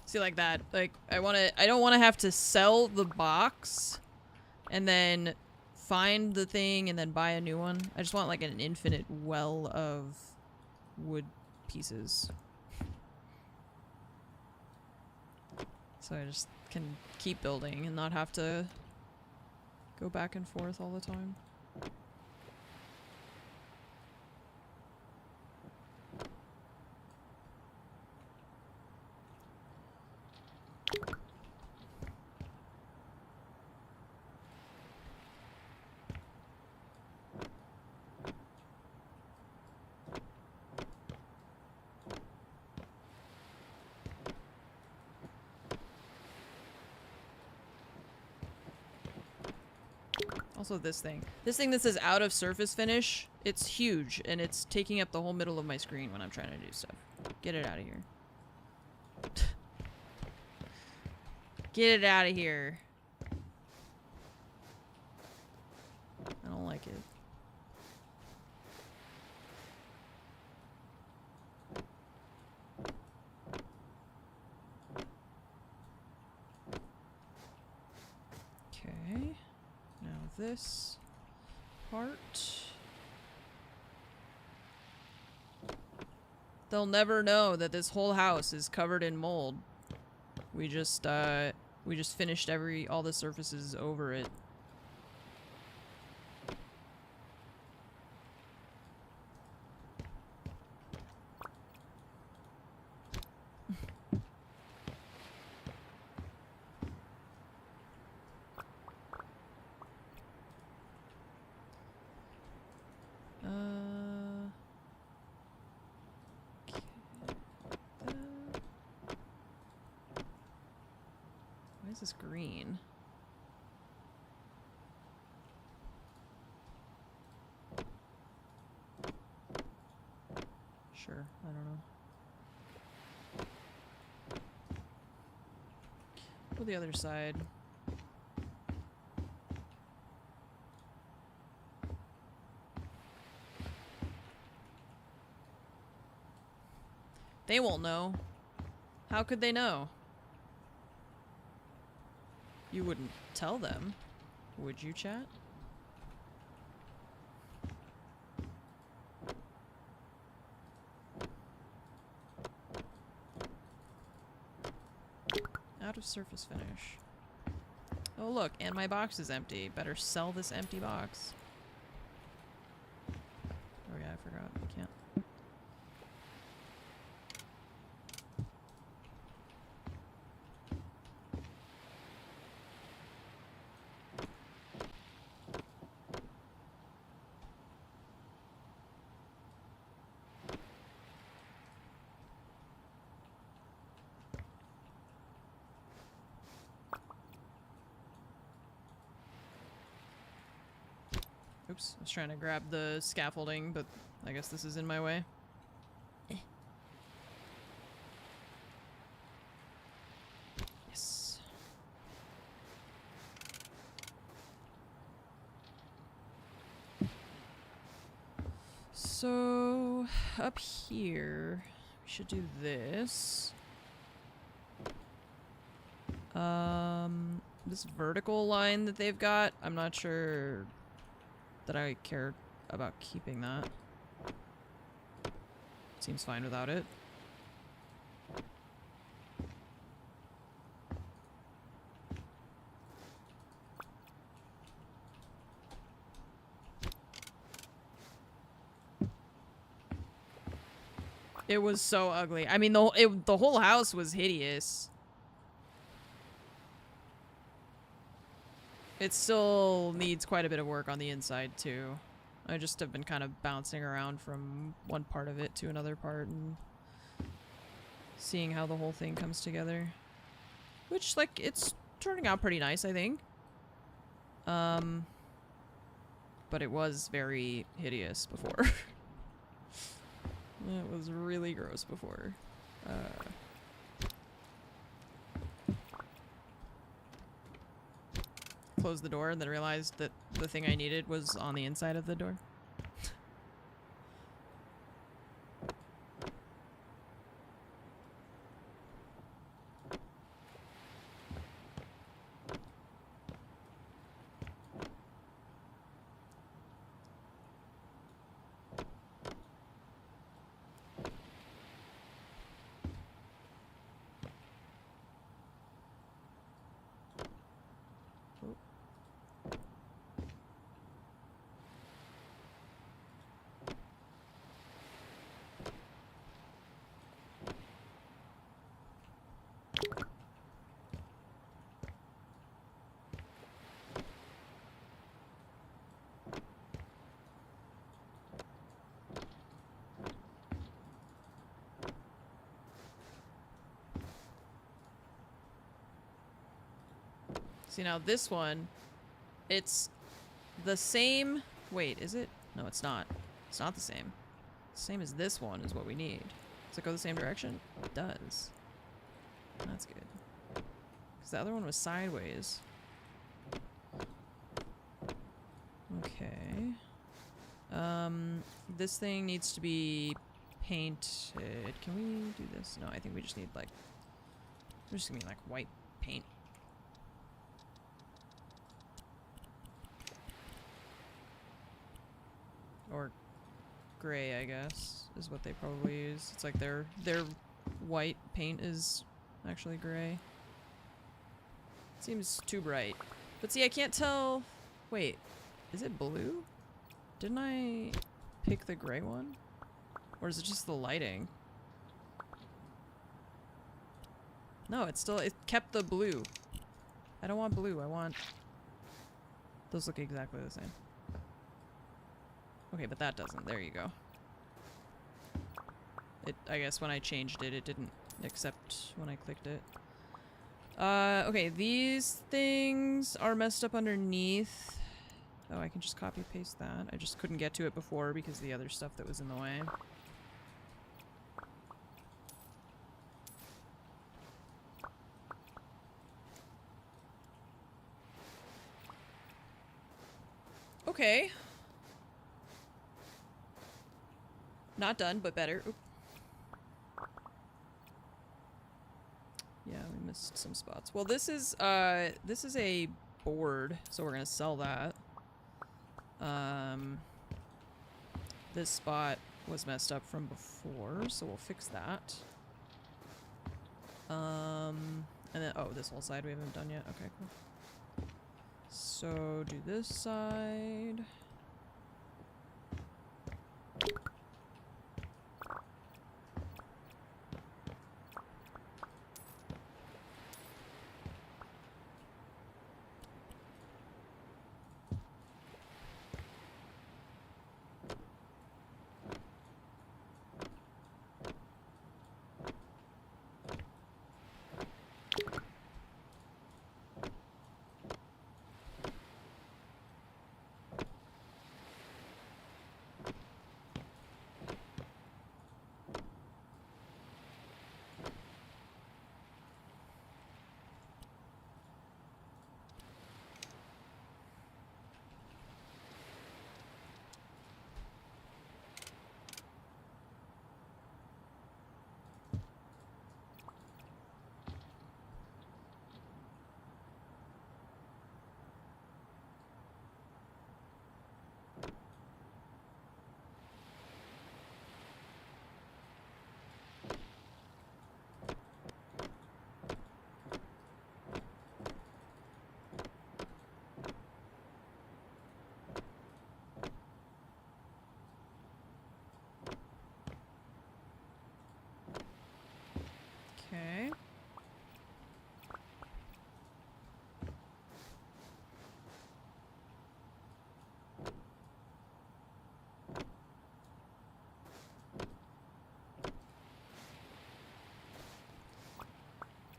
See, like that, like, I don't want to have to sell the box and then find the thing and then buy a new one. I just want, like, an infinite well of wood pieces. So I just can keep building and not have to go back and forth all the time. Also this thing. This thing that says out of surface finish, it's huge and it's taking up the whole middle of my screen when I'm trying to do stuff. Get it out of here. Get it out of here. I don't like it. Okay. Now this part. They'll never know that this whole house is covered in mold. We just finished all the surfaces over it. Why is this green? Sure, I don't know. Go the other side. They won't know. How could they know? You wouldn't tell them, would you, chat? Out of surface finish. Oh look, and my box is empty. Better sell this empty box. Oh yeah, I forgot. I can't. Oops, I was trying to grab the scaffolding, but I guess this is in my way. Yes. So, up here, we should do this. This vertical line that they've got, I'm not sure that I care about keeping that. Seems fine without it. It was so ugly. I mean, the whole house was hideous. It still needs quite a bit of work on the inside, too. I just have been kind of bouncing around from one part of it to another part and seeing how the whole thing comes together. Which, like, it's turning out pretty nice, I think. But it was very hideous before. It was really gross before. Closed the door and then realized that the thing I needed was on the inside of the door. See, now this one, it's the same. Wait, is it? No, it's not. It's not the same. Same as this one is what we need. Does it go the same direction? It does. That's good. Because the other one was sideways. Okay. This thing needs to be painted. Can we do this? No, I think we just need like, we're just gonna need like white paint. Or gray, I guess, is what they probably use. It's like their white paint is actually gray. Seems too bright. But see, I can't tell. Wait, is it blue? Didn't I pick the gray one? Or is it just the lighting? No, it kept the blue. I don't want blue, I want... Those look exactly the same. Okay, but that doesn't. There you go. I guess when I changed it, it didn't accept when I clicked it. Okay, these things are messed up underneath. Oh, I can just copy paste that. I just couldn't get to it before because of the other stuff that was in the way. Okay. Not done, but better. Oop. Yeah, we missed some spots. Well, this is a board, so we're gonna sell that. This spot was messed up from before, so we'll fix that. And then this whole side we haven't done yet. Okay, cool. So do this side.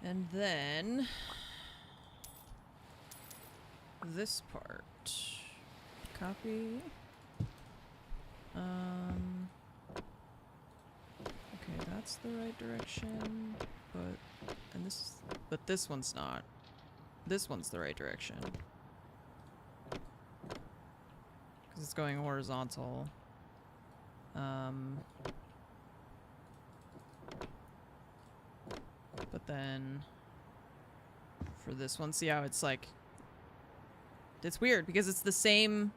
And then this part. Copy. Okay, that's the right direction, but this one's not. This one's the right direction. Because it's going horizontal. But then for this one, see how it's like, it's weird because it's the same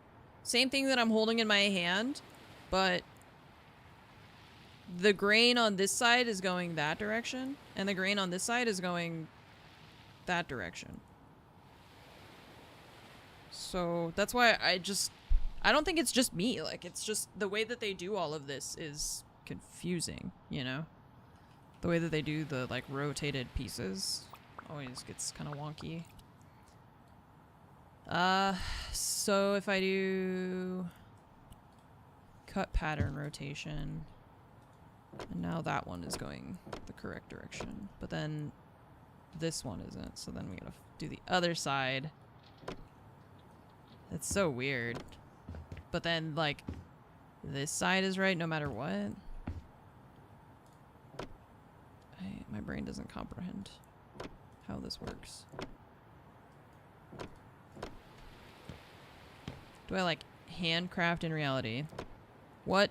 thing that I'm holding in my hand, but the grain on this side is going that direction, and the grain on this side is going that direction. So that's why I don't think it's just me. Like, it's just the way that they do all of this is confusing, you know? The way that they do the, like, rotated pieces always gets kind of wonky. So if I do cut pattern rotation, and now that one is going the correct direction, but then this one isn't, so then we gotta do the other side. It's so weird. But then, like, this side is right no matter what. My brain doesn't comprehend how this works. Do I, like, handcraft in reality? What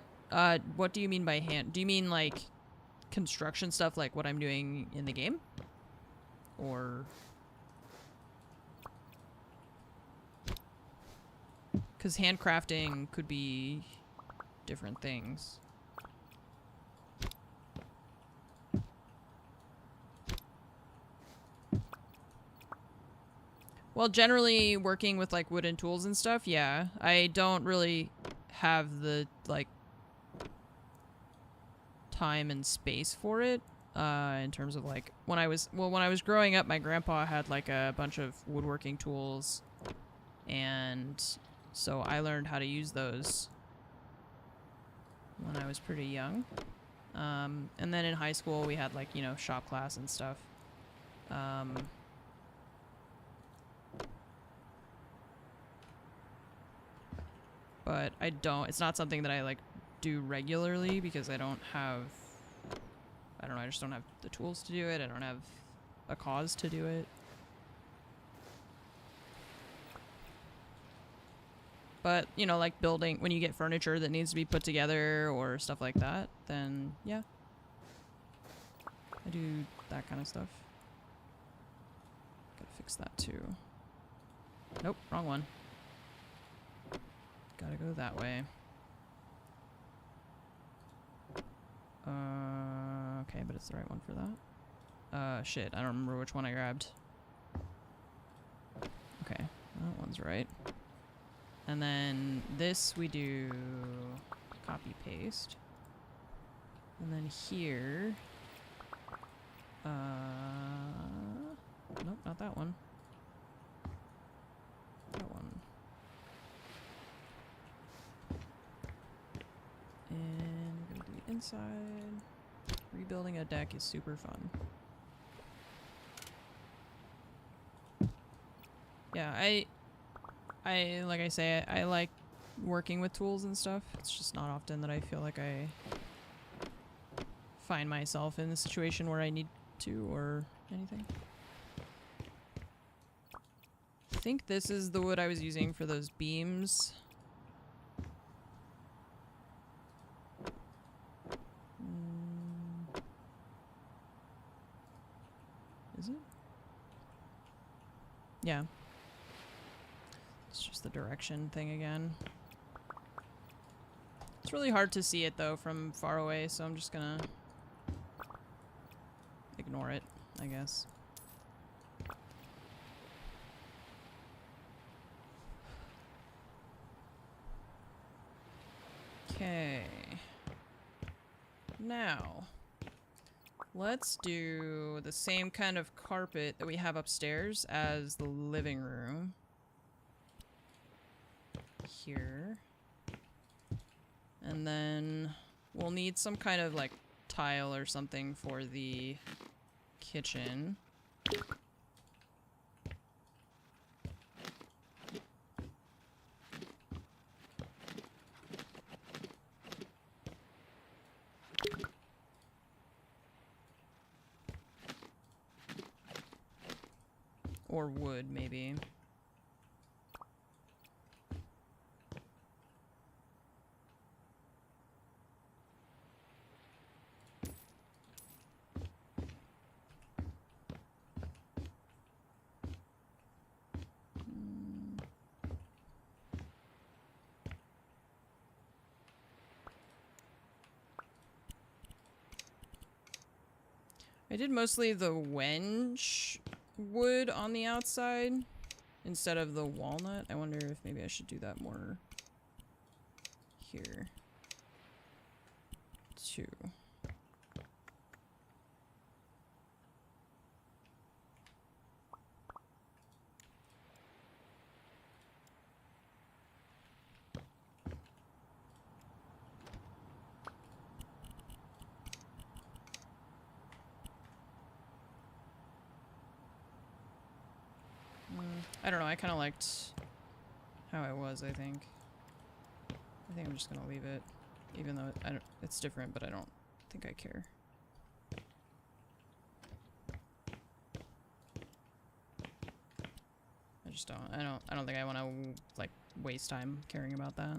do you mean by hand? Do you mean, like, construction stuff like what I'm doing in the game? Or... because handcrafting could be different things. Well, generally working with like wooden tools and stuff, yeah. I don't really have the like time and space for it. In terms of like when I was growing up, my grandpa had like a bunch of woodworking tools, and so I learned how to use those when I was pretty young. And then in high school we had like, you know, shop class and stuff. But it's not something that I like do regularly because I don't know, I just don't have the tools to do it. I don't have a cause to do it. But, you know, like building, when you get furniture that needs to be put together or stuff like that, then yeah. I do that kind of stuff. Gotta fix that too. Nope, wrong one. Gotta go that way. Okay, but it's the right one for that. Shit, I don't remember which one I grabbed. Okay, that one's right. And then this we do copy paste. And then here, nope, not that one. That one. And we're gonna do the inside. Rebuilding a deck is super fun. Yeah, I like I say, I like working with tools and stuff. It's just not often that I feel like I find myself in a situation where I need to or anything. I think this is the wood I was using for those beams. Is it? Yeah. It's just the direction thing again. It's really hard to see it though from far away, so I'm just gonna ignore it, I guess. Okay. Now, let's do the same kind of carpet that we have upstairs as the living room. Here. And then we'll need some kind of like tile or something for the kitchen. Or wood, maybe. I did mostly the wenge wood on the outside instead of the walnut. I wonder if maybe I should do that more here too. I don't know, I kind of liked how it was, I think. I think I'm just gonna leave it, even though it's different, but I don't think I care. I just don't, I don't think I want to, like, waste time caring about that.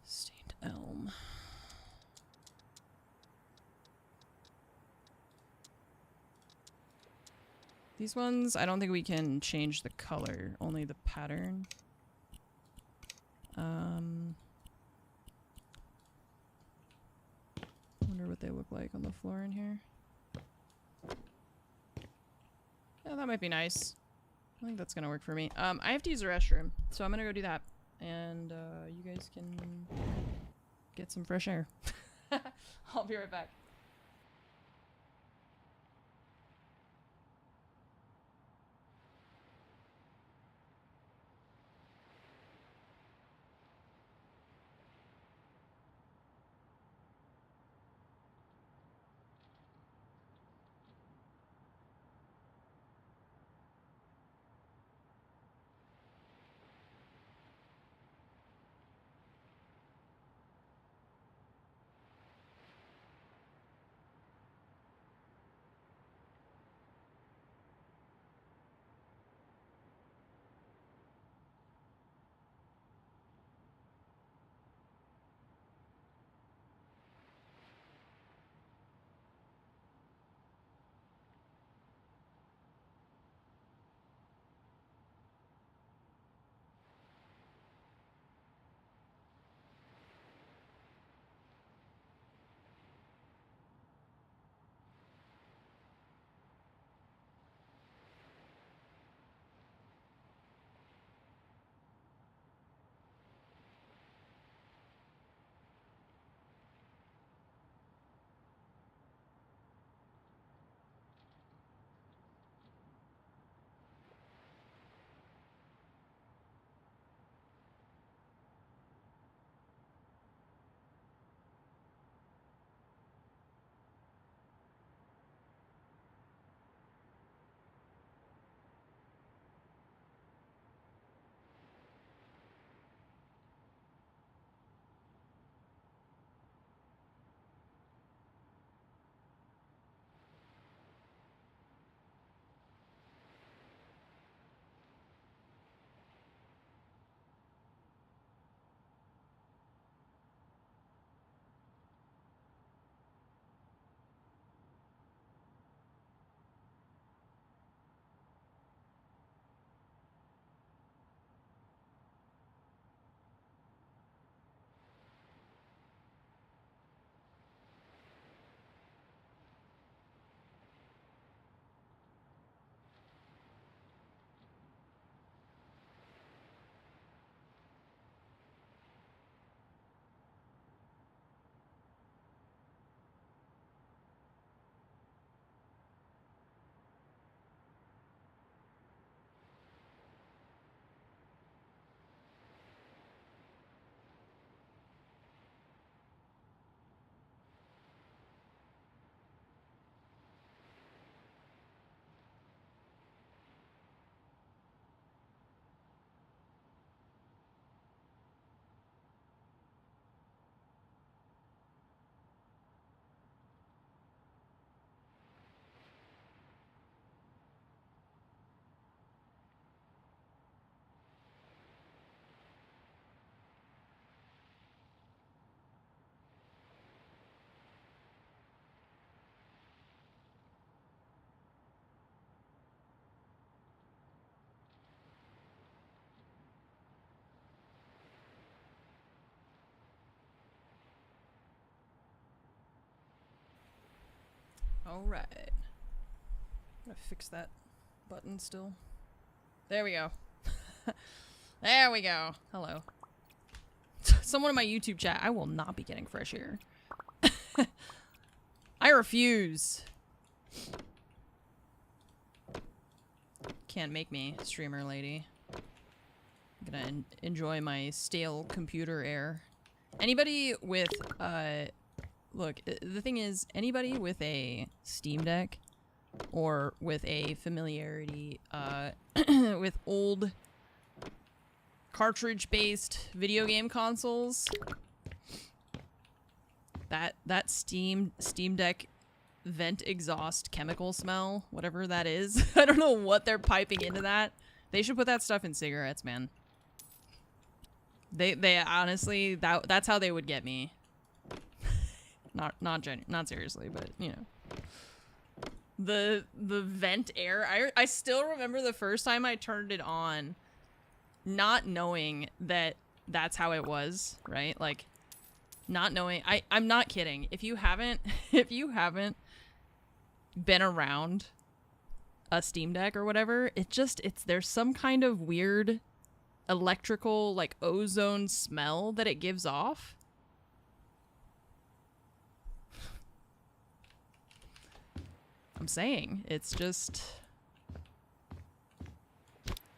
Stained elm. These ones, I don't think we can change the color, only the pattern. Wonder what they look like on the floor in here. Yeah, that might be nice. I think that's gonna work for me. I have to use the restroom, so I'm gonna go do that. And, you guys can get some fresh air. I'll be right back. Alright. Gotta fix that button still. There we go. There we go. Hello. Someone in my YouTube chat, I will not be getting fresh air. I refuse. Can't make me, streamer lady. I'm gonna enjoy my stale computer air. Anybody with, look, the thing is, anybody with a Steam Deck or with a familiarity, with old cartridge-based video game consoles, that Steam Deck vent exhaust chemical smell, whatever that is, I don't know what they're piping into that. They should put that stuff in cigarettes, man. They honestly, that's how they would get me. Not seriously, but you know. The vent air, I still remember the first time I turned it on, not knowing that that's how it was, right? Like, not knowing. I'm not kidding. If you haven't been around a Steam Deck or whatever, there's some kind of weird electrical, like, ozone smell that it gives off. I'm saying, it's just...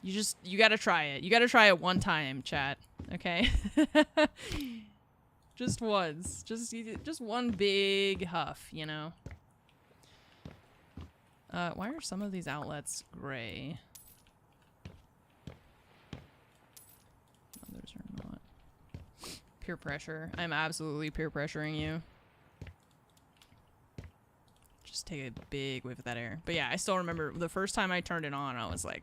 You gotta try it. You gotta try it one time, chat. Okay? Just once. Just one big huff, you know? Why are some of these outlets gray? Others are not. Peer pressure. I'm absolutely peer pressuring you. Just take a big whiff of that air. But yeah, I still remember the first time I turned it on, I was like,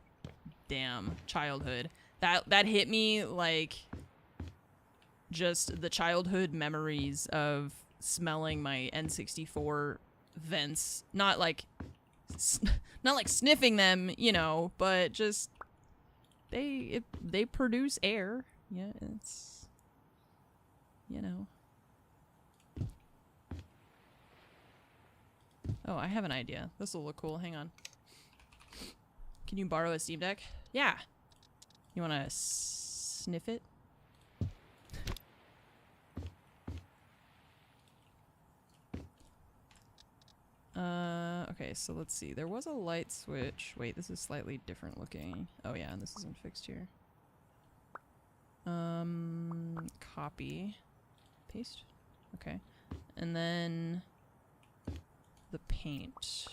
damn, childhood. That hit me like just the childhood memories of smelling my N64 vents. Not like sniffing them, you know, but just they produce air. Yeah, it's, you know. Oh, I have an idea. This will look cool. Hang on. Can you borrow a Steam Deck? Yeah. You want to sniff it? Okay, so let's see. There was a light switch. Wait, this is slightly different looking. Oh yeah, and this isn't fixed here. Copy. Paste. Okay. And then the paint.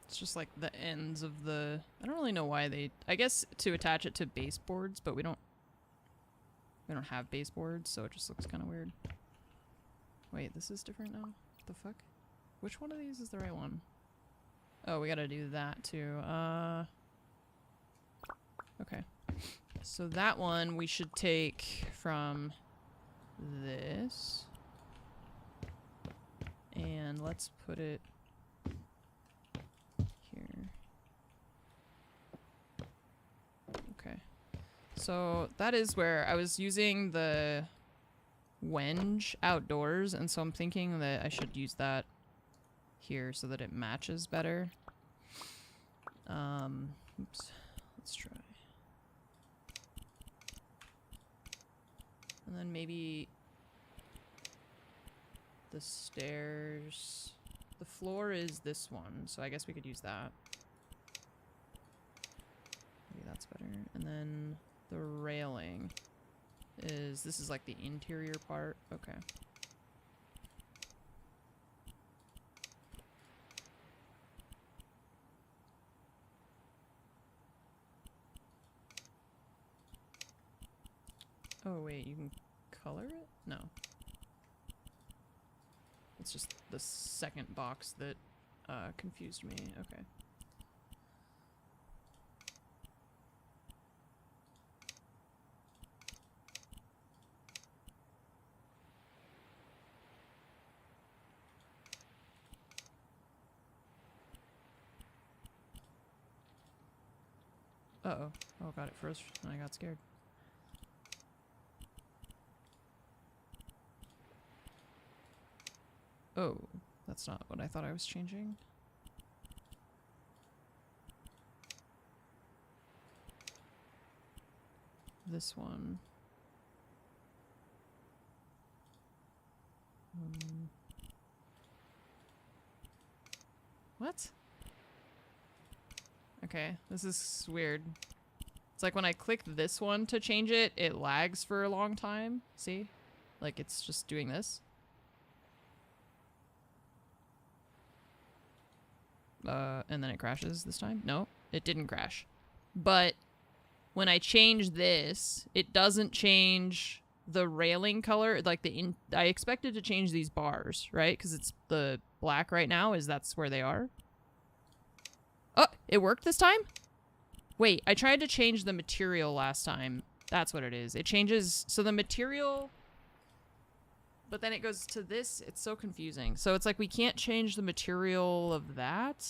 It's just like the ends of the... I don't really know why they... I guess to attach it to baseboards, but we don't have baseboards, so it just looks kind of weird. Wait, this is different now? What the fuck? Which one of these is the right one? Oh, we gotta do that too. Okay. So that one we should take from this. And let's put it here. Okay. So that is where I was using the wenge outdoors, and so I'm thinking that I should use that here so that it matches better. Oops. Let's try. And then maybe the stairs. The floor is this one, so I guess we could use that. Maybe that's better. And then the railing is, this is like the interior part. Okay. Oh wait, you can color it? No. It's just the second box that confused me. Okay. Uh-oh. Oh, got it froze and I got scared. Oh, that's not what I thought I was changing. This one. What? Okay, this is weird. It's like when I click this one to change it, it lags for a long time. See? Like it's just doing this. And then it crashes this time? No, it didn't crash. But when I change this, it doesn't change the railing color. Like I expected to change these bars, right? Because it's the black right now, that's where they are. Oh, it worked this time? Wait, I tried to change the material last time. That's what it is. It changes, so the material, but then it goes to this. It's so confusing. So it's like we can't change the material of that.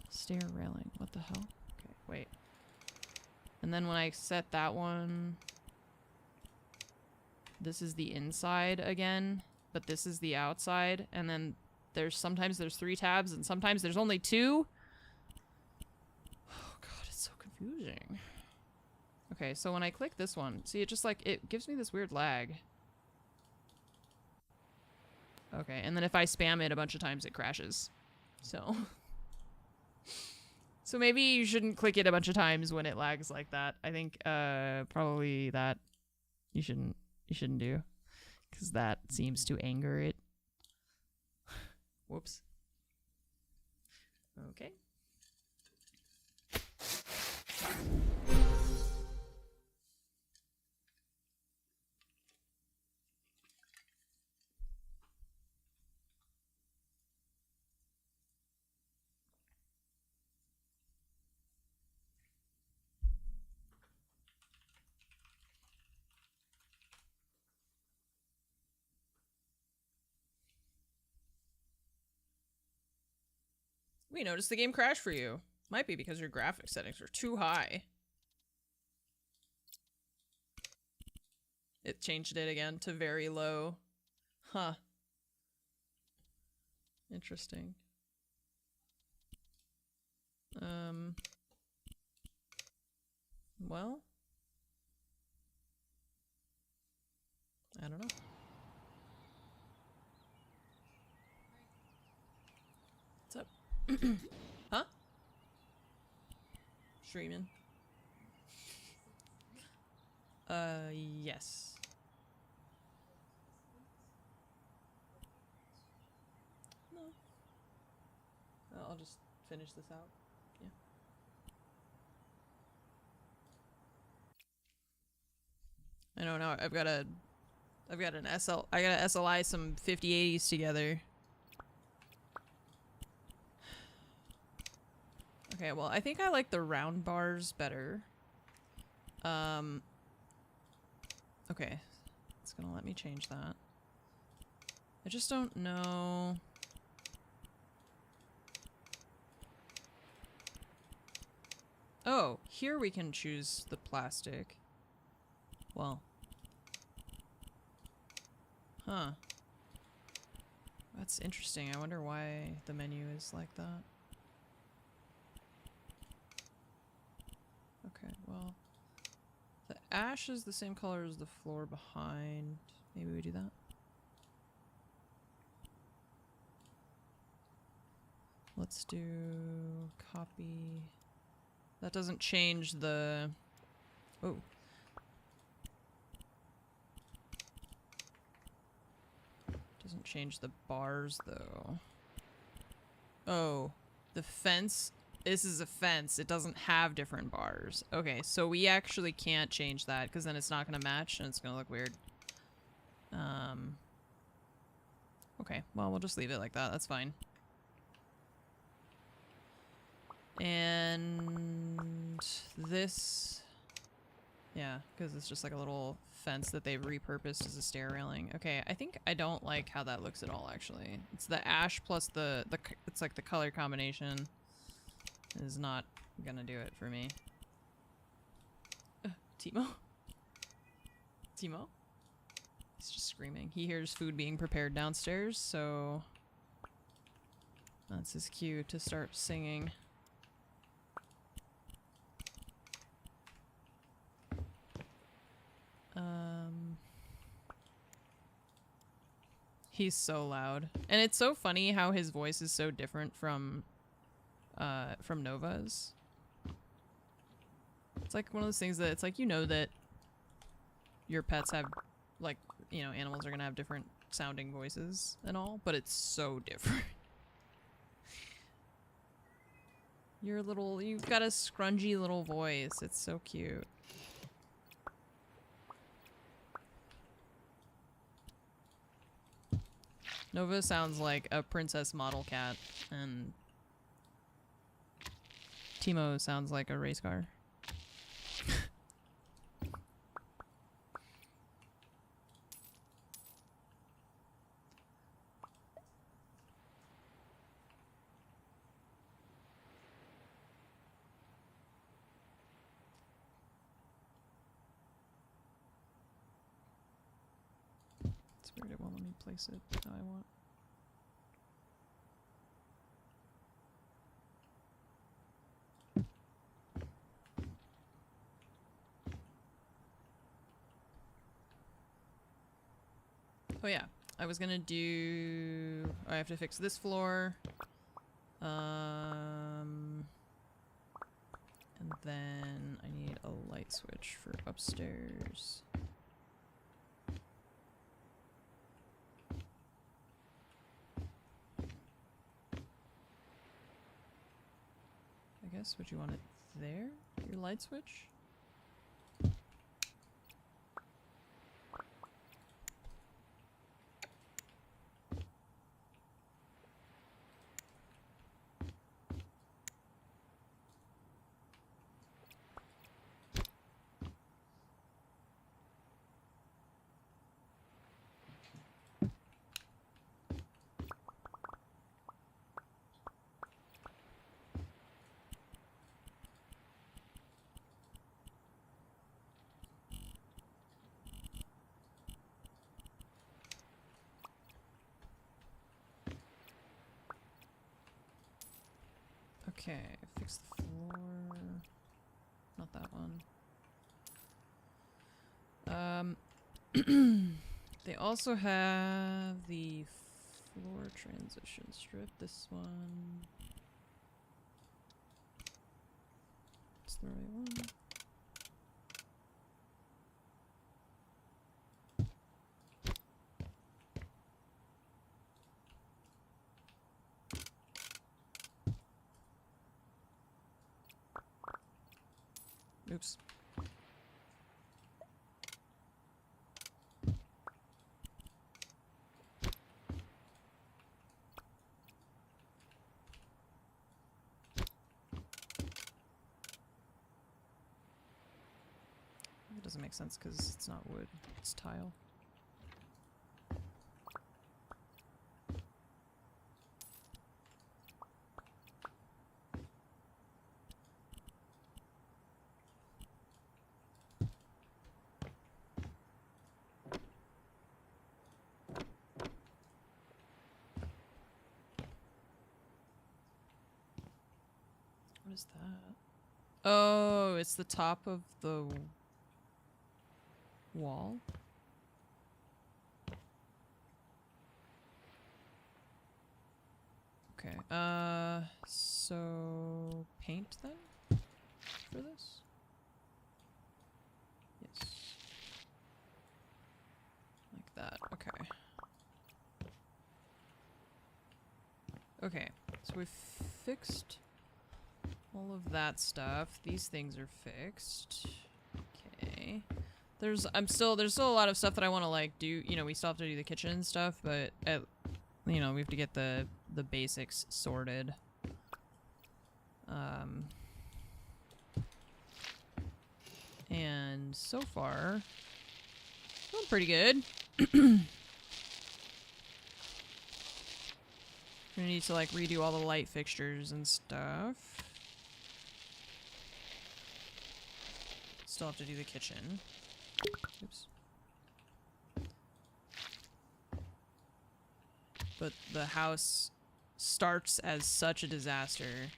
Stair railing, what the hell? Okay, wait. And then when I set that one, this is the inside again, but this is the outside. And then sometimes there's 3 tabs and sometimes there's only 2. Oh god, it's so confusing. Okay, so when I click this one, see, it just like, it gives me this weird lag. Okay, and then if I spam it a bunch of times, it crashes. So. So maybe you shouldn't click it a bunch of times when it lags like that. I think, probably that you shouldn't do. Because that seems to anger it. Whoops. Okay. We noticed the game crashed for you. Might be because your graphics settings are too high. It changed it again to very low. Huh. Interesting. Well. I don't know. What's up? Huh? Streaming. Yes. No. I'll just finish this out. Yeah. I don't know. I've got an SL. I gotta SLI some 5080s together. Okay, well, I think I like the round bars better. Okay. It's gonna let me change that. I just don't know. Oh, here we can choose the plastic. Well. Huh. That's interesting. I wonder why the menu is like that. Okay, well, the ash is the same color as the floor behind. Maybe we do that. Let's do copy. That doesn't change the... Oh. Doesn't change the bars, though. Oh, the fence... This is a fence. It doesn't have different bars. Okay, so we actually can't change that because then it's not going to match and it's going to look weird. Okay, well, we'll just leave it like that. That's fine. And this... Yeah, because it's just like a little fence that they've repurposed as a stair railing. Okay, I think I don't like how that looks at all, actually. It's the ash plus it's like the color combination is not gonna do it for me. Timo? Timo? He's just screaming. He hears food being prepared downstairs, so that's his cue to start singing. He's so loud. And it's so funny how his voice is so different from Nova's. It's like one of those things that it's like, you know, that your pets have, like, you know, animals are gonna have different sounding voices and all, but it's so different. You've got a scrungy little voice. It's so cute. Nova sounds like a princess model cat, and Timo sounds like a race car. It's weird it won't let me place it how I want. Oh yeah, I was gonna do... I have to fix this floor. And then I need a light switch for upstairs. I guess, would you want it there? Your light switch? Okay, fix the floor. Not that one. They also have the floor transition strip. This one. It's the right one. Oops. It doesn't make sense because it's not wood, it's tile. What is that? Oh, it's the top of the wall. Okay. So paint then for this? Yes. Like that. Okay. Okay. So we've fixed all of that stuff. These things are fixed. Okay. There's still a lot of stuff that I want to like do. You know, we still have to do the kitchen stuff, but you know, we have to get the basics sorted. And so far, doing pretty good. Gonna need to like redo all the light fixtures and stuff. Still have to do the kitchen. Oops. But the house starts as such a disaster.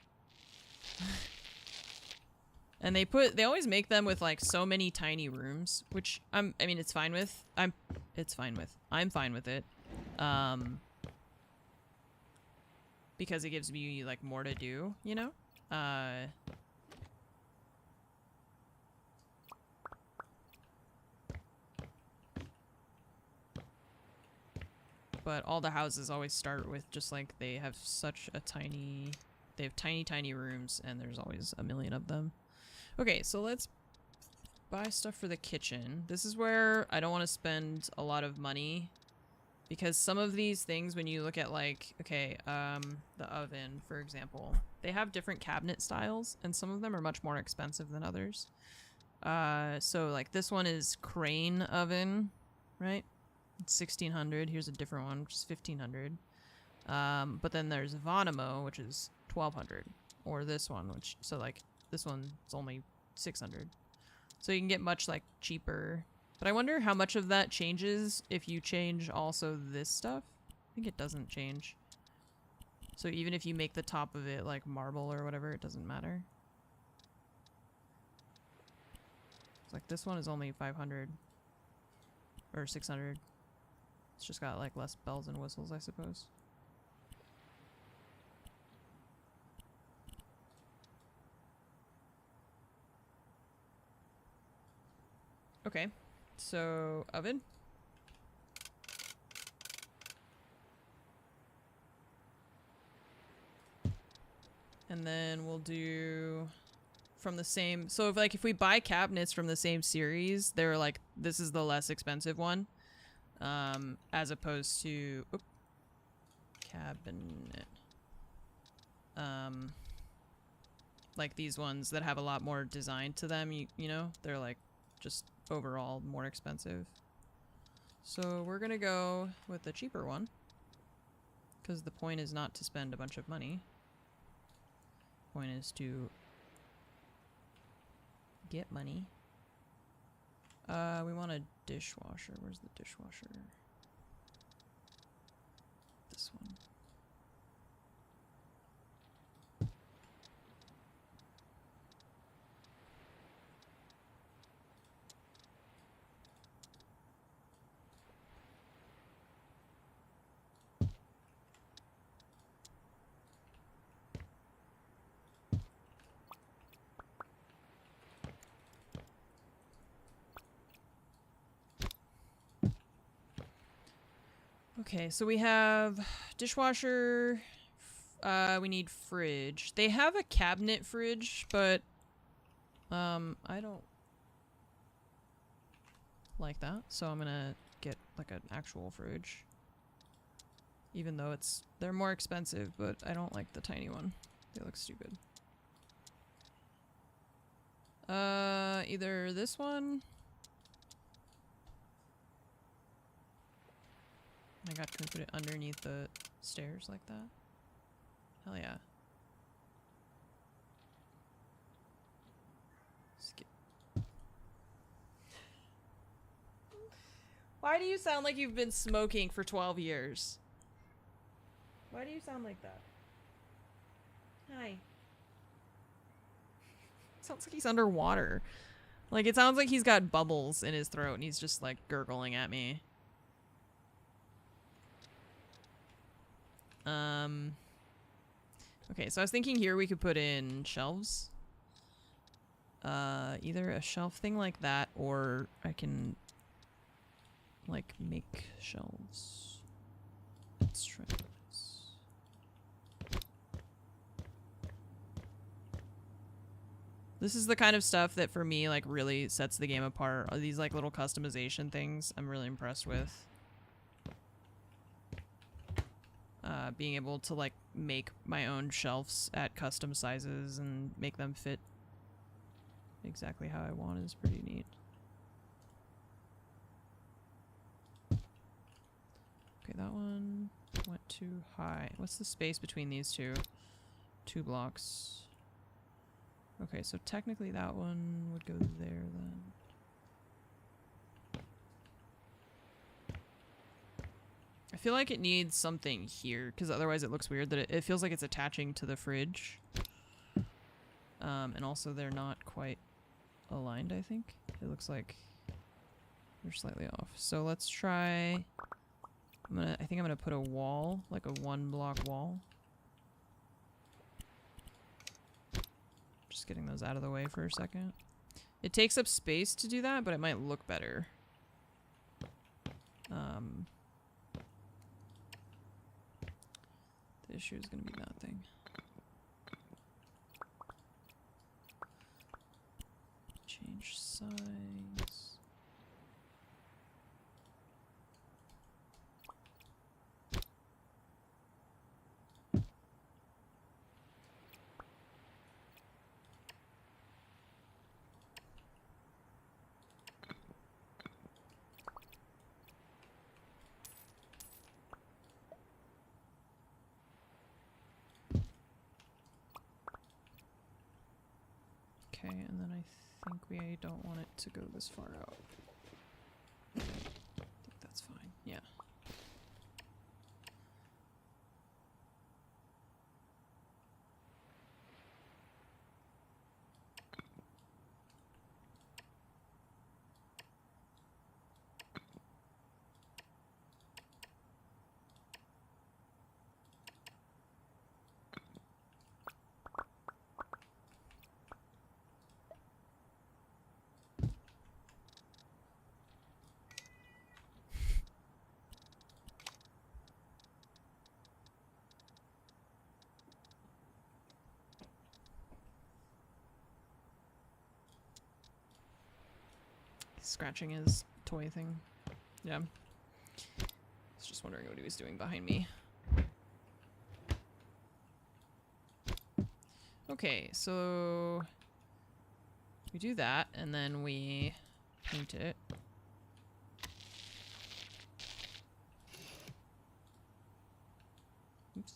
And they always make them with like so many tiny rooms, which I mean it's fine with. I'm fine with it. Because it gives me like more to do, you know? But all the houses always start with just like they have such a tiny, they have tiny rooms and there's always a million of them. Okay, so let's buy stuff for the kitchen. This is where I don't want to spend a lot of money because some of these things, when you look at like, okay, the oven, for example, they have different cabinet styles and some of them are much more expensive than others. So like this one is crane oven, right? It's 1600. Here's a different one, which is 1500. But then there's Vonimo, which is 1200, or this one, which so like this one's only 600. So you can get much like cheaper. But I wonder how much of that changes if you change also this stuff. I think it doesn't change. So even if you make the top of it like marble or whatever, it doesn't matter. It's like this one is only 500 or 600. It's just got like less bells and whistles, I suppose. Okay, so oven. And then we'll do from the same, so if we buy cabinets from the same series, they're like, this is the less expensive one. As opposed to cabinet. Like these ones that have a lot more design to them, you know, they're like just overall more expensive. So we're gonna go with the cheaper one because the point is not to spend a bunch of money. Point is to get money. We want a dishwasher. Where's the dishwasher? This one. Okay, so we have dishwasher, we need fridge. They have a cabinet fridge, but I don't like that, so I'm gonna get like an actual fridge. Even though they're more expensive, but I don't like the tiny one. They look stupid. Either this one. Oh my god, can we put it underneath the stairs like that? Hell yeah. Skip. Why do you sound like you've been smoking for 12 years? Why do you sound like that? Hi. Sounds like he's underwater. Like, it sounds like he's got bubbles in his throat and he's just, like, gurgling at me. Okay, so I was thinking here we could put in shelves. Either a shelf thing like that, or I can, like, make shelves. Let's try this. This is the kind of stuff that, for me, like, really sets the game apart. Are these, like, little customization things I'm really impressed with. Being able to like make my own shelves at custom sizes and make them fit exactly how I want is pretty neat. Okay, that one went too high. What's the space between these two? 2 blocks. Okay, so technically that one would go there then. I feel like it needs something here, because otherwise it looks weird that it feels like it's attaching to the fridge. And also they're not quite aligned, I think. It looks like they're slightly off. So let's try... I think I'm gonna put a wall, like a 1-block wall. Just getting those out of the way for a second. It takes up space to do that, but it might look better. The issue is gonna be that thing. Change size. Okay, and then I think we don't want it to go this far out. I think that's fine, yeah. Scratching his toy thing. Yeah. I was just wondering what he was doing behind me. Okay, so we do that and then we paint it. Oops.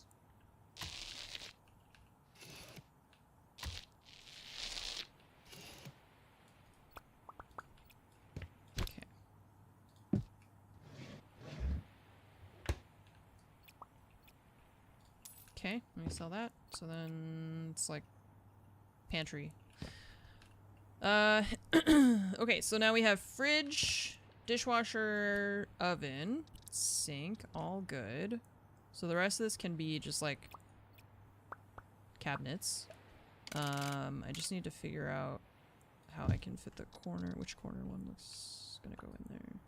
Okay, let me sell that. So then it's like pantry. Okay, so now we have fridge, dishwasher, oven, sink, all good. So the rest of this can be just like cabinets. I just need to figure out how I can fit the corner, which corner one looks gonna go in there.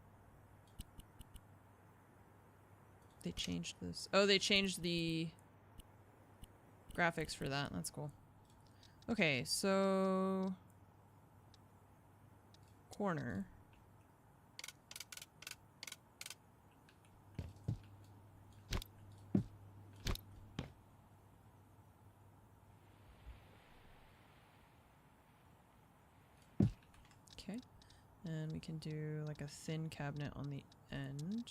They changed this. Oh, they changed the graphics for that. That's cool. Okay, so corner. Okay, and we can do like a thin cabinet on the end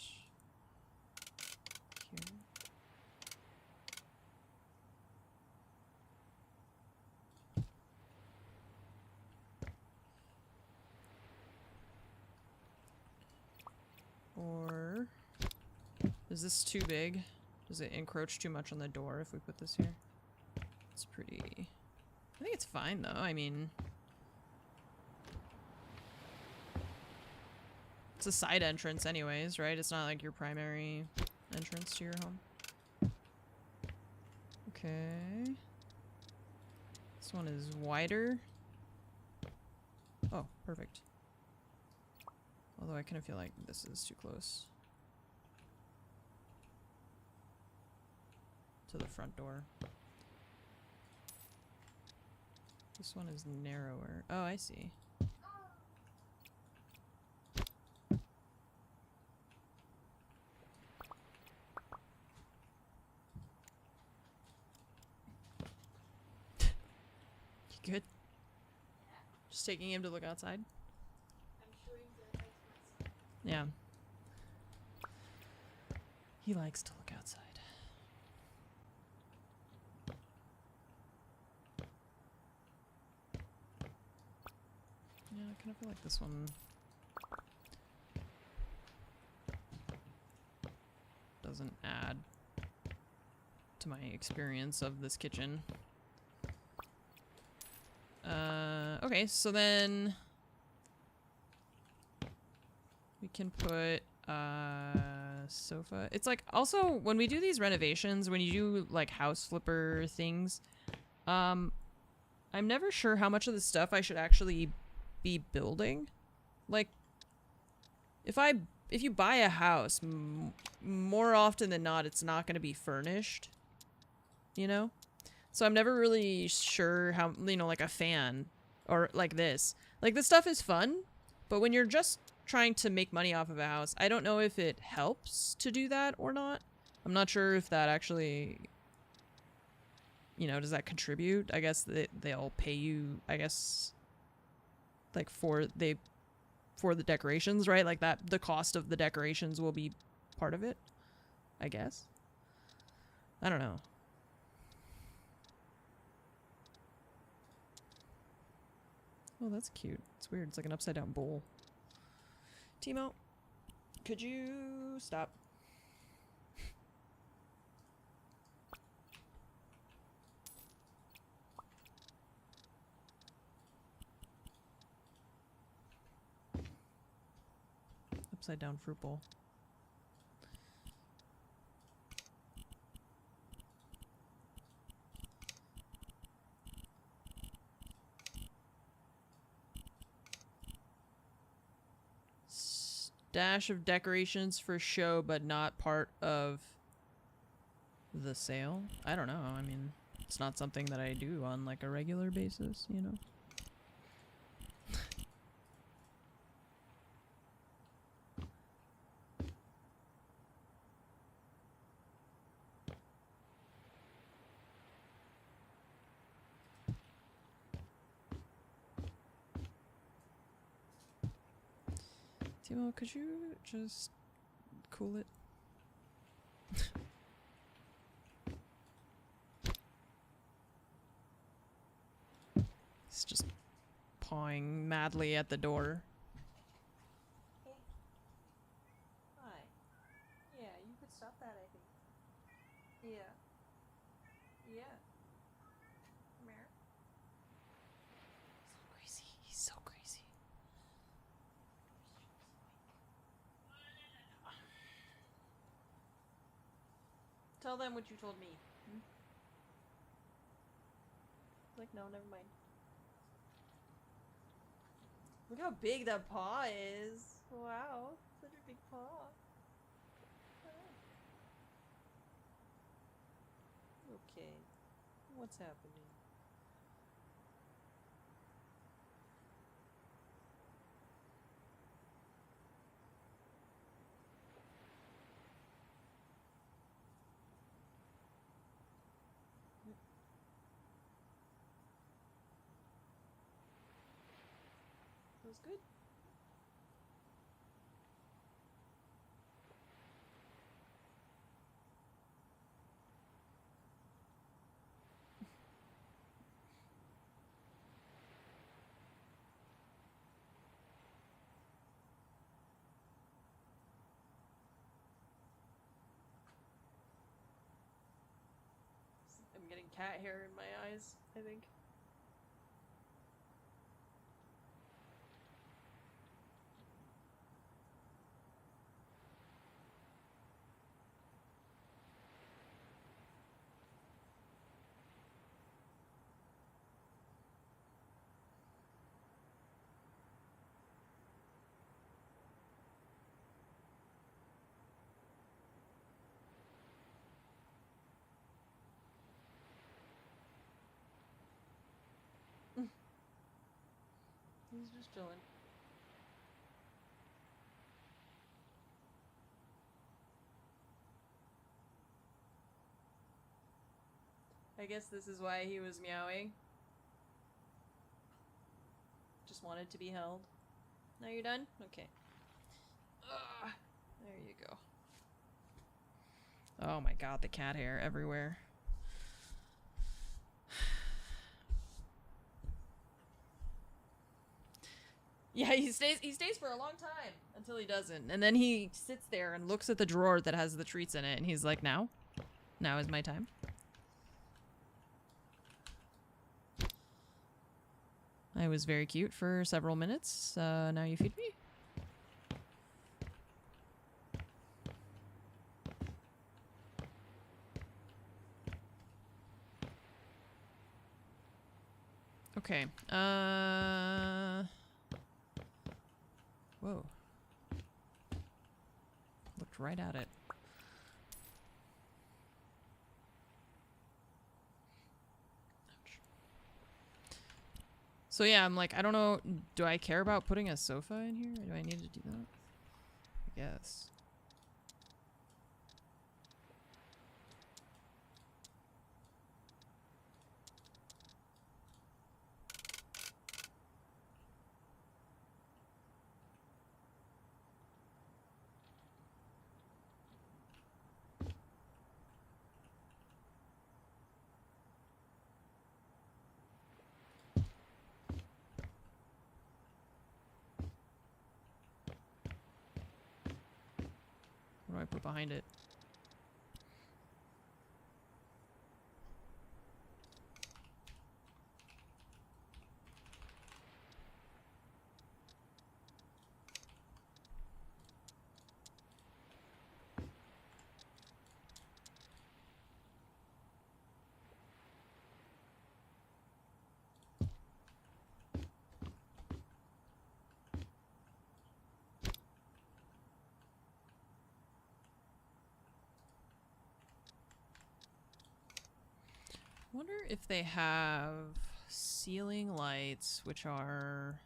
here. Or is this too big? Does it encroach too much on the door if we put this here? It's pretty... I think it's fine though. I mean... It's a side entrance anyways, right? It's not like your primary entrance to your home. Okay. This one is wider. Oh, perfect. Although I kind of feel like this is too close to the front door. This one is narrower. Oh, I see. You good? Just taking him to look outside? Yeah. He likes to look outside. kind of feel like this one doesn't add to my experience of this kitchen. Okay, so then we can put sofa. It's like also when we do these renovations, when you do like house flipper things, I'm never sure how much of the stuff I should actually be building. Like if you buy a house, more often than not it's not going to be furnished, you know? So I'm never really sure how, you know, like a fan or like this. Like this stuff is fun, but when you're just trying to make money off of a house, I don't know if it helps to do that or not. I'm not sure if that actually, you know, does that contribute? I guess they'll pay you, I guess, like for the decorations, right? Like that, the cost of the decorations will be part of it, I guess. I don't know. Oh, that's cute. It's weird. It's like an upside down bowl. Timo, could you stop? Upside down fruit bowl. Dash of decorations for show, but not part of the sale. I don't know. I mean, it's not something that I do on like a regular basis, you know? Timo, could you just cool it? He's just pawing madly at the door. Hey. Hi. Yeah, you could stop that, I think. Yeah. Yeah. Come here. So crazy. He's so crazy. Tell them what you told me. Hmm? Like, no, never mind. Look how big that paw is. Wow, such a big paw. Okay, what's happening? That was good. I'm getting cat hair in my eyes, I think. He's just chilling. I guess this is why he was meowing. Just wanted to be held. Now you're done? Okay. Ugh. There you go. Oh my god, the cat hair everywhere. Yeah, he stays for a long time until he doesn't. And then he sits there and looks at the drawer that has the treats in it and he's like, now? Now is my time. I was very cute for several minutes. Now you feed me? Okay. Whoa. Looked right at it. Ouch. So yeah, I'm like, I don't know, do I care about putting a sofa in here? Or do I need to do that? I guess. What do I put behind it? Wonder if they have ceiling lights, which are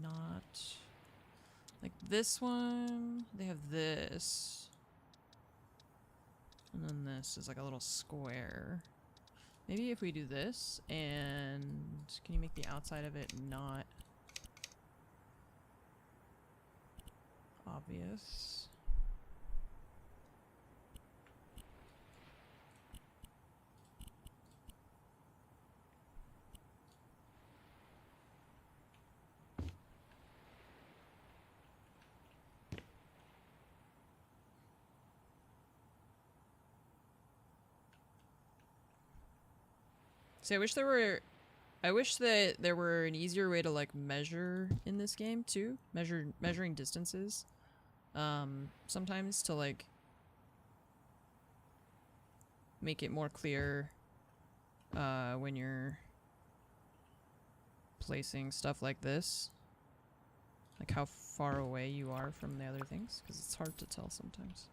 not like this one. They have this, and then this is like a little square. Maybe if we do this, and can you make the outside of it not obvious? See, I wish that there were an easier way to like measure in this game too. Measuring distances. Sometimes to like make it more clear when you're placing stuff like this. Like how far away you are from the other things, because it's hard to tell sometimes.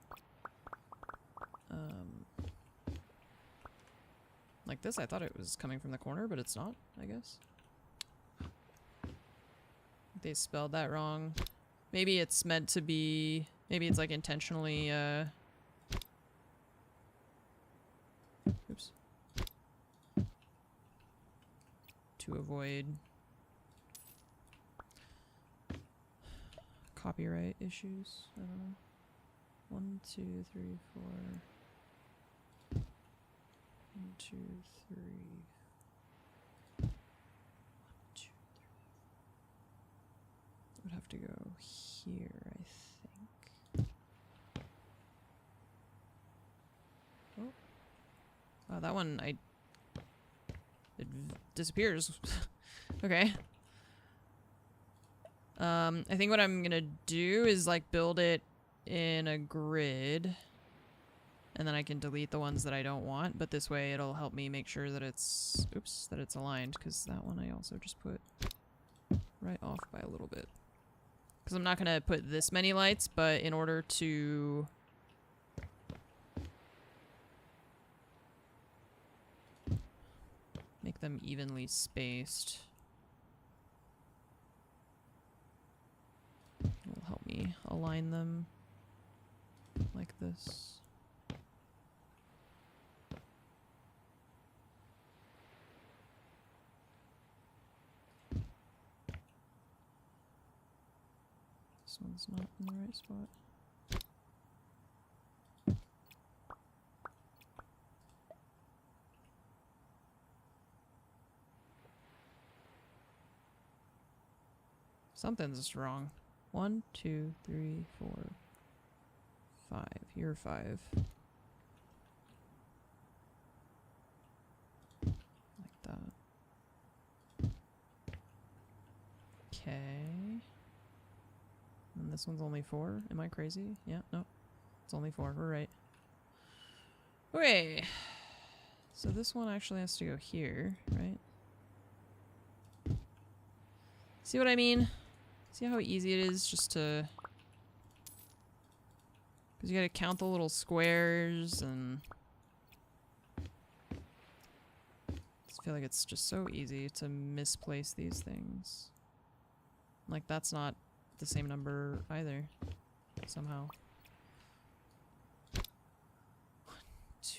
Like this, I thought it was coming from the corner, but it's not, I guess. They spelled that wrong. Maybe it's meant to be... Maybe it's like intentionally, oops. To avoid copyright issues. I don't know. 1, 2, 3, 4... 1, 2, 3. 1, 2, 3. It would have to go here, I think. Oh. Oh, that one, it disappears. Okay. I think what I'm gonna do is like build it in a grid. And then I can delete the ones that I don't want, but this way it'll help me make sure that it's, oops, that it's aligned, because that one I also just put right off by a little bit. Because I'm not going to put this many lights, but in order to make them evenly spaced, it'll help me align them like this. This one's not in the right spot. Something's wrong. 1, 2, 3, 4, 5. You're 5. Like that. Okay. And this one's only 4. Am I crazy? Yeah, no. It's only 4. We're right. Okay. So this one actually has to go here, right? See what I mean? See how easy it is just to... Because you gotta count the little squares and... I just feel like it's just so easy to misplace these things. Like, that's not the same number either, somehow. 1, 2...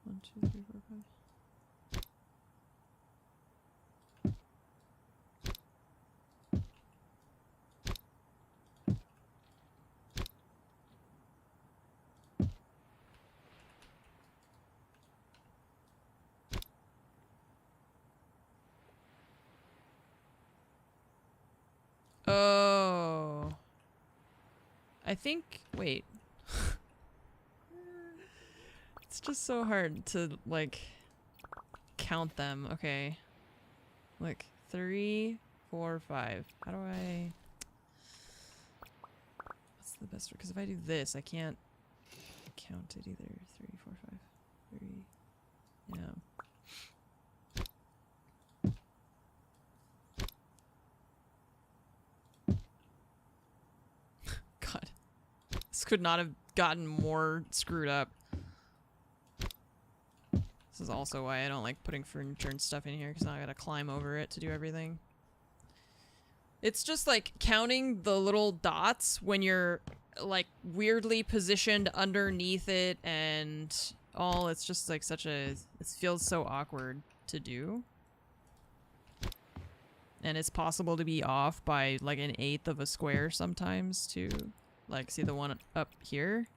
1, 2, 3, 4, 5. Oh. I think, wait. It's just so hard to, like, count them. Okay. Like, 3, 4, 5. How do I... What's the best? Because if I do this, I can't count it either. 3, 4, 5. 3. Yeah. God. This could not have gotten more screwed up. This is also why I don't like putting furniture and stuff in here, because now I gotta climb over it to do everything. It's just like counting the little dots when you're like weirdly positioned underneath it and all. It's just like such a... It feels so awkward to do. And it's possible to be off by like 1/8 of a square sometimes too. Like, see the one up here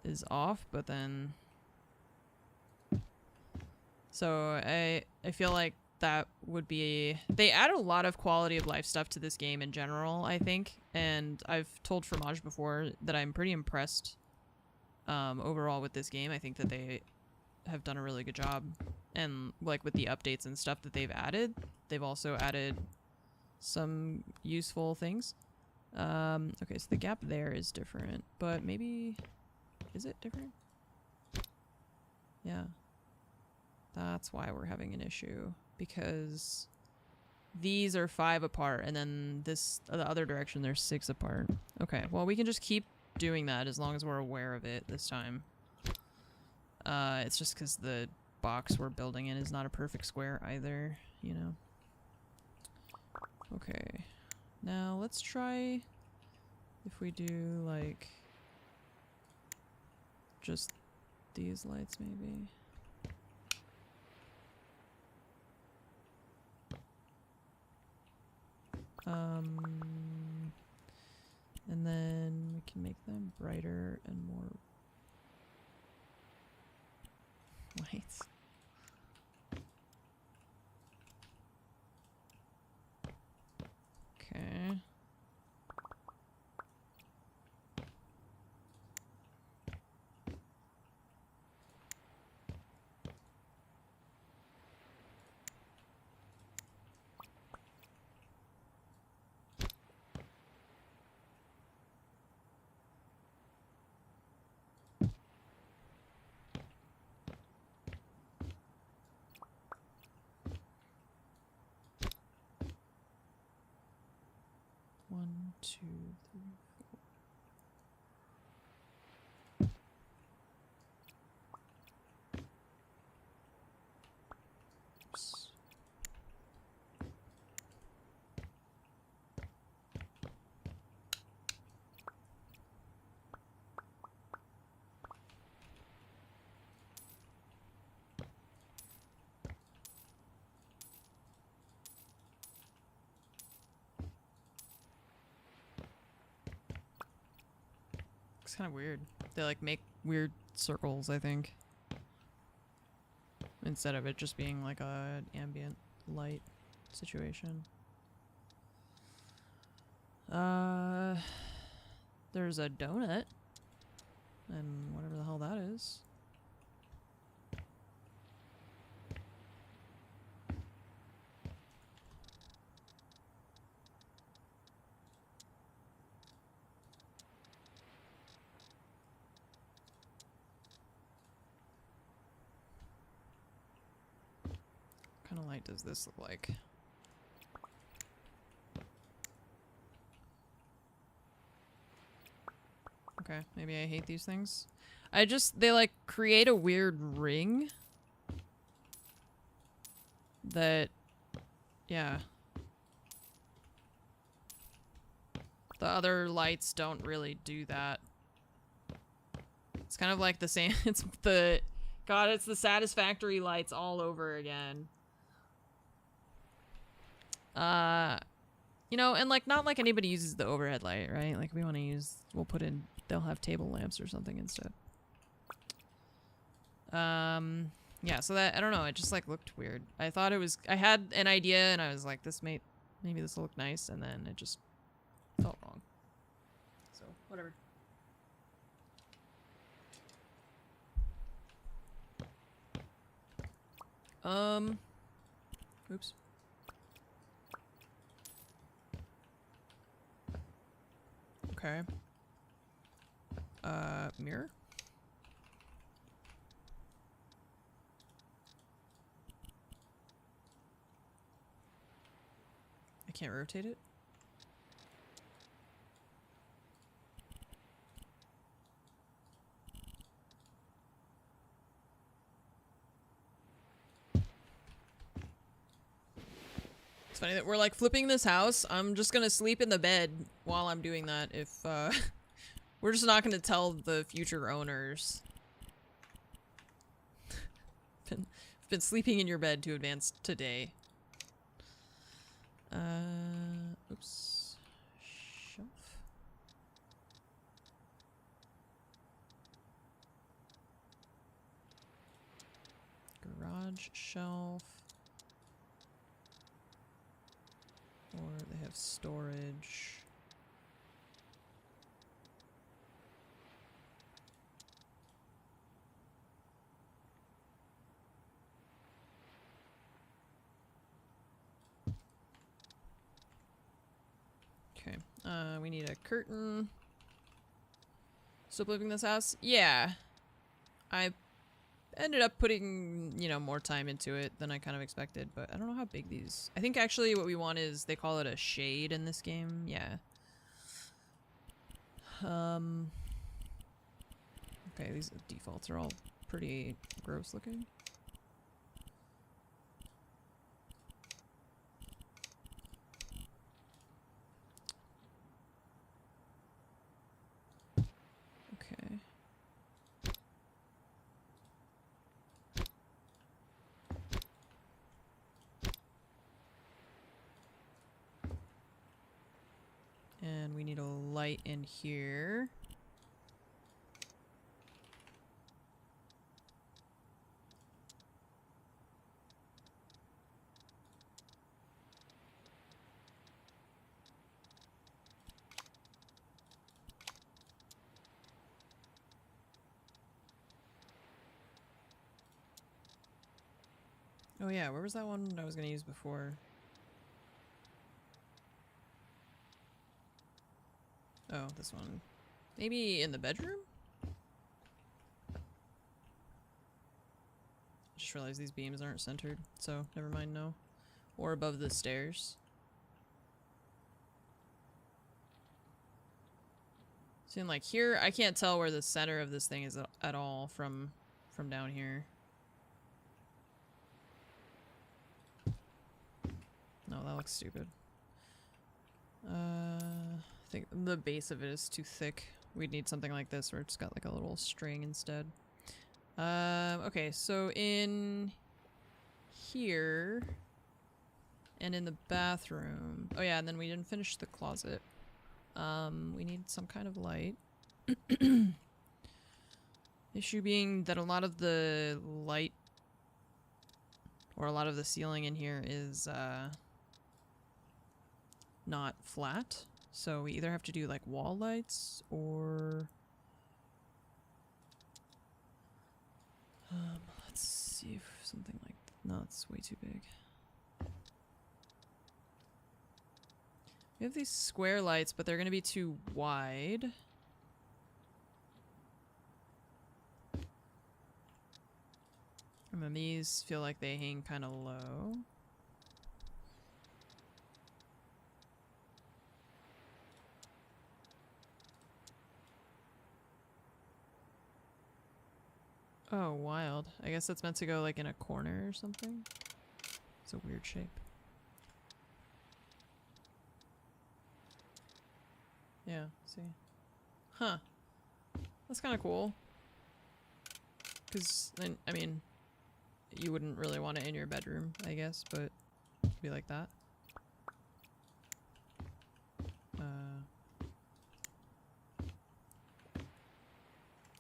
is off, but then... So I feel like that would be... They add a lot of quality of life stuff to this game in general, I think. And I've told Fromage before that I'm pretty impressed overall with this game. I think that they have done a really good job. And like with the updates and stuff that they've added, they've also added some useful things. Okay, so the gap there is different, but maybe... Is it different? Yeah. That's why we're having an issue, because these are 5 apart, and then this, the other direction, they're 6 apart. Okay, well, we can just keep doing that as long as we're aware of it this time. It's just because the box we're building in is not a perfect square either, you know? Okay. Now, let's try if we do, like, just these lights, maybe. And then we can make them brighter and more lights. Okay. One, two, three, four. Oops. It's kind of weird. They like make weird circles, I think. instead of it just being like a ambient light situation. There's a donut and whatever the hell that is. What kind of light does this look like? Okay, maybe I hate these things. They like create a weird ring that, yeah. The other lights don't really do that. It's kind of like the same, it's the satisfactory lights all over again. You know, and like, not like anybody uses the overhead light, right? Like, we want to use, they'll have table lamps or something instead. Yeah, so that, I don't know, it just like looked weird. I had an idea and I was like, maybe this will look nice, and then it just felt wrong. So, whatever. Oops. Okay. Mirror? I can't rotate it? It's funny that we're like flipping this house. I'm just gonna sleep in the bed while I'm doing that if, we're just not gonna tell the future owners. been sleeping in your bed to advance today. Oops. Shelf. Garage shelf. Or they have storage. Okay, we need a curtain. Still living in this house? Yeah. I ended up putting, you know, more time into it than I kind of expected, but I don't know how big these... I think actually what we want is, they call it a shade in this game, yeah. Okay, these defaults are all pretty gross looking. Okay. And we need a light in here. Oh yeah, where was that one I was gonna use before? Oh, this one. Maybe in the bedroom? Just realized these beams aren't centered, so never mind, no. Or above the stairs. Seeing like here, I can't tell where the center of this thing is at all from down here. No, that looks stupid. I think the base of it is too thick. We'd need something like this where it's got like a little string instead. Okay, so in here and in the bathroom. Oh yeah, and then we didn't finish the closet. We need some kind of light. Issue being that a lot of the light or a lot of the ceiling in here is not flat. So we either have to do like wall lights or let's see if something like no, it's way too big. We have these square lights, but they're gonna be too wide. And then these feel like they hang kind of low. Oh, wild. I guess that's meant to go like in a corner or something. It's a weird shape. Yeah, see. Huh. That's kind of cool. Because, I mean, you wouldn't really want it in your bedroom, I guess, but it'd be like that.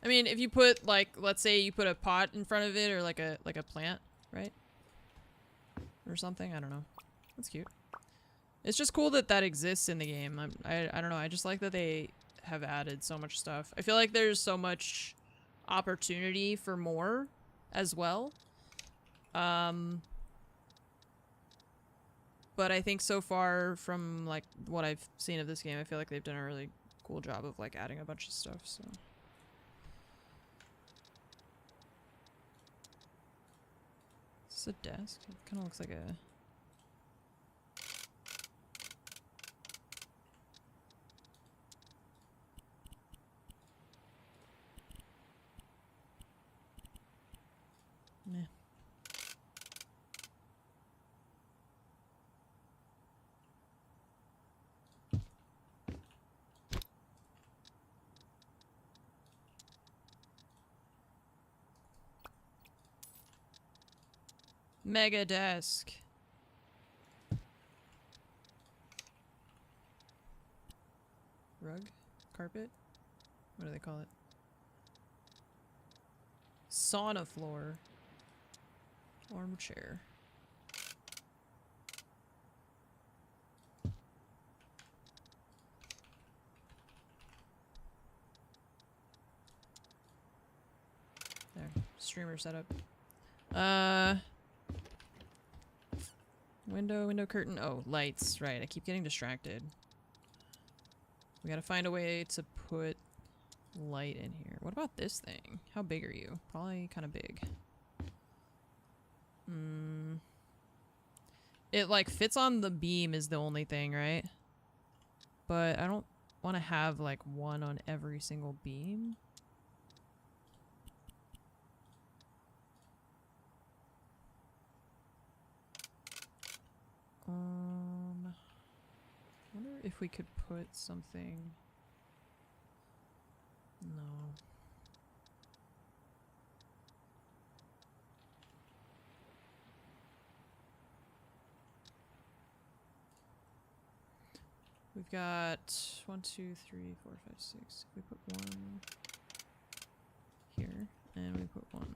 I mean, if you put, like, let's say you put a pot in front of it or like a plant, right? Or something, I don't know. That's cute. It's just cool that that exists in the game. I don't know, I just like that they have added so much stuff. I feel like there's so much opportunity for more as well. But I think so far from like what I've seen of this game, I feel like they've done a really cool job of like adding a bunch of stuff, so. Is this a desk? It kind of looks like a... Meh. Mega desk. Rug? Carpet? What do they call it? Sauna floor. Armchair. There. Streamer setup. Window curtain. Oh, lights. Right, I keep getting distracted. We gotta find a way to put light in here. What about this thing? How big are you? Probably kind of big. It like fits on the beam is the only thing, right? But I don't want to have like one on every single beam. I wonder if we could put something. No. We've got 1, 2, 3, 4, 5, 6. We put one here, and we put one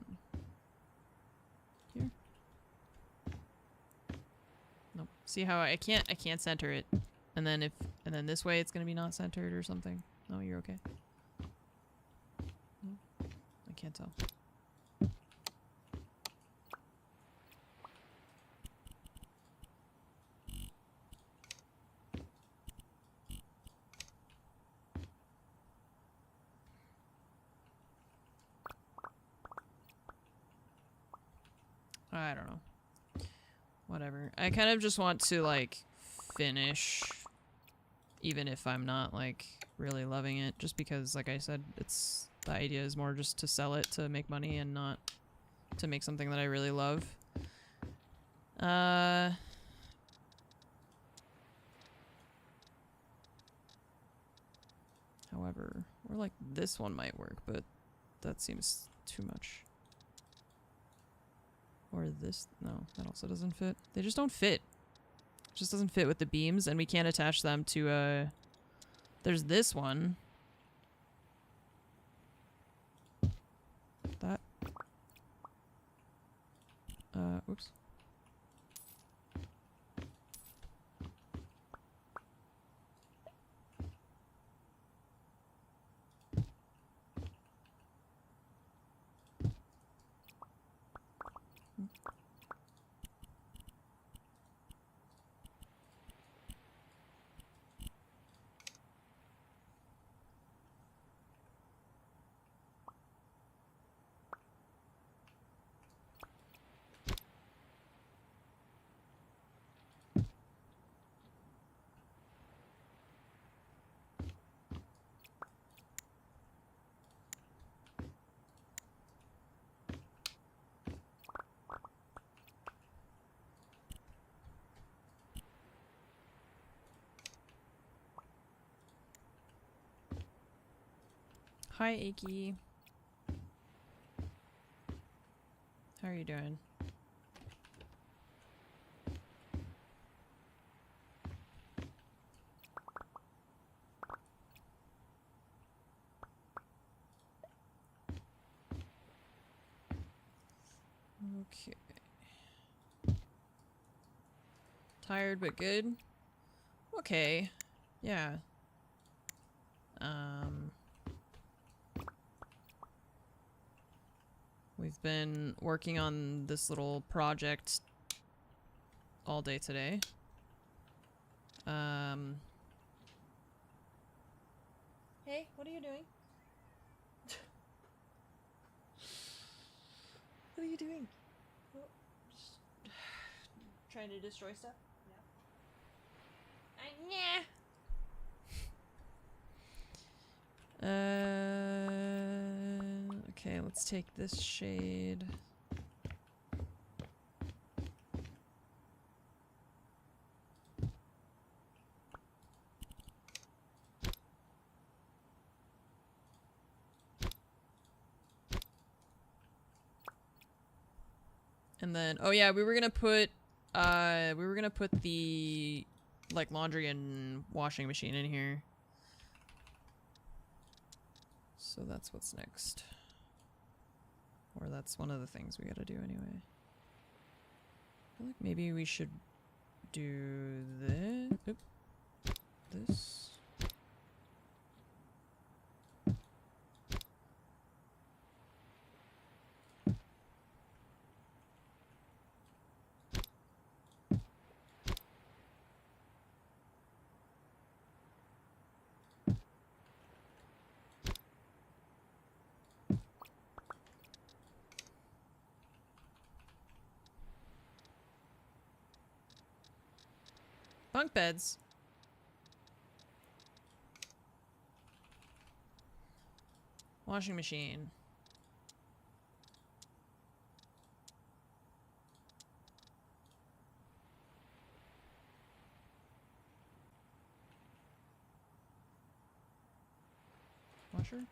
here. Nope. See how I can't center it, and then this way it's gonna be not centered or something. No, you're okay. I can't tell. I don't know. Whatever. I kind of just want to, like, finish, even if I'm not, like, really loving it. Just because, like I said, it's... The idea is more just to sell it to make money and not to make something that I really love. However, or like this one might work, but that seems too much. Or this, no, that also doesn't fit. They just don't fit. It just doesn't fit with the beams, and we can't attach them to, there's this one. That. Oops. Hi, Aki. How are you doing? Okay. Tired but good? Okay. Yeah. We've been working on this little project all day today. Hey, what are you doing? What are you doing? Oh, just trying to destroy stuff? Yeah. Okay, let's take this shade. And then, oh yeah, we were gonna put the, like, laundry and washing machine in here. So that's what's next. Or that's one of the things we gotta do anyway. I feel like maybe we should do this. Oop. This. Bunk beds. Washing machine. Washer?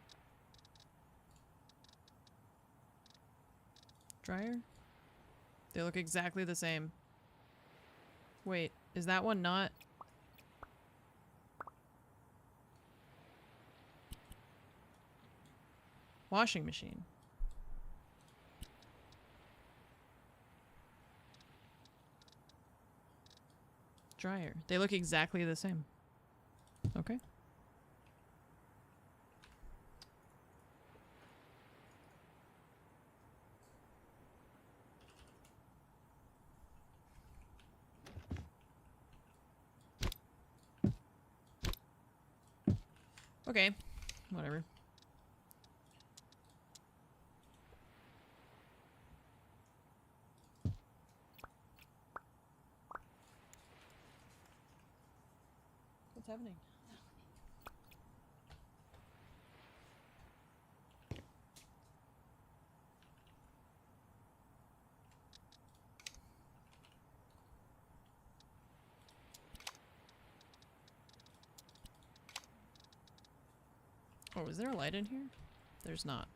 Dryer? They look exactly the same. Wait, is that one not? Washing machine. Dryer. They look exactly the same. Okay. Okay. Whatever. What's happening? Oh, is there a light in here? There's not.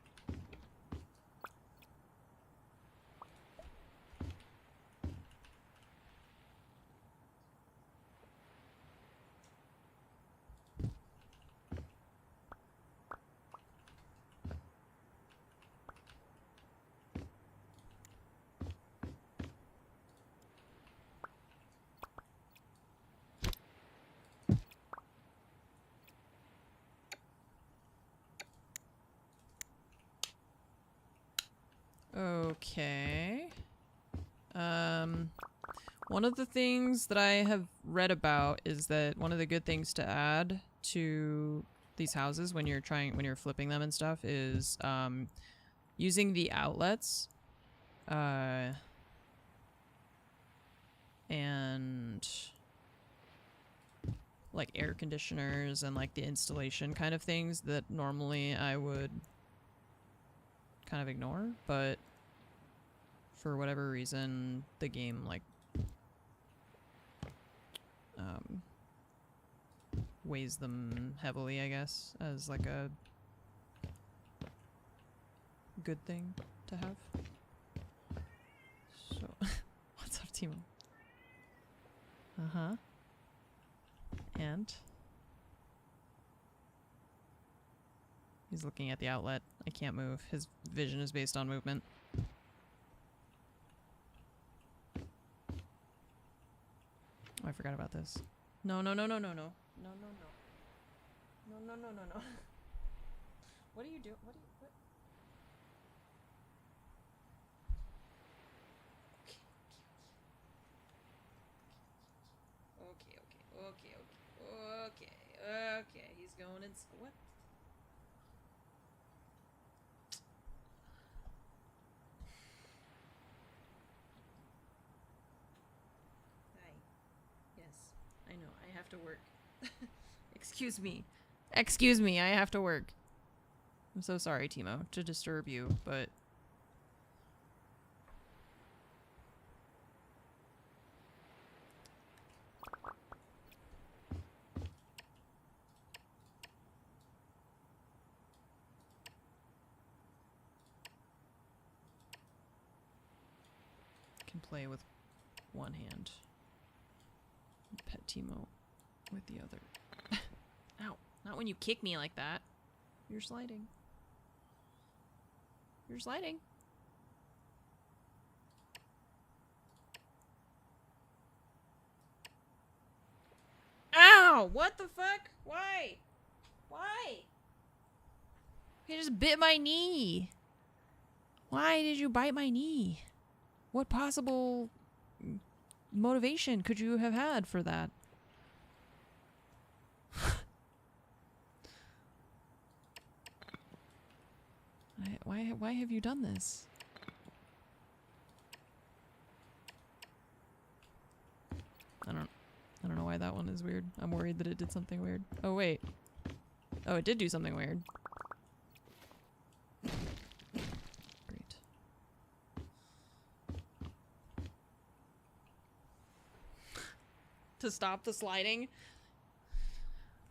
Okay. One of the things that I have read about is that one of the good things to add to these houses when you're flipping them and stuff is, using the outlets, and like air conditioners and like the installation kind of things that normally I would kind of ignore, but for whatever reason the game like weighs them heavily, I guess, as like a good thing to have. So, what's up, Timo? Uh-huh. And? He's looking at the outlet. I can't move. His vision is based on movement. Oh, I forgot about this. No, no, no, no, no, no. No, no, no. No, no, no, no, no. What are you doing? What are you... What? Okay, okay, okay, okay, okay. He's going in... What? Hi. Yes, I know. I have to work. Excuse me. Excuse me, I have to work. I'm so sorry, Timo, to disturb you, but... can play with one hand. Pet Timo with the other. Ow. Not when you kick me like that. You're sliding. You're sliding. Ow! What the fuck? Why? Why? You just bit my knee. Why did you bite my knee? What possible motivation could you have had for that? Why have you done this? I don't know why that one is weird. I'm worried that it did something weird. Oh wait. Oh, it did do something weird. Great. To stop the sliding?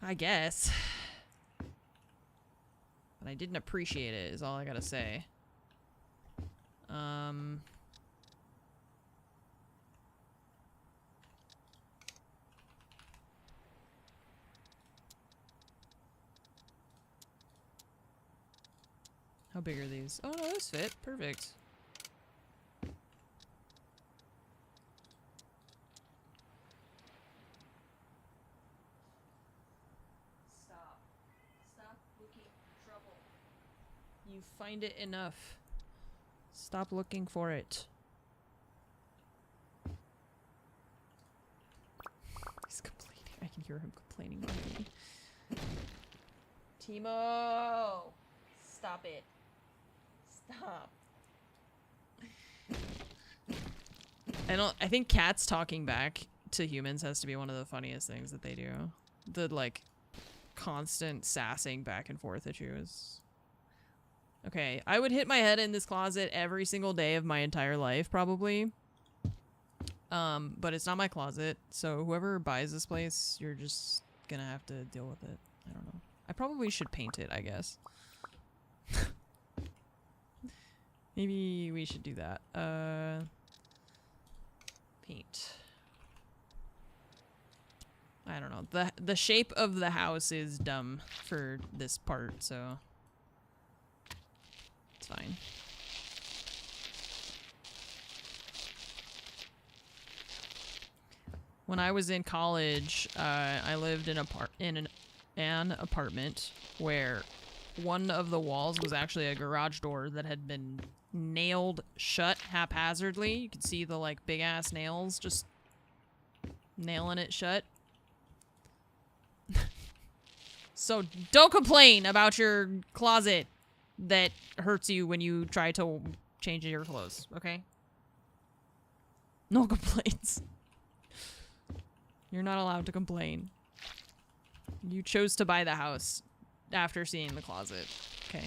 I guess. But I didn't appreciate it, is all I gotta say. How big are these? Oh, no, those fit. Perfect. Stop. Stop looking for trouble. You find it enough. Stop looking for it. He's complaining. I can hear him complaining behind me. Timo! Stop it. Stop. I think cats talking back to humans has to be one of the funniest things that they do. The, like, constant sassing back and forth at you is... Okay, I would hit my head in this closet every single day of my entire life, probably. But it's not my closet, so whoever buys this place, you're just gonna have to deal with it. I don't know. I probably should paint it, I guess. Maybe we should do that. Paint. I don't know. The shape of the house is dumb for this part, so it's fine. When I was in college, I lived in an apartment where one of the walls was actually a garage door that had been nailed shut haphazardly. You could see the like big ass nails just nailing it shut. So don't complain about your closet that hurts you when you try to change your clothes, okay? No complaints. You're not allowed to complain. You chose to buy the house after seeing the closet. Okay.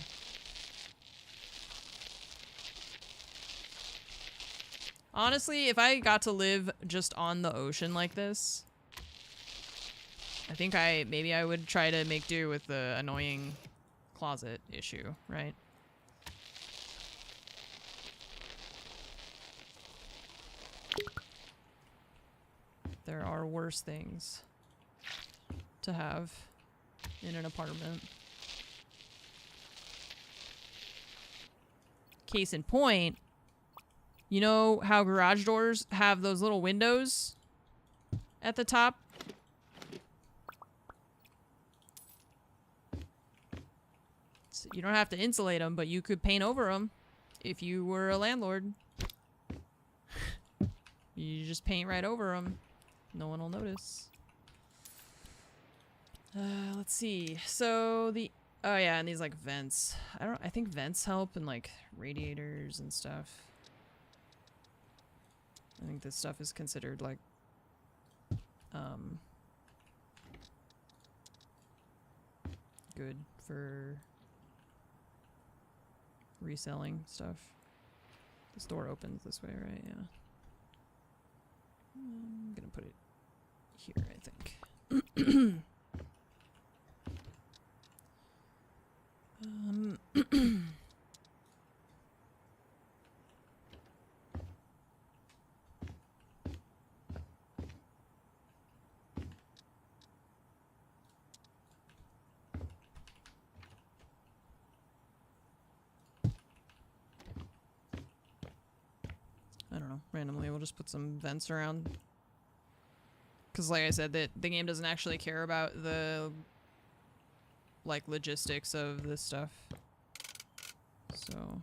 Honestly, if I got to live just on the ocean like this, I think maybe I would try to make do with the annoying closet issue, right? There are worse things to have in an apartment. Case in point, you know how garage doors have those little windows at the top? So you don't have to insulate them, but you could paint over them if you were a landlord. You just paint right over them. No one will notice. Let's see. So the... Oh yeah, and these like vents. I think vents help and like radiators and stuff. I think this stuff is considered like good for reselling stuff. This door opens this way, right? Yeah. I'm gonna put it here, I think. I don't know. Randomly, we'll just put some vents around. Because like I said, the game doesn't actually care about the like logistics of this stuff. So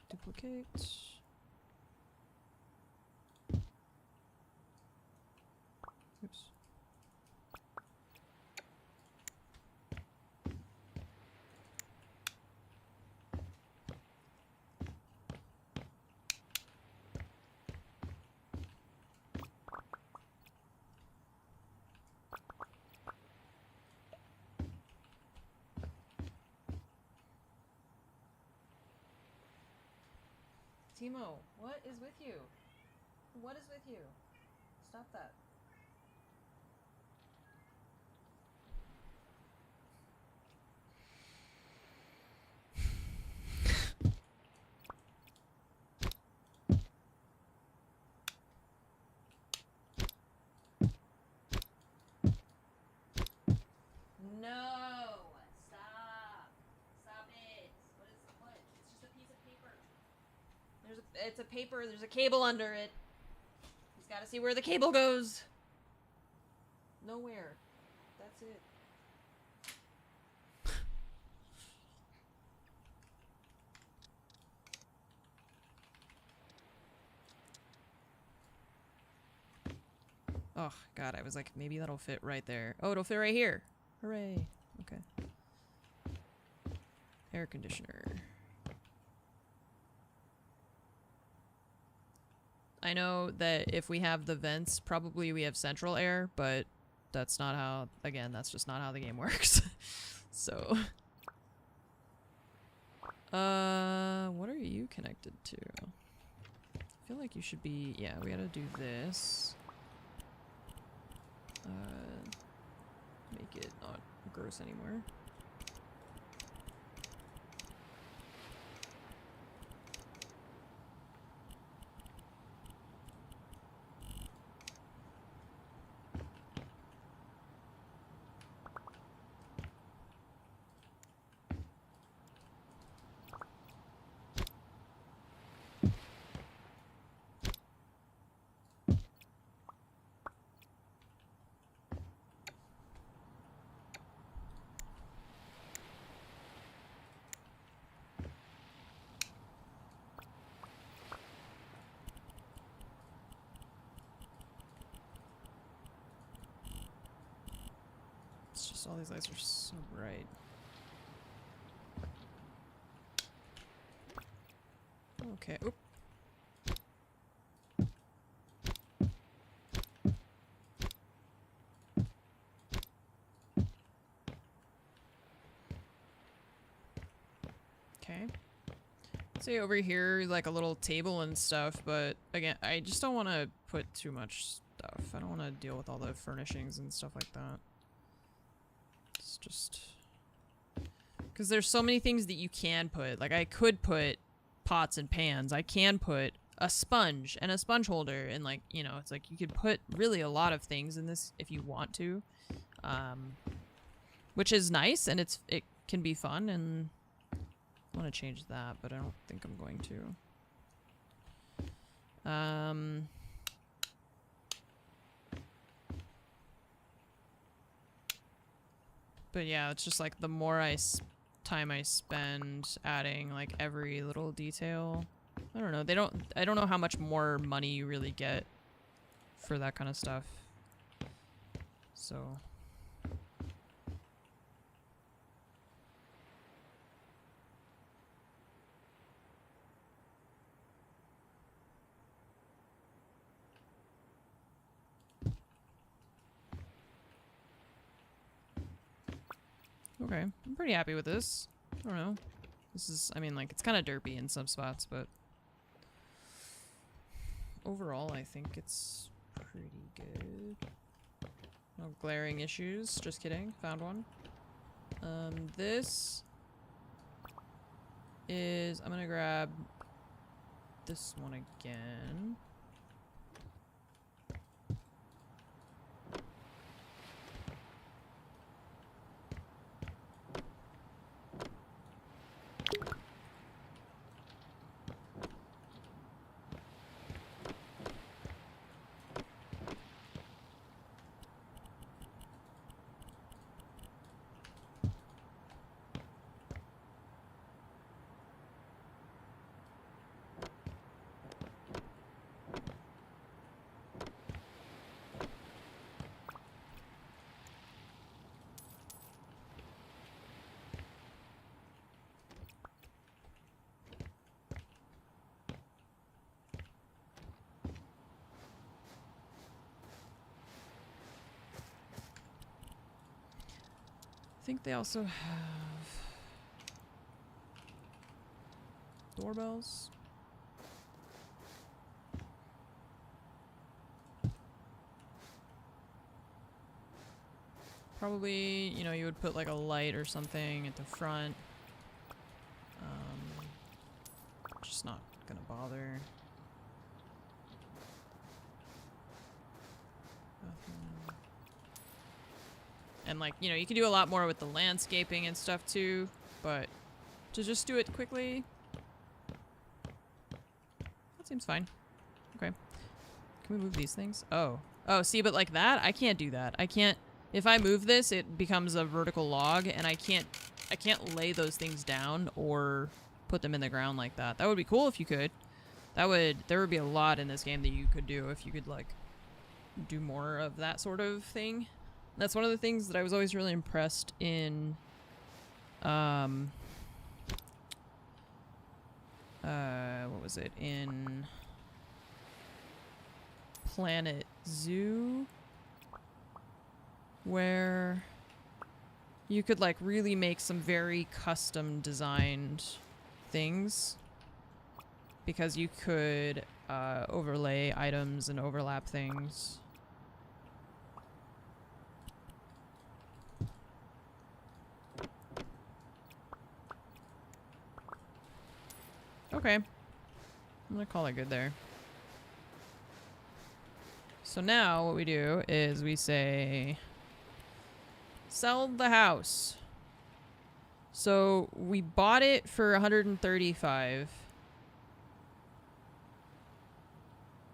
duplicate. Oops. Timo, what is with you? What is with you? Stop that. No! Stop! Stop it! What? It's just a piece of paper. It's a paper, there's a cable under it. He's gotta see where the cable goes. Nowhere. That's it. Oh, God, I was like, maybe that'll fit right there. Oh, it'll fit right here. Hooray. Okay. Air conditioner. I know that if we have the vents, probably we have central air, but that's not how, again, that's just not how the game works. So. What are you connected to? I feel like you should be, yeah, we gotta do this. Make it not gross anymore. It's just all these lights are so bright. Okay. Oop. Okay. Say over here, like a little table and stuff, but again, I just don't want to put too much stuff. I don't want to deal with all the furnishings and stuff like that. It's just... because there's so many things that you can put. Like, I could put pots and pans. I can put a sponge and a sponge holder. And, like, you know, it's like you could put really a lot of things in this if you want to. Which is nice, and it can be fun, and I want to change that, but I don't think I'm going to. But yeah, it's just like the more time I spend adding like every little detail. I don't know. I don't know how much more money you really get for that kind of stuff. So. Okay, I'm pretty happy with this. I don't know. This is, I mean, like, it's kind of derpy in some spots, but overall, I think it's pretty good. No glaring issues. Just kidding. Found one. This is, I'm gonna grab this one again. I think they also have doorbells. Probably, you know, you would put like a light or something at the front. Just not gonna bother. And like, you know, you can do a lot more with the landscaping and stuff too, but to just do it quickly, that seems fine. Okay. Can we move these things? Oh. Oh, see, but like that, I can't do that. I can't, if I move this, it becomes a vertical log, and I can't lay those things down or put them in the ground like that. That would be cool if you could. There would be a lot in this game that you could do if you could like do more of that sort of thing. That's one of the things that I was always really impressed in, what was it? In Planet Zoo, where you could like really make some very custom designed things, because you could overlay items and overlap things. Okay. I'm gonna call it good there. So now what we do is we say, sell the house. So we bought it for 135.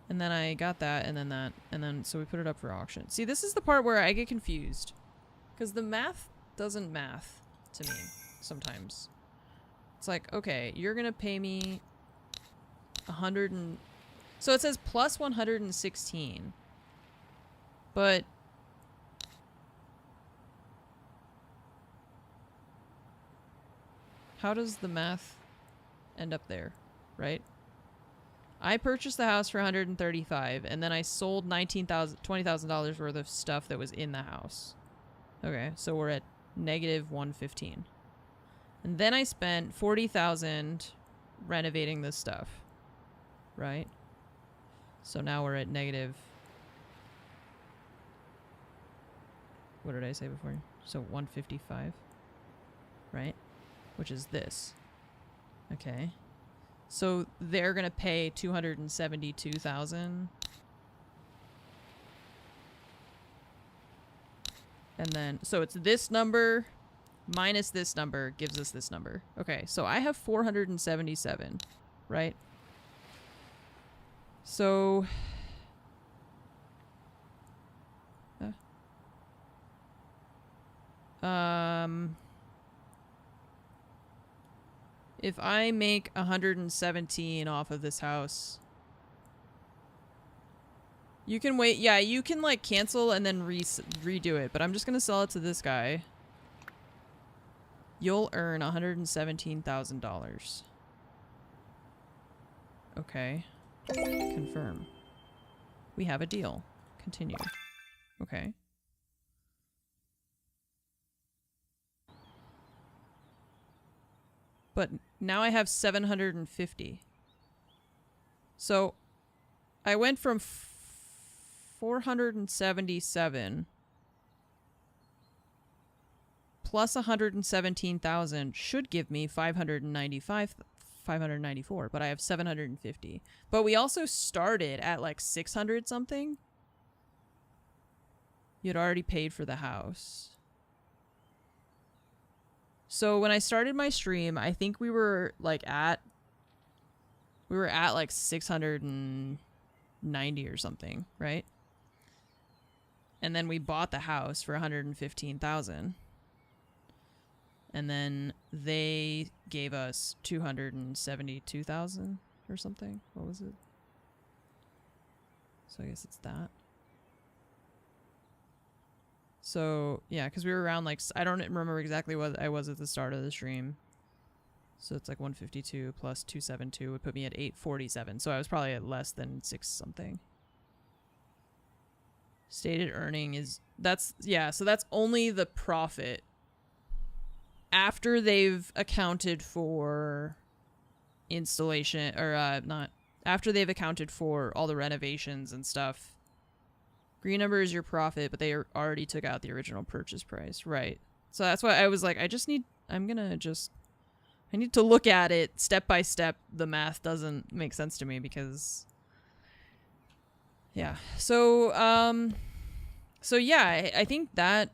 And then I got that, and then that, and then so we put it up for auction. See, this is the part where I get confused, because the math doesn't math to me sometimes. It's like, okay, you're gonna pay me 100 and... so it says plus 116. But... how does the math end up there, right? I purchased the house for $135, and then I sold $20,000 worth of stuff that was in the house. Okay, so we're at negative 115. And then I spent $40,000 renovating this stuff. Right? So now we're at negative... What did I say before? So 155. Right? Which is this. Okay. So they're gonna pay $272,000. And then, so it's this number minus this number gives us this number. Okay, so I have 477, right? So... if I make 117 off of this house, you can wait. Yeah, you can like cancel and then redo it, but I'm just gonna sell it to this guy. You'll earn $117,000. Okay. Confirm. We have a deal. Continue. Okay. But now I have 750. So I went from 477 plus 117,000 should give me 594, but I have 750. But we also started at like 600 something. You'd already paid for the house. So when I started my stream, I think we were at like 690 or something, right? And then we bought the house for 115,000. And then they gave us 272,000 or something. What was it? So I guess it's that. So, yeah, because we were around, like, I don't remember exactly what I was at the start of the stream. So it's like 152 plus 272 would put me at 847. So I was probably at less than 6 something. Stated earning is, so that's only the profit after they've accounted for installation, or after they've accounted for all the renovations and stuff. Green number is your profit, but they already took out the original purchase price. Right. So that's why I was like, I need to look at it step by step. The math doesn't make sense to me because, yeah. So yeah, I think that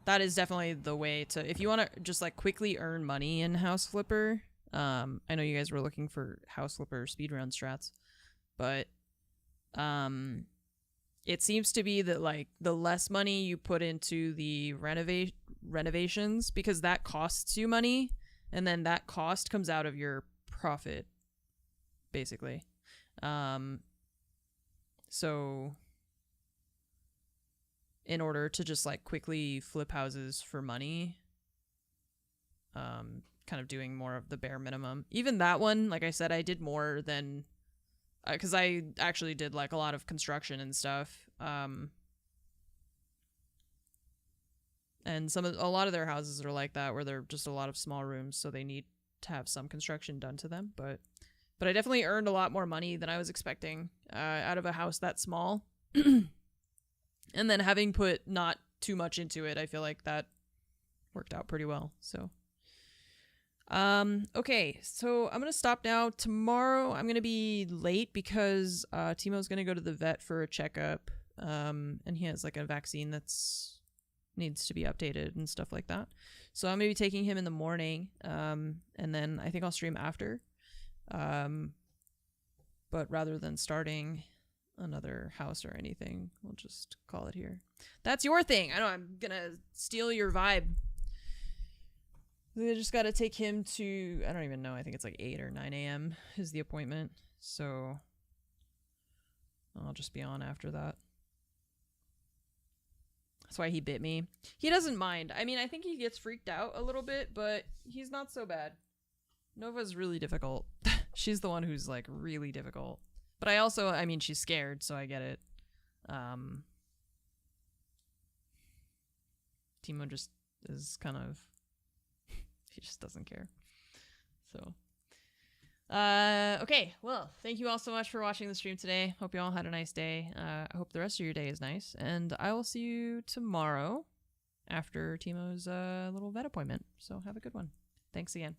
is definitely the way to, if you want to just like quickly earn money in House Flipper. I know you guys were looking for House Flipper speedrun strats, but, it seems to be that like the less money you put into the renovations, because that costs you money, and then that cost comes out of your profit, basically. So in order to just like quickly flip houses for money, kind of doing more of the bare minimum. Even that one, like I said, I did more than... because I actually did like a lot of construction and stuff, and a lot of their houses are like that, where they're just a lot of small rooms, so they need to have some construction done to them. But I definitely earned a lot more money than I was expecting out of a house that small, and then having put not too much into it, I feel like that worked out pretty well. So. Okay, so I'm gonna stop now. Tomorrow I'm gonna be late because Timo's gonna go to the vet for a checkup, and he has like a vaccine that's needs to be updated and stuff like that. So I'm gonna be taking him in the morning, and then I think I'll stream after. But rather than starting another house or anything, we'll just call it here. That's your thing. I know I'm gonna steal your vibe. I just got to take him to, I don't even know, I think it's like 8 or 9 a.m. is the appointment. So I'll just be on after that. That's why he bit me. He doesn't mind. I mean, I think he gets freaked out a little bit, but he's not so bad. Nova's really difficult. She's the one who's like really difficult. But I mean, she's scared, so I get it. Timo just is kind of, he just doesn't care. So, okay. Well, thank you all so much for watching the stream today. Hope you all had a nice day. I hope the rest of your day is nice. And I will see you tomorrow after Timo's little vet appointment. So have a good one. Thanks again.